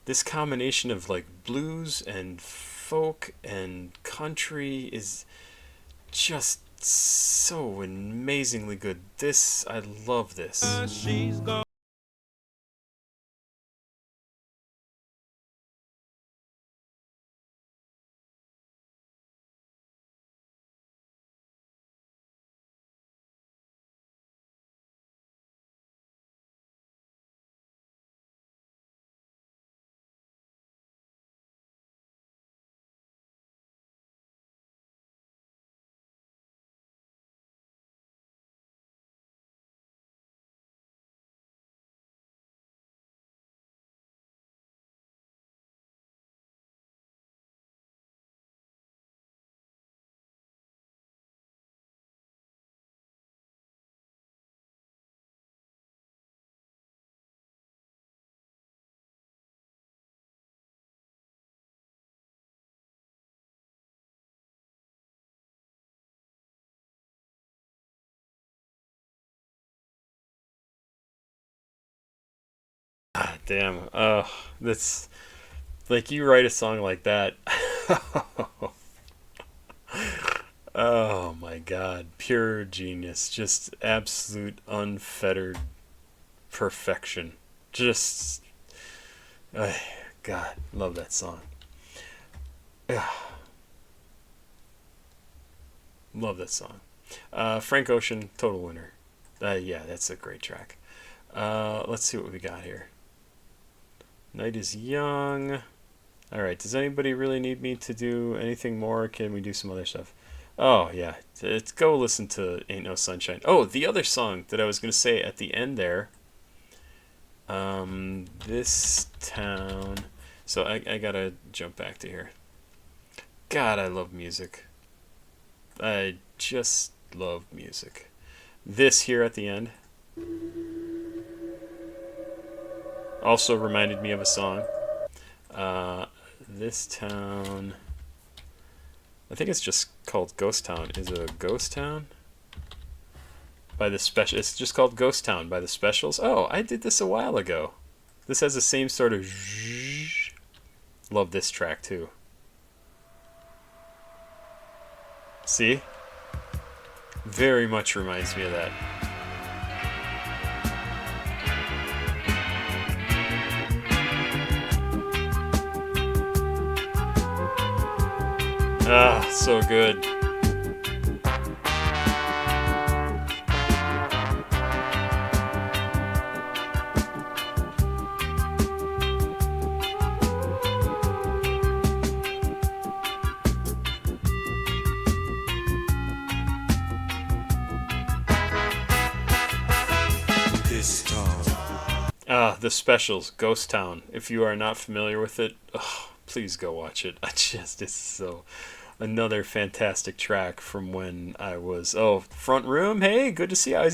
this combination of like blues and folk and country is just so amazingly good. I love this. She's gone. Damn. That's like you write a song like that. Oh my God, pure genius, just absolute unfettered perfection. Just, God, love that song. Love that song. Frank Ocean, total winner. Yeah, that's a great track. Let's see what we got here. Night is Young. Alright, does anybody really need me to do anything more? Can we do some other stuff? Oh, yeah. Let's go listen to Ain't No Sunshine. Oh, the other song that I was going to say at the end there. This Town. So I gotta jump back to here. God, I love music. I just love music. This here at the end also reminded me of a song. This Town, I think it's just called Ghost Town. Is it a Ghost Town? By the special, it's just called Ghost Town by the Specials. Oh, I did this a while ago. This has the same sort of zzzz. Love this track too. See? Very much reminds me of that. Ah, so good. The Specials, Ghost Town. If you are not familiar with it, please go watch it. It's so another fantastic track from when I was Front Room. Hey, good to see you. I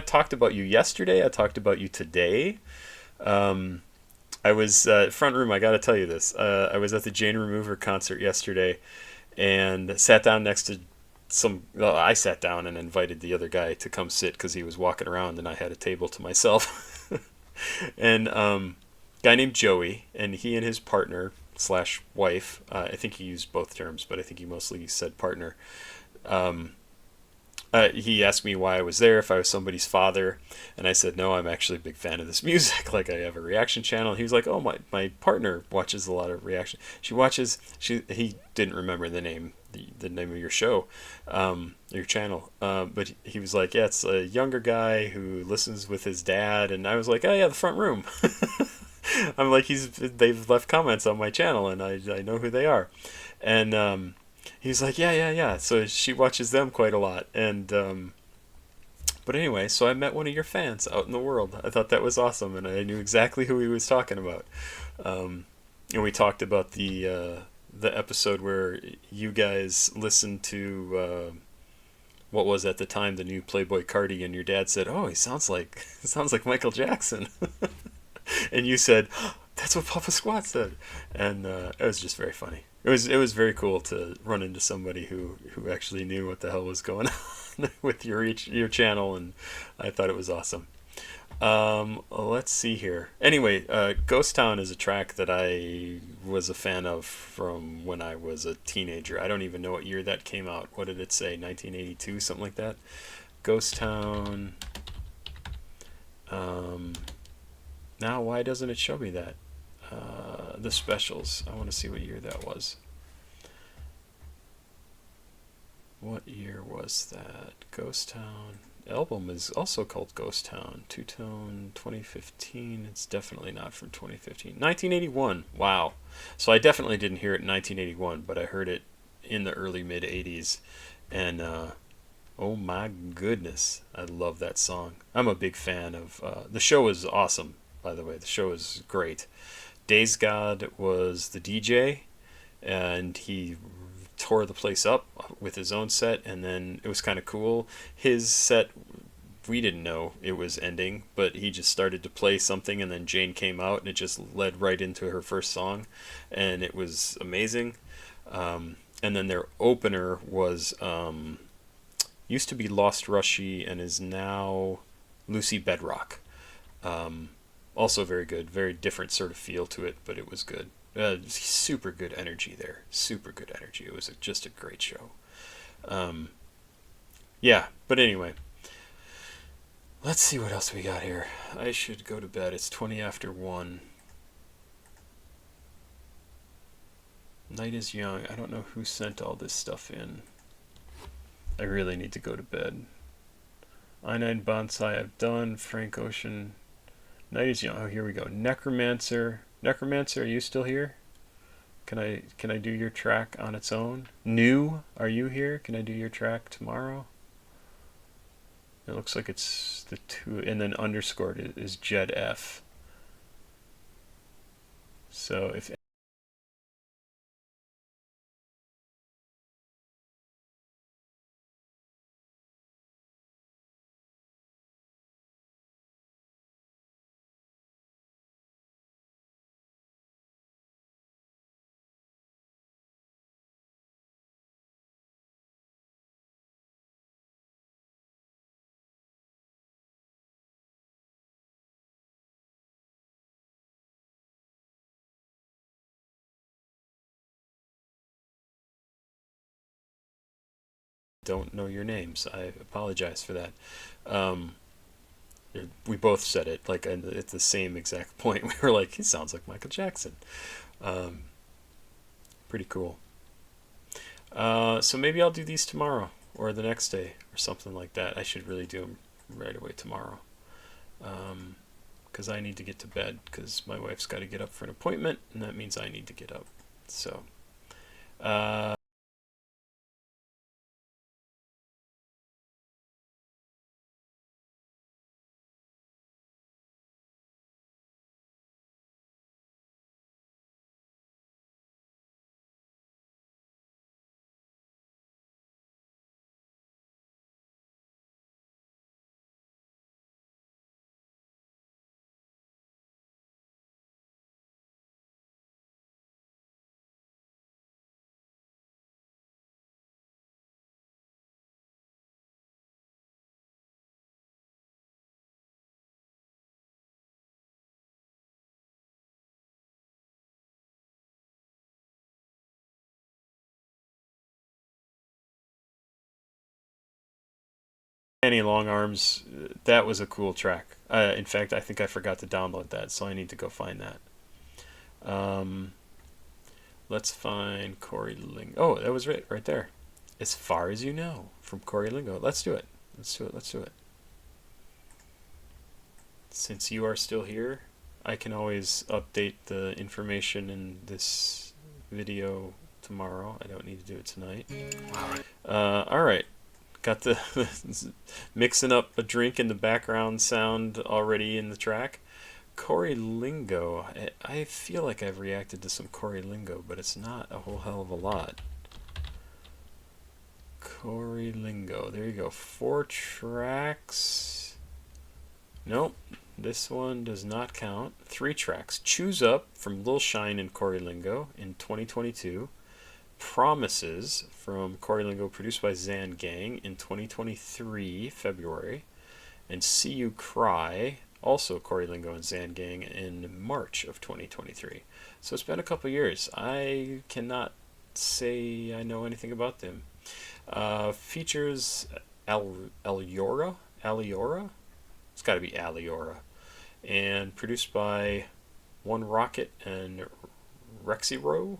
talked about you yesterday. I talked about you today. I was Front Room. I got to tell you this. I was at the Jane Remover concert yesterday, and sat down next to I sat down and invited the other guy to come sit because he was walking around and I had a table to myself. And guy named Joey, and he and his partner slash wife, I think he used both terms, but I think he mostly said partner. He asked me why I was there, if I was somebody's father, and I said, no, I'm actually a big fan of this music. Like, I have a reaction channel. He was like, oh, my partner watches a lot of reaction. He didn't remember the name of your show, your channel. But he was like, yeah, it's a younger guy who listens with his dad. And I was like, oh yeah, the front room. I'm like, they've left comments on my channel and I know who they are. And, he's like, yeah. So she watches them quite a lot. And, but anyway, so I met one of your fans out in the world. I thought that was awesome. And I knew exactly who he was talking about. And we talked about the episode where you guys listened to, what was at the time the new Playboy Cardi, and your dad said, oh, he sounds like Michael Jackson. And you said, oh, that's what Papa Squat said. And it was just very funny. It was very cool to run into somebody who actually knew what the hell was going on with your channel, and I thought it was awesome. Let's see here. Anyway, Ghost Town is a track that I was a fan of from when I was a teenager. I don't even know what year that came out. What did it say? 1982, something like that. Ghost Town. Now, why doesn't it show me that? The specials. I want to see what year that was. What year was that? Ghost Town. Album is also called Ghost Town. Two-tone 2015. It's definitely not from 2015. 1981. Wow. So I definitely didn't hear it in 1981, but I heard it in the early mid-80s. And oh my goodness, I love that song. I'm a big fan of... the show is awesome, by the way. The show is great. Days God was the DJ, and he tore the place up with his own set, and then it was kind of cool. His set, we didn't know it was ending, but he just started to play something, and then Jane came out, and it just led right into her first song, and it was amazing. And then their opener was used to be Lost Rushy and is now Lucy Bedrock. Also very good, very different sort of feel to it, but it was good. Super good energy there. Super good energy. It was just a great show. Yeah, but anyway. Let's see what else we got here. I should go to bed. It's 20 after 1. Night is young. I don't know who sent all this stuff in. I really need to go to bed. i9bonsai I've done. Frank Ocean. Night is young. Oh, here we go. Necromancer. Necromancer, are you still here? Can I do your track on its own? New, are you here? Can I do your track tomorrow? It looks like it's the 2, and then underscored is Jed F. So if don't know your names, I apologize for that. We both said it like at the same exact point. We were like, he sounds like Michael Jackson. Pretty cool. So maybe I'll do these tomorrow or the next day or something like that. I should really do them right away tomorrow, because I need to get to bed because my wife's got to get up for an appointment, and that means I need to get up. So Any Long Arms, that was a cool track. In fact, I think I forgot to download that, so I need to go find that. Let's find Corey Lingo. Oh, that was right there. As Far As You Know from Corey Lingo. Let's do it. Let's do it. Since you are still here, I can always update the information in this video tomorrow. I don't need to do it tonight. Alright. Got the mixing up a drink in the background sound already in the track. Corey Lingo. I feel like I've reacted to some Corey Lingo, but it's not a whole hell of a lot. Corey Lingo. There you go. 4 tracks. Nope. This one does not count. 3 tracks. Choose Up from Lil Shine and Corey Lingo in 2022. Promises from Corey Lingo, produced by Zane Gang in 2023, February. And See You Cry, also Corey Lingo and Zane Gang, in March of 2023. So it's been a couple years. I cannot say I know anything about them. Features Aliora? It's got to be Aliora. And produced by One Rocket and Rexiro?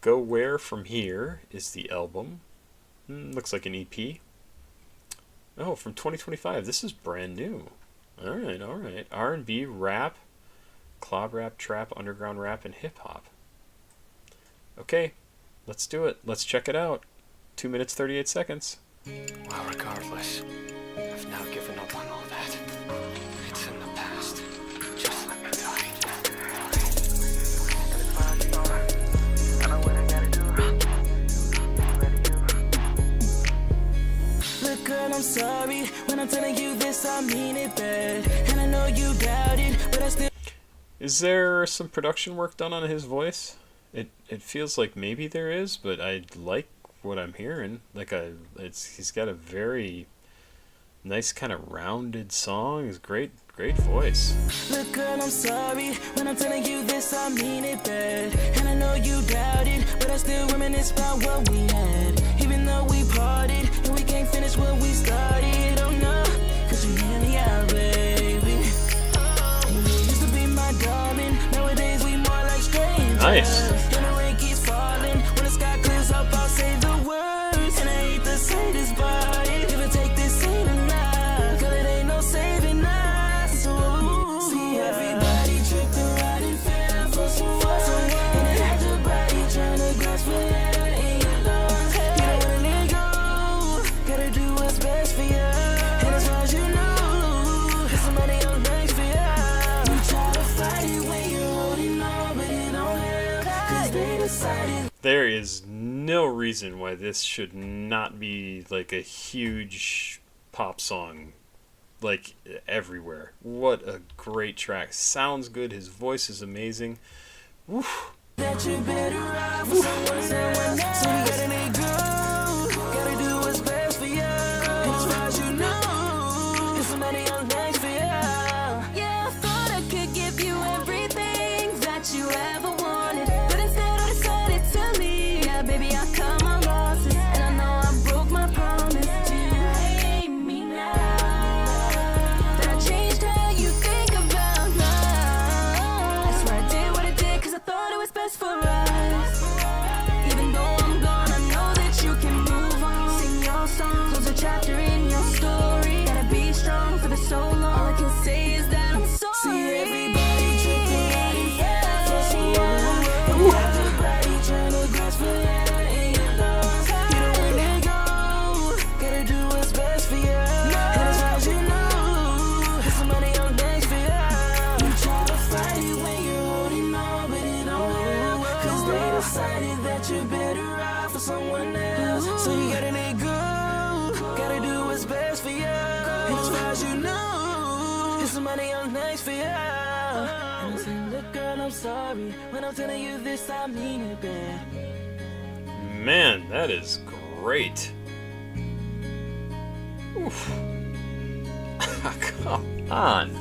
Go Where From Here is the album. Looks like an EP. Oh, from 2025. This is brand new. Alright. R&B, rap, cloud rap, trap, underground rap, and hip-hop. Okay, let's do it. Let's check it out. 2 minutes, 38 seconds. Well, regardless, I've now given up on all that. It's in the past. Just let me die. Look, girl, I'm sorry. When I'm telling you this, I mean it bad. And I know you doubt it, but I still... Is there some production work done on his voice? It feels like maybe there is, but I like what I'm hearing. Like he's got a very nice kind of rounded song. He's great voice. Look, girl, I'm sorry. When I'm telling you this, I mean it bad. And I know you doubt it, but I still reminisce about what we had. Even though we parted and we can't finish what we started. Oh no, cause you hear me out, baby. And you used to be my darling. Nowadays we more like strangers. Nice. Then the rain keeps falling. When the sky clears up, I'll say the words. And I hate to say this, but if I take this ain't enough, girl, it ain't no saving us. Ooh. See everybody tripped and riding fair for someone. And everybody trying to grasp for air in your lungs. You don't wanna let go. Gotta do what's best for you. And as far as you know, there's somebody else next for you. You try to fight it when you're holding on, but it don't help. Cause they decided. There is no reason why this should not be like a huge pop song, like everywhere. What a great track. Sounds good. His voice is amazing. Woo. That you better off for someone else. So you gotta let go. Gotta do what's best for you. And as far as you know, there's somebody else next for you. Yeah, I thought I could give you everything that you ever wanted, but instead I decided to leave. Yeah, baby, I cut my losses, and I know I broke my promise. Do you hate me now? That I changed how you think about love. I swear I did what I did, cause I thought it was best for us. Even though I'm gone, I know that you can move on. Sing your song, close a chapter in your story. Gotta be strong for the so long. All I can say is that I'm sorry. See everybody tripping out in fast for someone. And everybody trying to grasp for air in your lungs. You don't wanna let go. Gotta do what's best for you. And as far as you know, there's somebody else next for you. You try to fight it when you're holding on, but it don't help. Cause they decided that you're better off for someone else. So you gotta let go. Gotta do what's best for you. And as far as you know, there's somebody else next for you. And I say, look, girl, I'm sorry. When I'm telling you this, I mean it bad. Man, that is great. Oof. Come on.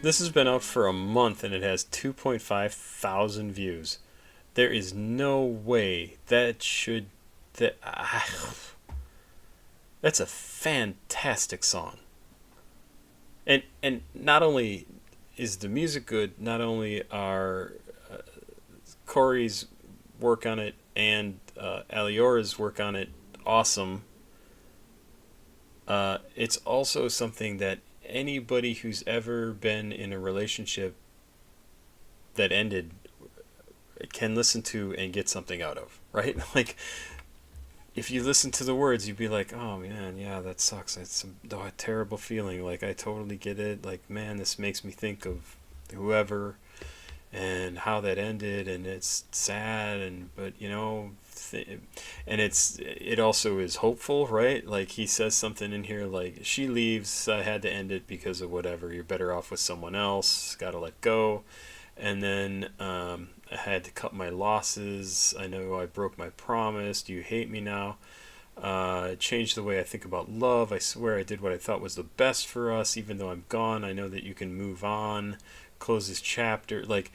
This has been out for a month and it has 2.5 thousand views. There is no way that should... That's a fantastic song. And not only is the music good, not only are Corey's work on it and Aliora's work on it awesome, it's also something that anybody who's ever been in a relationship that ended can listen to and get something out of, right? Like, if you listen to the words, you'd be like, oh man, yeah, that sucks. It's a terrible feeling. Like, I totally get it. Like, man, this makes me think of whoever and how that ended, and it's sad, but you know, and it also is hopeful, right? Like, he says something in here like, she leaves, I had to end it because of whatever, you're better off with someone else, gotta let go. And then I had to cut my losses, I know I broke my promise, do you hate me now? It changed the way I think about love, I swear I did what I thought was the best for us, even though I'm gone, I know that you can move on, close this chapter. Like,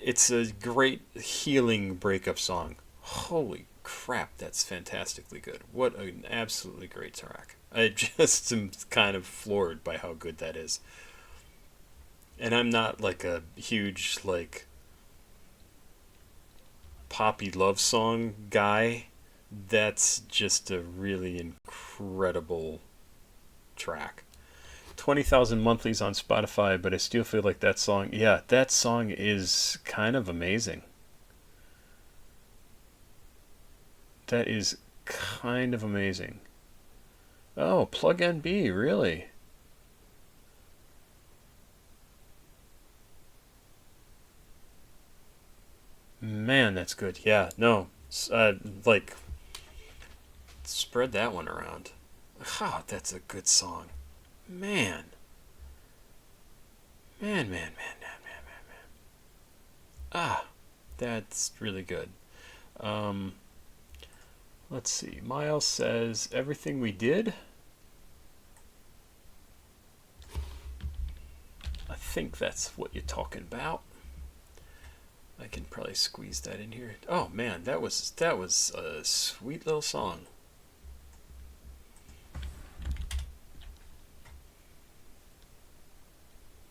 it's a great healing breakup song. Holy crap, that's fantastically good. What an absolutely great track. I just am kind of floored by how good that is. And I'm not like a huge like poppy love song guy. That's just a really incredible track. 20,000 monthlies on Spotify, but I still feel like that song, yeah, that song is kind of amazing. That is kind of amazing. Oh, Plug NB, really? Man, that's good. Yeah, no, like, spread that one around. Oh, that's a good song. Man. Ah, that's really good. Let's see. Miles says, everything we did. I think that's what you're talking about. I can probably squeeze that in here. Oh man, that was a sweet little song.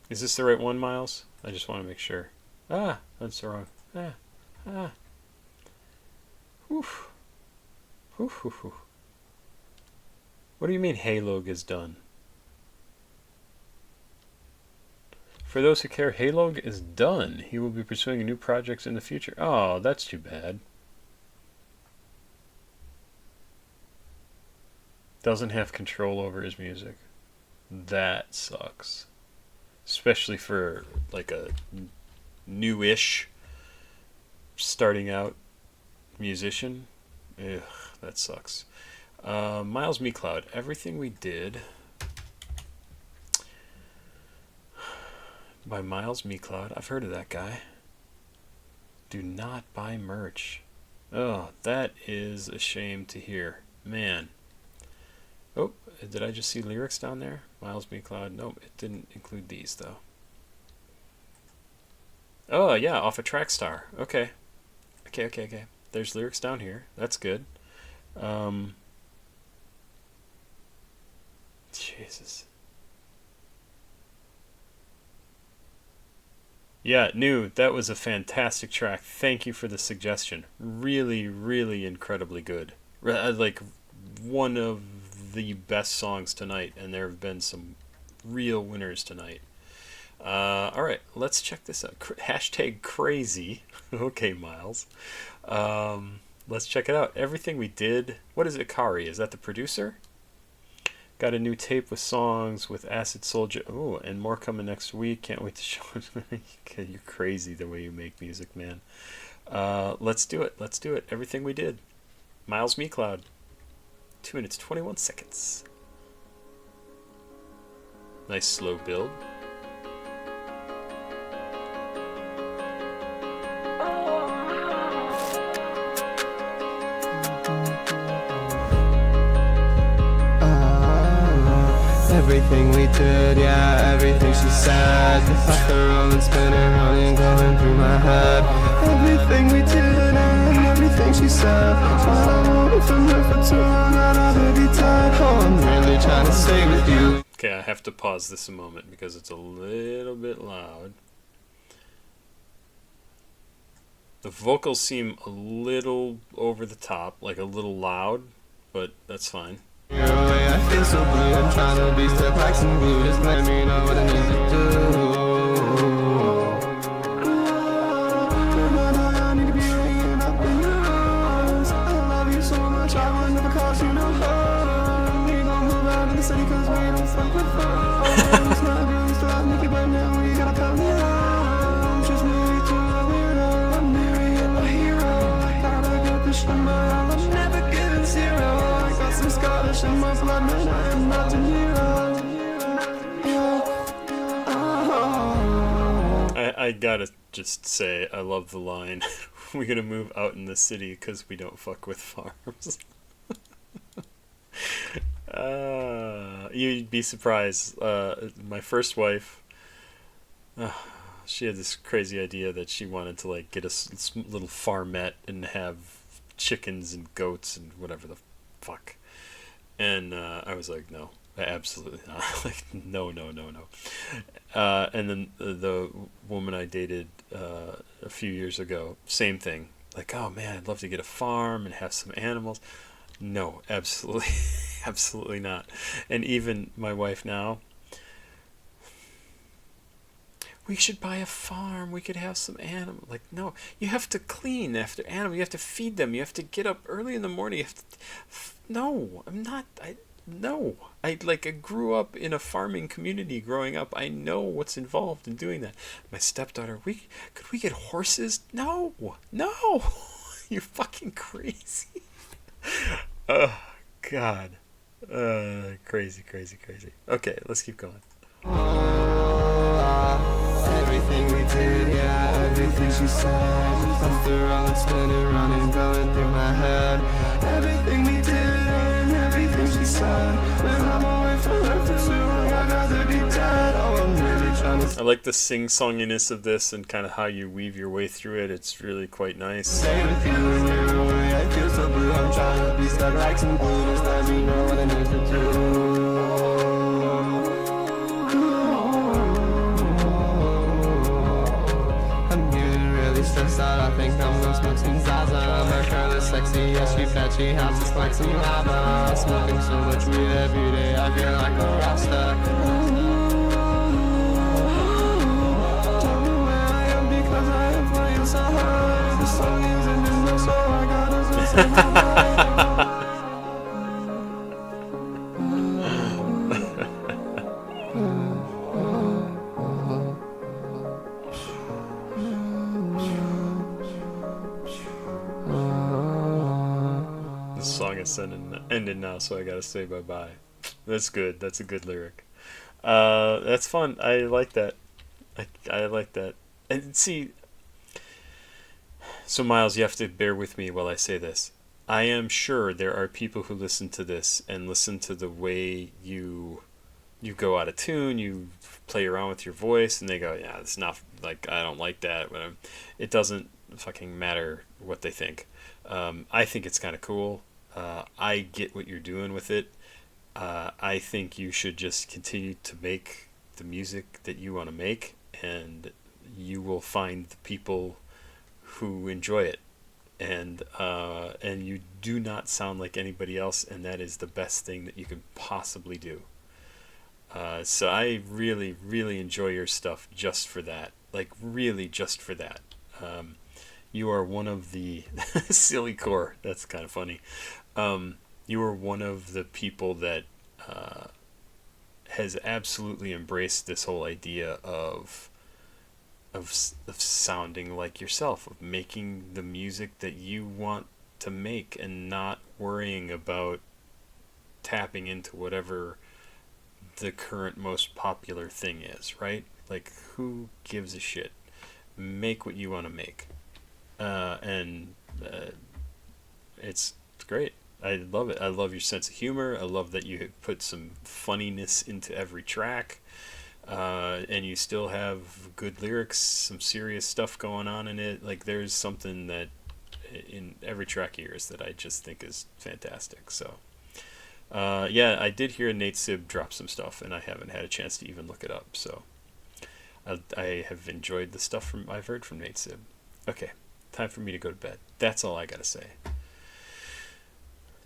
Is this the right one, Miles? I just want to make sure. Ah, that's wrong. Ah. Oof. Oof. What do you mean Halo is done? For those who care, Halo is done. He will be pursuing new projects in the future. Oh, that's too bad. Doesn't have control over his music. That sucks. Especially for like a newish starting out musician. Ugh, that sucks. Miles MeCloud, everything we did by Miles MeCloud. I've heard of that guy. Do not buy merch. Oh, that is a shame to hear. Man. Oh, did I just see lyrics down there? Miles MeCloud. Nope, it didn't include these though. Oh yeah, off of Trackstar. Okay. Okay. There's lyrics down here. That's good. Jesus. Yeah, that was a fantastic track. Thank you for the suggestion. Really, really incredibly good. Like one of the best songs tonight, and there have been some real winners tonight. Alright, let's check this out. Hashtag crazy. Okay, Miles. Let's check it out. Everything we did. What is it, Kari? Is that the producer? Got a new tape with songs with Acid Soldier. Oh, and more coming next week. Can't wait to show it. You're crazy the way you make music, man. Let's do it. Everything we did. Miles MeCloud. 2 minutes, 21 seconds. Nice slow build. Everything we did, yeah, everything she said. Like the rolling, spinning, running, going through my head. Everything we did and everything she said. Oh, if I'm here for too long, I'd rather be tied. Oh, I'm really trying to stay with you. Okay, I have to pause this a moment because it's a little bit loud. The vocals seem a little over the top, like a little loud, but that's fine. Your way, I feel so blue. I'm trying to be stuck like some glue. Just let me know what I need to do. I need to be hanging up in your arms. I love you so much, I will never cause you no harm. We gon' move out of the city cause we don't fuck with farms. It's not good, still have Nicky, but now we gotta come down. Just married to a weirdo, I'm marrying a hero. Gotta get this from my own, I'm never giving zero. Some Scottish in my blood, man, I am not De Niro. I gotta just say, I love the line, we're gonna move out in the city because we don't fuck with farms. You'd be surprised. My first wife, she had this crazy idea that she wanted to like get a little farmette and have chickens and goats and whatever the fuck. And I was like, no, absolutely not. Like, no. And then the woman I dated a few years ago, same thing. Like, oh man, I'd love to get a farm and have some animals. No, absolutely, absolutely not. And even my wife now, we should buy a farm. We could have some animals. Like, no, you have to clean after animals. You have to feed them. You have to get up early in the morning. You have to, no, I'm not. No. I grew up in a farming community growing up. I know what's involved in doing that. My stepdaughter, could we get horses? No. You're fucking crazy. Oh, God. Crazy. Okay, let's keep going. Everything we did, yeah, everything she said. After all, it's spinning, running, going through my head. Everything we did and everything she said. When I'm away from her for too long, I'd rather be dead. Oh, I'm really trying to I like the sing-songiness of this and kind of how you weave your way through it. It's really quite nice. stay with you when you're away. I feel so blue, I'm trying to be stuck like some glue. Just let me know what I need to do. Stressed out, I think I'm gonna smoke some Zaza. My girl is sexy, yeah, she fat, she has just like some lava. Smoking so much weed every day, I feel like a rasta. Tell me where I am because I am playing so hard. The song is in this note, so I gotta say ended now, so I gotta say bye-bye. That's good. That's a good lyric. That's fun. I like that. I like that. And see, so Miles, you have to bear with me while I say this. I am sure there are people who listen to this and listen to the way you go out of tune, you play around with your voice, and they go, yeah, it's not, like, I don't like that. But it doesn't fucking matter what they think. I think it's kind of cool. I get what you're doing with it. I think you should just continue to make the music that you want to make, and you will find the people who enjoy it. And you do not sound like anybody else, and that is the best thing that you can possibly do. So I really, really enjoy your stuff just for that. Like, really just for that. You are one of the silly core. That's kind of funny. You are one of the people that has absolutely embraced this whole idea of sounding like yourself, of making the music that you want to make, and not worrying about tapping into whatever the current most popular thing is, right? Like, who gives a shit? Make what you want to make. It's great. I love it. I love your sense of humor. I love that you put some funniness into every track. and you still have good lyrics, some serious stuff going on in it. Like, there's something that in every track of yours that I just think is fantastic. So yeah, I did hear Nate Sib drop some stuff, and I haven't had a chance to even look it up. So I have enjoyed the stuff I've heard from Nate Sib. Okay, time for me to go to bed. That's all I gotta say.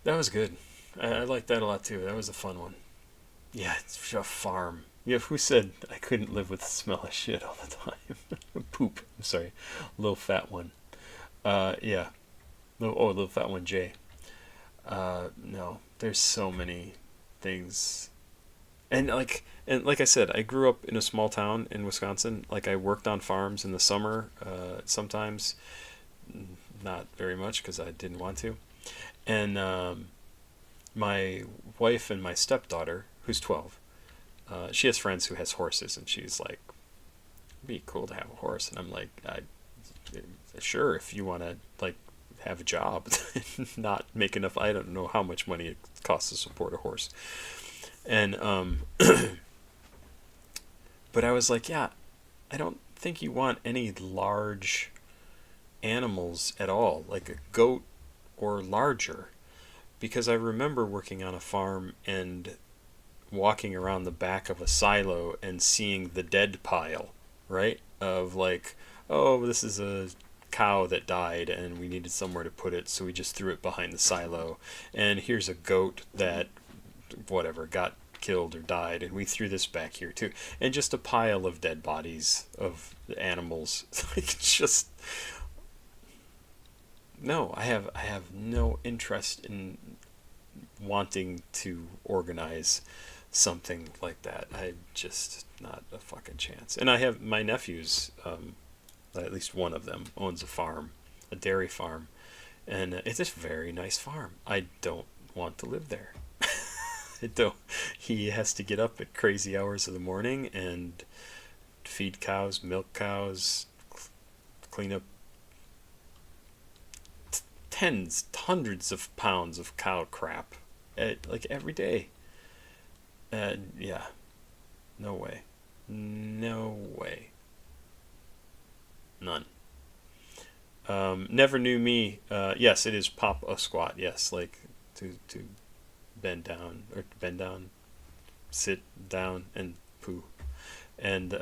That was good. I liked that a lot too. That was a fun one. Yeah, it's a farm. Yeah, who said I couldn't live with the smell of shit all the time? Poop. I'm sorry. Little fat one. Yeah. Little fat one, Jay. No, there's so many things. And like I said, I grew up in a small town in Wisconsin. Like, I worked on farms in the summer, sometimes, not very much because I didn't want to. And my wife and my stepdaughter, who's 12, she has friends who has horses, and she's like, it'd be cool to have a horse. And I'm like, sure, if you want to like have a job, not make enough. I don't know how much money it costs to support a horse. And but I was like, yeah, I don't think you want any large animals at all, like a goat or larger, because I remember working on a farm and walking around the back of a silo and seeing the dead pile, right? Of like, oh, this is a cow that died and we needed somewhere to put it, so we just threw it behind the silo. And here's a goat that, whatever, got killed or died, and we threw this back here too. And just a pile of dead bodies of animals. Like, just... No, I have no interest in wanting to organize something like that. I just, not a fucking chance. And I have my nephews, at least one of them owns a farm, a dairy farm, and it's a very nice farm. I don't want to live there. I don't. He has to get up at crazy hours of the morning and feed cows, milk cows, clean up hundreds of pounds of cow crap, like every day. Yeah, no way, none. Never knew me. Yes, it is pop a squat. Yes, like to bend down, sit down and poo. And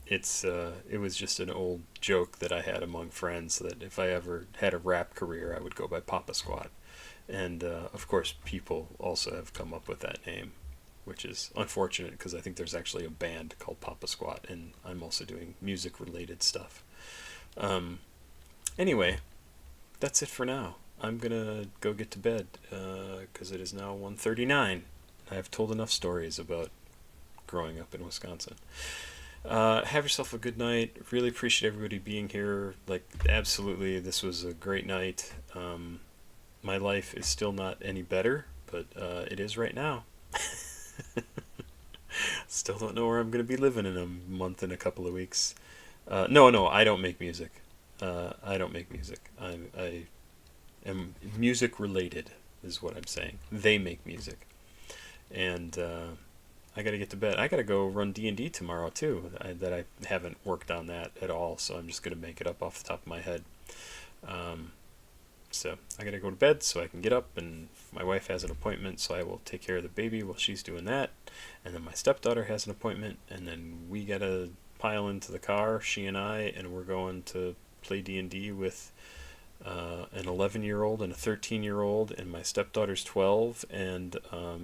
it was just an old joke that I had among friends that if I ever had a rap career, I would go by Papa Squat. And of course, people also have come up with that name, which is unfortunate because I think there's actually a band called Papa Squat, and I'm also doing music-related stuff. Anyway, that's it for now. I'm gonna go get to bed because it is now 1:39. I have told enough stories about growing up in Wisconsin. Have yourself a good night. Really appreciate everybody being here. Like, absolutely, this was a great night. My life is still not any better, but it is right now. Still don't know where I'm going to be living in a month and a couple of weeks. No, I don't make music. I don't make music. I am music related, is what I'm saying. They make music. And I got to get to bed. I got to go run D&D tomorrow, too. I haven't worked on that at all, so I'm just going to make it up off the top of my head. So I got to go to bed so I can get up, and my wife has an appointment, so I will take care of the baby while she's doing that. And then my stepdaughter has an appointment, and then we got to pile into the car, she and I, and we're going to play D&D with an 11-year-old and a 13-year-old, and my stepdaughter's 12, and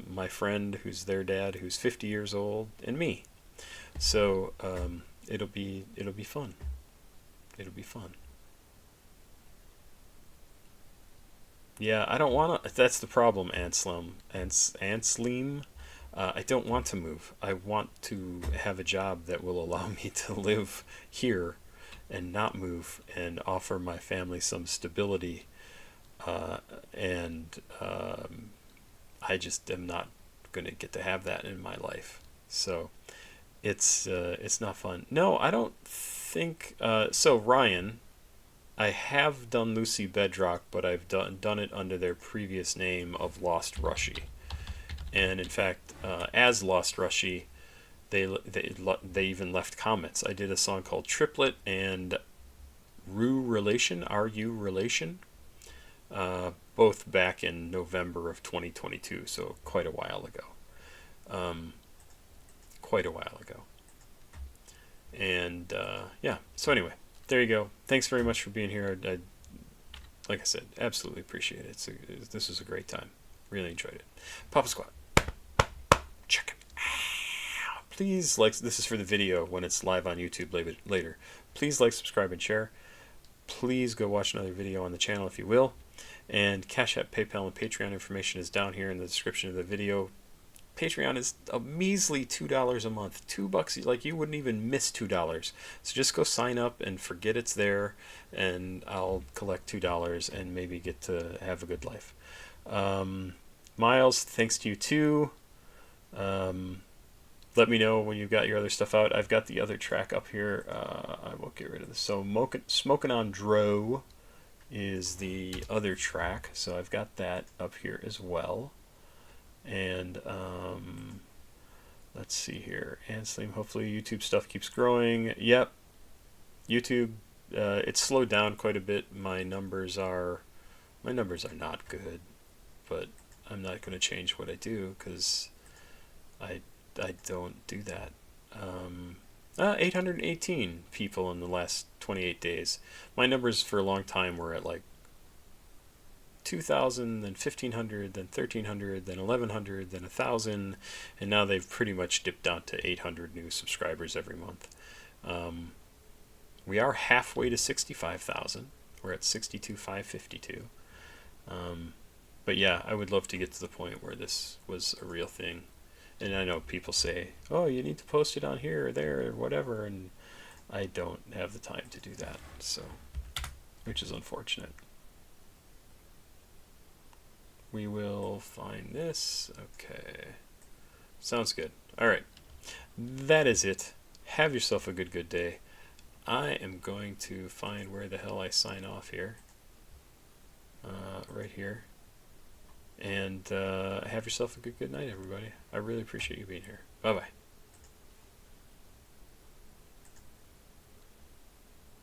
my friend who's their dad who's 50 years old, and me. So it'll be fun. It'll be fun. Yeah, I don't want to. That's the problem, Anslim. I don't want to move. I want to have a job that will allow me to live here and not move and offer my family some stability. And I just am not going to get to have that in my life. So it's not fun. No, I don't think. So Ryan, I have done Lucy Bedrock, but I've done it under their previous name of Lost Rushy. And in fact, as Lost Rushy, They even left comments. I did a song called Triplet and Ru Relation, R-U Relation, both back in November of 2022, so quite a while ago. And yeah, so anyway, there you go. Thanks very much for being here. Like I said, absolutely appreciate it. This was a great time. Really enjoyed it. Papa Squat, check it out. Please like, this is for the video when it's live on YouTube later. Please like, subscribe, and share. Please go watch another video on the channel if you will. And CashApp, PayPal, and Patreon information is down here in the description of the video. Patreon is a measly $2 a month. $2, like you wouldn't even miss $2. So just go sign up and forget it's there, and I'll collect $2 and maybe get to have a good life. Miles, thanks to you too. Let me know when you've got your other stuff out. I've got the other track up here. I won't get rid of this. So Smokin' on Dro is the other track. So I've got that up here as well. And let's see here. Anslim, hopefully YouTube stuff keeps growing. Yep. YouTube, it's slowed down quite a bit. My numbers are not good, but I'm not going to change what I do because I don't do that. 818 people in the last 28 days. My numbers for a long time were at like 2,000, then 1,500, then 1,300, then 1,100, then 1,000, and now they've pretty much dipped down to 800 new subscribers every month. We are halfway to 65,000. We're at 62,552. But yeah, I would love to get to the point where this was a real thing. And I know people say, oh, you need to post it on here or there or whatever, and I don't have the time to do that, so, which is unfortunate. We will find this. Okay. Sounds good. All right. That is it. Have yourself a good day. I am going to find where the hell I sign off here. Right here. And have yourself a good night, everybody. I really appreciate you being here. Bye-bye.